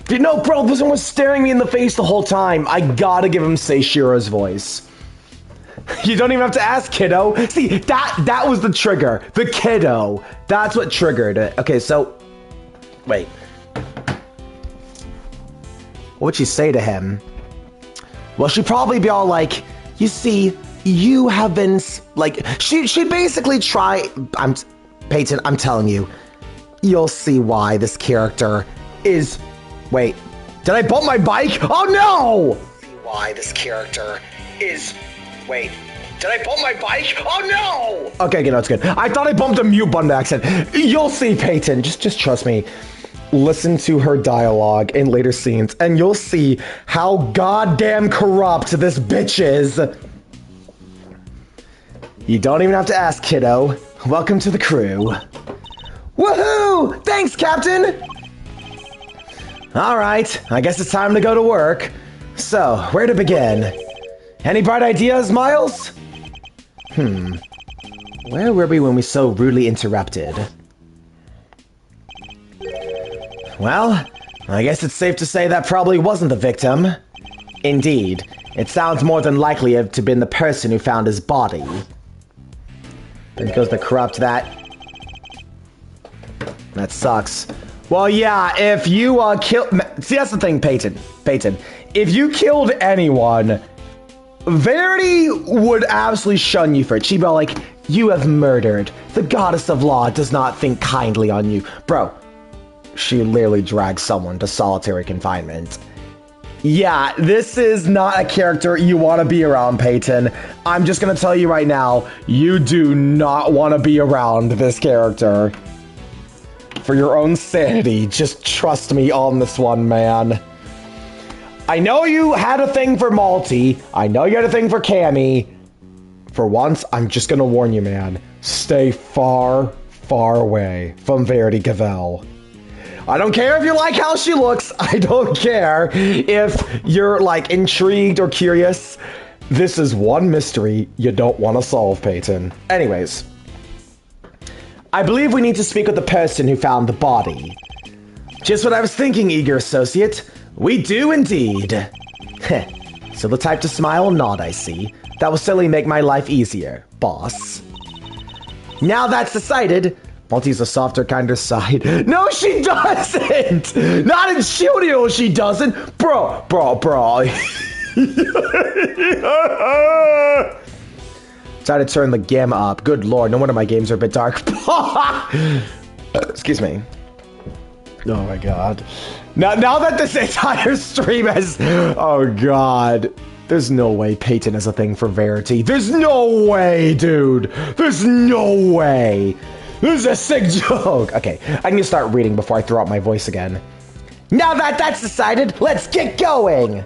You know, bro, this one was staring me in the face the whole time. I gotta give him Seishiro's voice. You don't even have to ask, kiddo. See, that was the trigger. The kiddo. That's what triggered it. Okay, so... Wait. What'd she say to him? Well, she'd probably be all like, you see, you have been, like, she'd basically try, Peyton, I'm telling you, you'll see why this character is, wait, did I bump my bike? Oh no! See why this character is, wait, did I bump my bike? Oh no! Okay, no, it's good. I thought I bumped a mute button by accident. You'll see, Peyton, just trust me. Listen to her dialogue in later scenes, and you'll see how goddamn corrupt this bitch is. You don't even have to ask, kiddo. Welcome to the crew. Woohoo! Thanks, Captain! Alright, I guess it's time to go to work. So, where to begin? Any bright ideas, Miles? Where were we when we so rudely interrupted? Well, I guess it's safe to say that probably wasn't the victim. Indeed, it sounds more than likely to have been the person who found his body. Because the corrupt that sucks. Well, yeah, if you kill... See, that's the thing, Peyton. If you killed anyone, Verity would absolutely shun you for it. She'd be like, you have murdered. The goddess of law does not think kindly on you. Bro, she literally dragged someone to solitary confinement. Yeah, this is not a character you want to be around, Peyton. I'm just going to tell you right now, you do not want to be around this character. For your own sanity, just trust me on this one, man. I know you had a thing for Malty. I know you had a thing for Cammy. For once, I'm just going to warn you, man. Stay far, far away from Verity Gavel. I don't care if you like how she looks. I don't care if you're, like, intrigued or curious. This is one mystery you don't want to solve, Peyton. Anyways, I believe we need to speak with the person who found the body. Just what I was thinking, eager associate. We do indeed. Heh. So the type to smile and nod, I see. That will certainly make my life easier, boss. Now that's decided, Malty's a softer, kinder side. No, she doesn't! Not in studio, she doesn't! Bro. Try to turn the gamma up. Good lord, no wonder my games are a bit dark. Excuse me. Oh my god. Now that this entire stream has... Oh god. There's no way Peyton has a thing for Verity. There's no way, dude. There's no way. This is a sick joke. Okay, I need to start reading before I throw out my voice again. Now that that's decided, let's get going.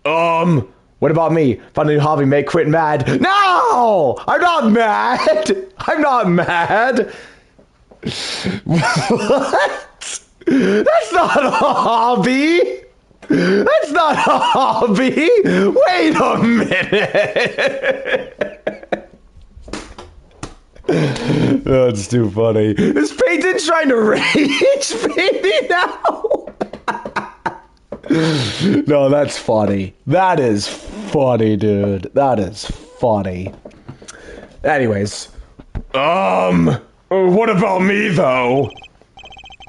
What about me? Finding a hobby make Quint mad. No! I'm not mad. I'm not mad. What? That's not a hobby. That's not a hobby. Wait a minute. That's too funny. Is Peyton trying to rage baby now? No, that's funny. That is funny, dude. That is funny. Anyways. What about me, though?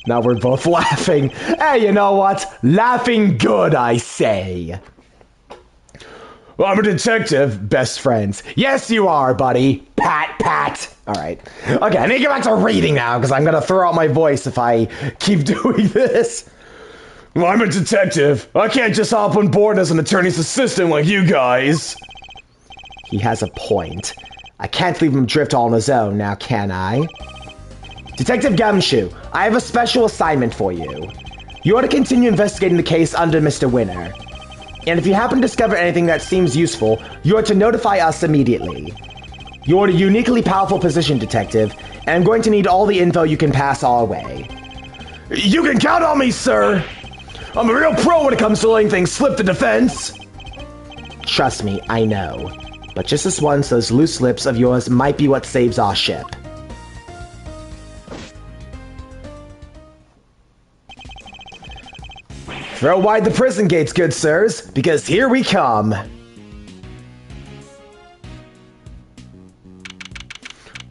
Now we're both laughing. Hey, you know what? Laughing good, I say. Well, I'm a detective, best friends. Yes, you are, buddy. Pat. All right. Okay, I need to get back to reading now, because I'm going to throw out my voice if I keep doing this. Well, I'm a detective. I can't just hop on board as an attorney's assistant like you guys. He has a point. I can't leave him drift all on his own now, can I? Detective Gumshoe, I have a special assignment for you. You are to continue investigating the case under Mr. Winner. And if you happen to discover anything that seems useful, you are to notify us immediately. You are in a uniquely powerful position, Detective, and I'm going to need all the info you can pass our way. You can count on me, sir! I'm a real pro when it comes to letting things slip the defense! Trust me, I know. But just this once, those loose lips of yours might be what saves our ship. Throw wide the prison gates, good sirs, because here we come.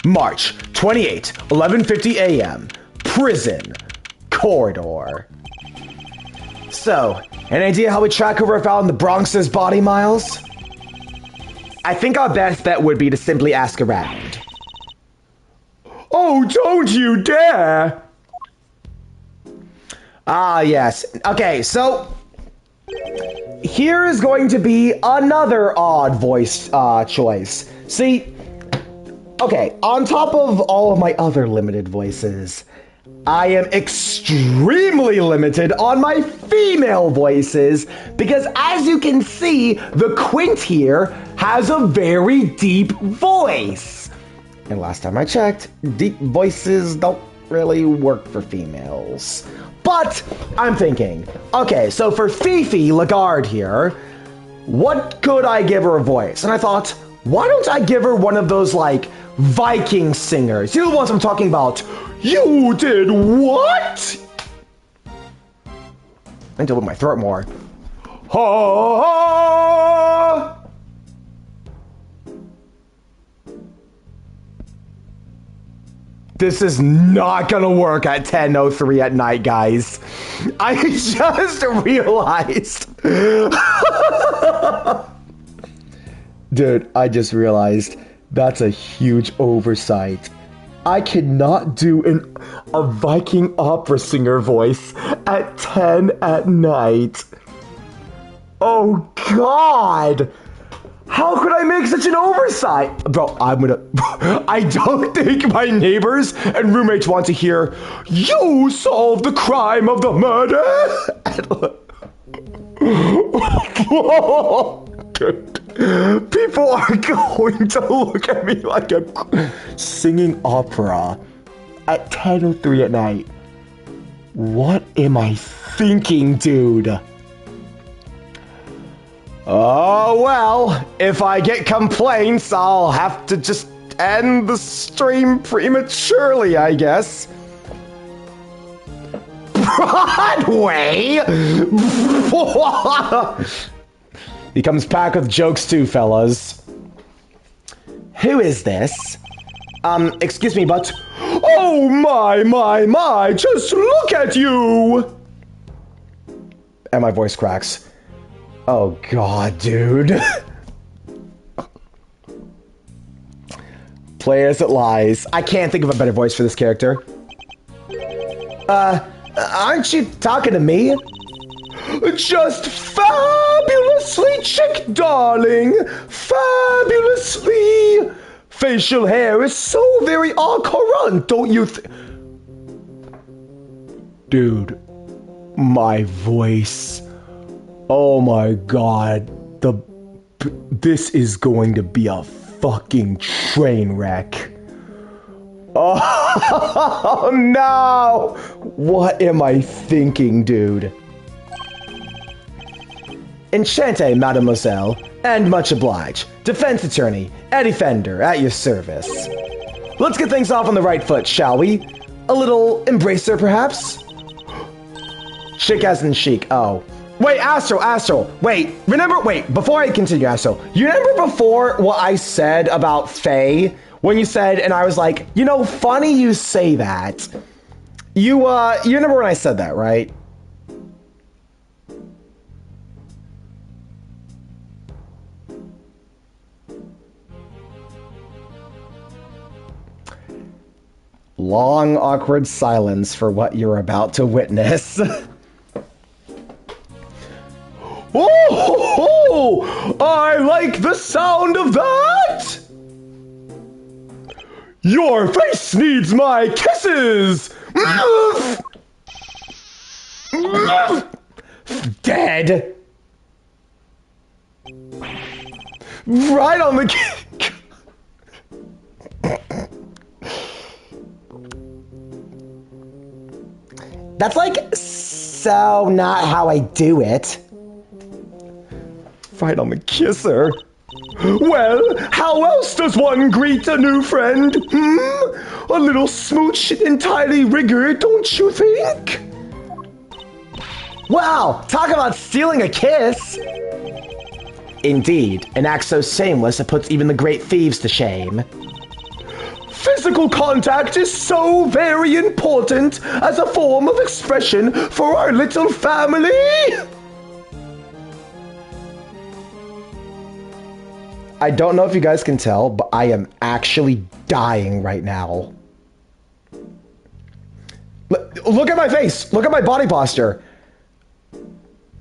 March 28, 11:50 a.m. Prison corridor. So, an idea how we track whoever found the Bronx's body, Miles? I think our best bet would be to simply ask around. Oh, don't you dare! Ah, yes. Okay, so here is going to be another odd voice choice. See, okay, on top of all of my other limited voices, I am extremely limited on my female voices because, as you can see, the Quint here has a very deep voice. And last time I checked, deep voices don't really work for females. But I'm thinking, okay, so for Fifi Lagarde here, what could I give her a voice? And I thought, why don't I give her one of those, like, Viking singers? You know the ones I'm talking about. You did what? I need to open my throat more. Ha! This is not gonna work at 10:03 at night, guys. I just realized. Dude, I just realized that's a huge oversight. I cannot do a Viking opera singer voice at 10 at night. Oh, God! How could I make such an oversight? Bro, I don't think my neighbors and roommates want to hear, you solved the crime of the murder! People are going to look at me like I'm singing opera at 10:03 at night. What am I thinking, dude? Oh, well, if I get complaints, I'll have to just end the stream prematurely, I guess. Broadway? He comes back with jokes too, fellas. Who is this? Excuse me, but... Oh, my, just look at you! And my voice cracks. Oh, God, dude. Play as it lies. I can't think of a better voice for this character. Aren't you talking to me? Just fabulously chic, darling. Fabulously. Facial hair is so very au courant, don't you Dude, my voice. Oh my God. This is going to be a fucking train wreck. Oh no! What am I thinking, dude? Enchante, mademoiselle, and much obliged. Defense attorney, Eddie Fender, at your service. Let's get things off on the right foot, shall we? A little embracer, perhaps? Chic as in chic, oh. Wait, Astro, wait, before I continue, Astro, you remember before what I said about Faye? When you said, and I was like, you know, funny you say that. You remember when I said that, right? Long, awkward silence for what you're about to witness. Oh, I like the sound of that! Your face needs my kisses! Dead. Right on the kick. That's like so not how I do it. Right on the kisser. Well, how else does one greet a new friend? A little smooch entirely rigor, don't you think? Wow, talk about stealing a kiss. Indeed, an act so shameless it puts even the great thieves to shame. Physical contact is so very important as a form of expression for our little family. I don't know if you guys can tell, but I am actually dying right now. Look at my face. Look at my body posture.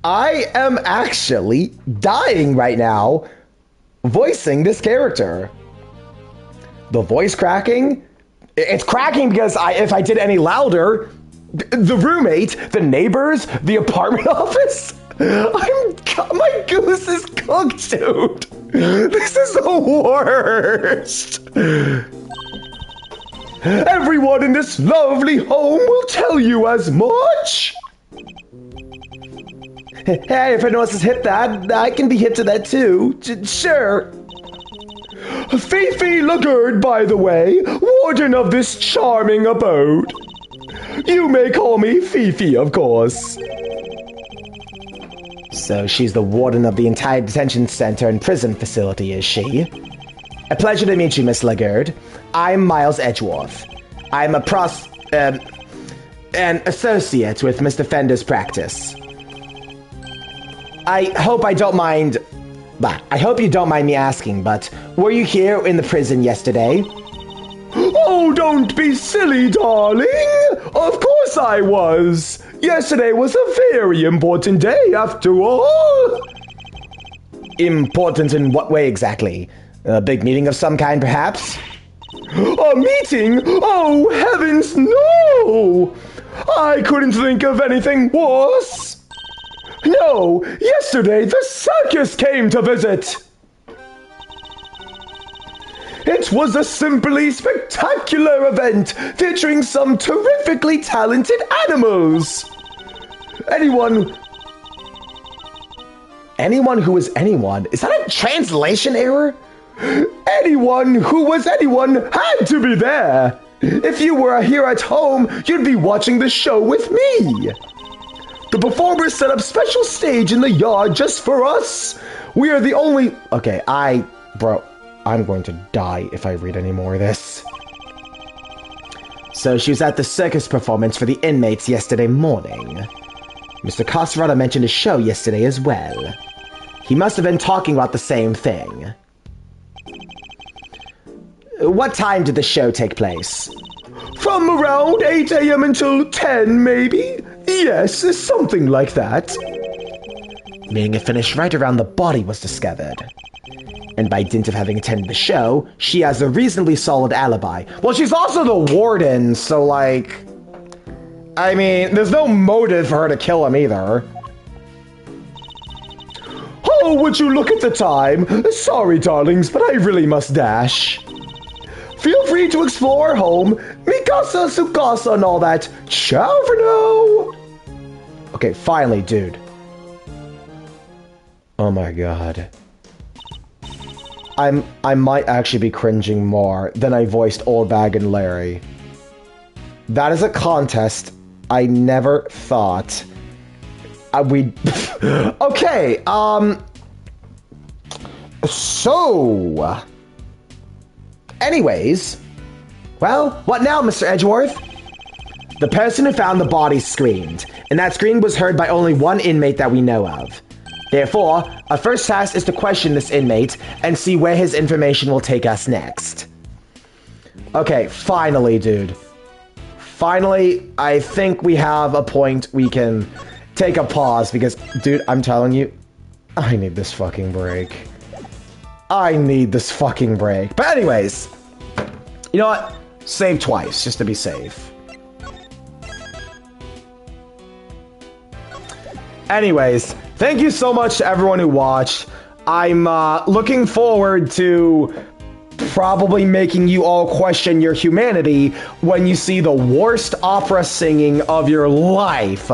I am actually dying right now voicing this character. The voice cracking? It's cracking because if I did any louder, the roommate, the neighbors, the apartment office, my goose is cooked, dude. This is the worst. Everyone in this lovely home will tell you as much. Hey, if anyone else has hit that, I can be hit to that too. Sure. Fifi Lagarde, by the way, warden of this charming abode. You may call me Fifi, of course. So she's the warden of the entire detention center and prison facility, is she? A pleasure to meet you, Miss Lagarde. I'm Miles Edgeworth. I'm an associate with Mr. Fender's practice. I hope you don't mind me asking, but were you here in the prison yesterday? Oh, don't be silly, darling. Of course I was. Yesterday was a very important day, after all. Important in what way exactly? A big meeting of some kind, perhaps? A meeting? Oh, heavens, no! I couldn't think of anything worse. No, yesterday the circus came to visit. It was a simply spectacular event featuring some terrifically talented animals. Anyone who was anyone? Is that a translation error? Anyone who was anyone had to be there. If you were here at home, you'd be watching the show with me. The performers set up special stage in the yard just for us. We are the only... Okay, I'm going to die if I read any more of this. So she was at the circus performance for the inmates yesterday morning. Mr. Casarada mentioned a show yesterday as well. He must have been talking about the same thing. What time did the show take place? From around 8 a.m. until 10, maybe? Yes, something like that. Meaning it finished right around the body was discovered. And by dint of having attended the show, she has a reasonably solid alibi. Well, she's also the warden, so like... I mean, there's no motive for her to kill him either. Oh, would you look at the time? Sorry, darlings, but I really must dash. Feel free to explore our home, Mikasa, Sukasa, and all that. Ciao for now. Okay, finally, dude. Oh my god. I might actually be cringing more than I voiced Old Bag and Larry. That is a contest I never thought we'd... Okay, so... Anyways, well, what now, Mr. Edgeworth? The person who found the body screamed, and that scream was heard by only one inmate that we know of. Therefore, our first task is to question this inmate and see where his information will take us next. Okay, finally, dude. Finally, I think we have a point we can take a pause because, dude, I'm telling you, I need this fucking break. I need this fucking break. But anyways, you know what? Save twice, just to be safe. Anyways, thank you so much to everyone who watched. I'm looking forward to probably making you all question your humanity when you see the worst opera singing of your life.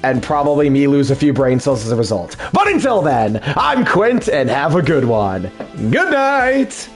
And probably me lose a few brain cells as a result. But until then, I'm Quint, and have a good one. Good night!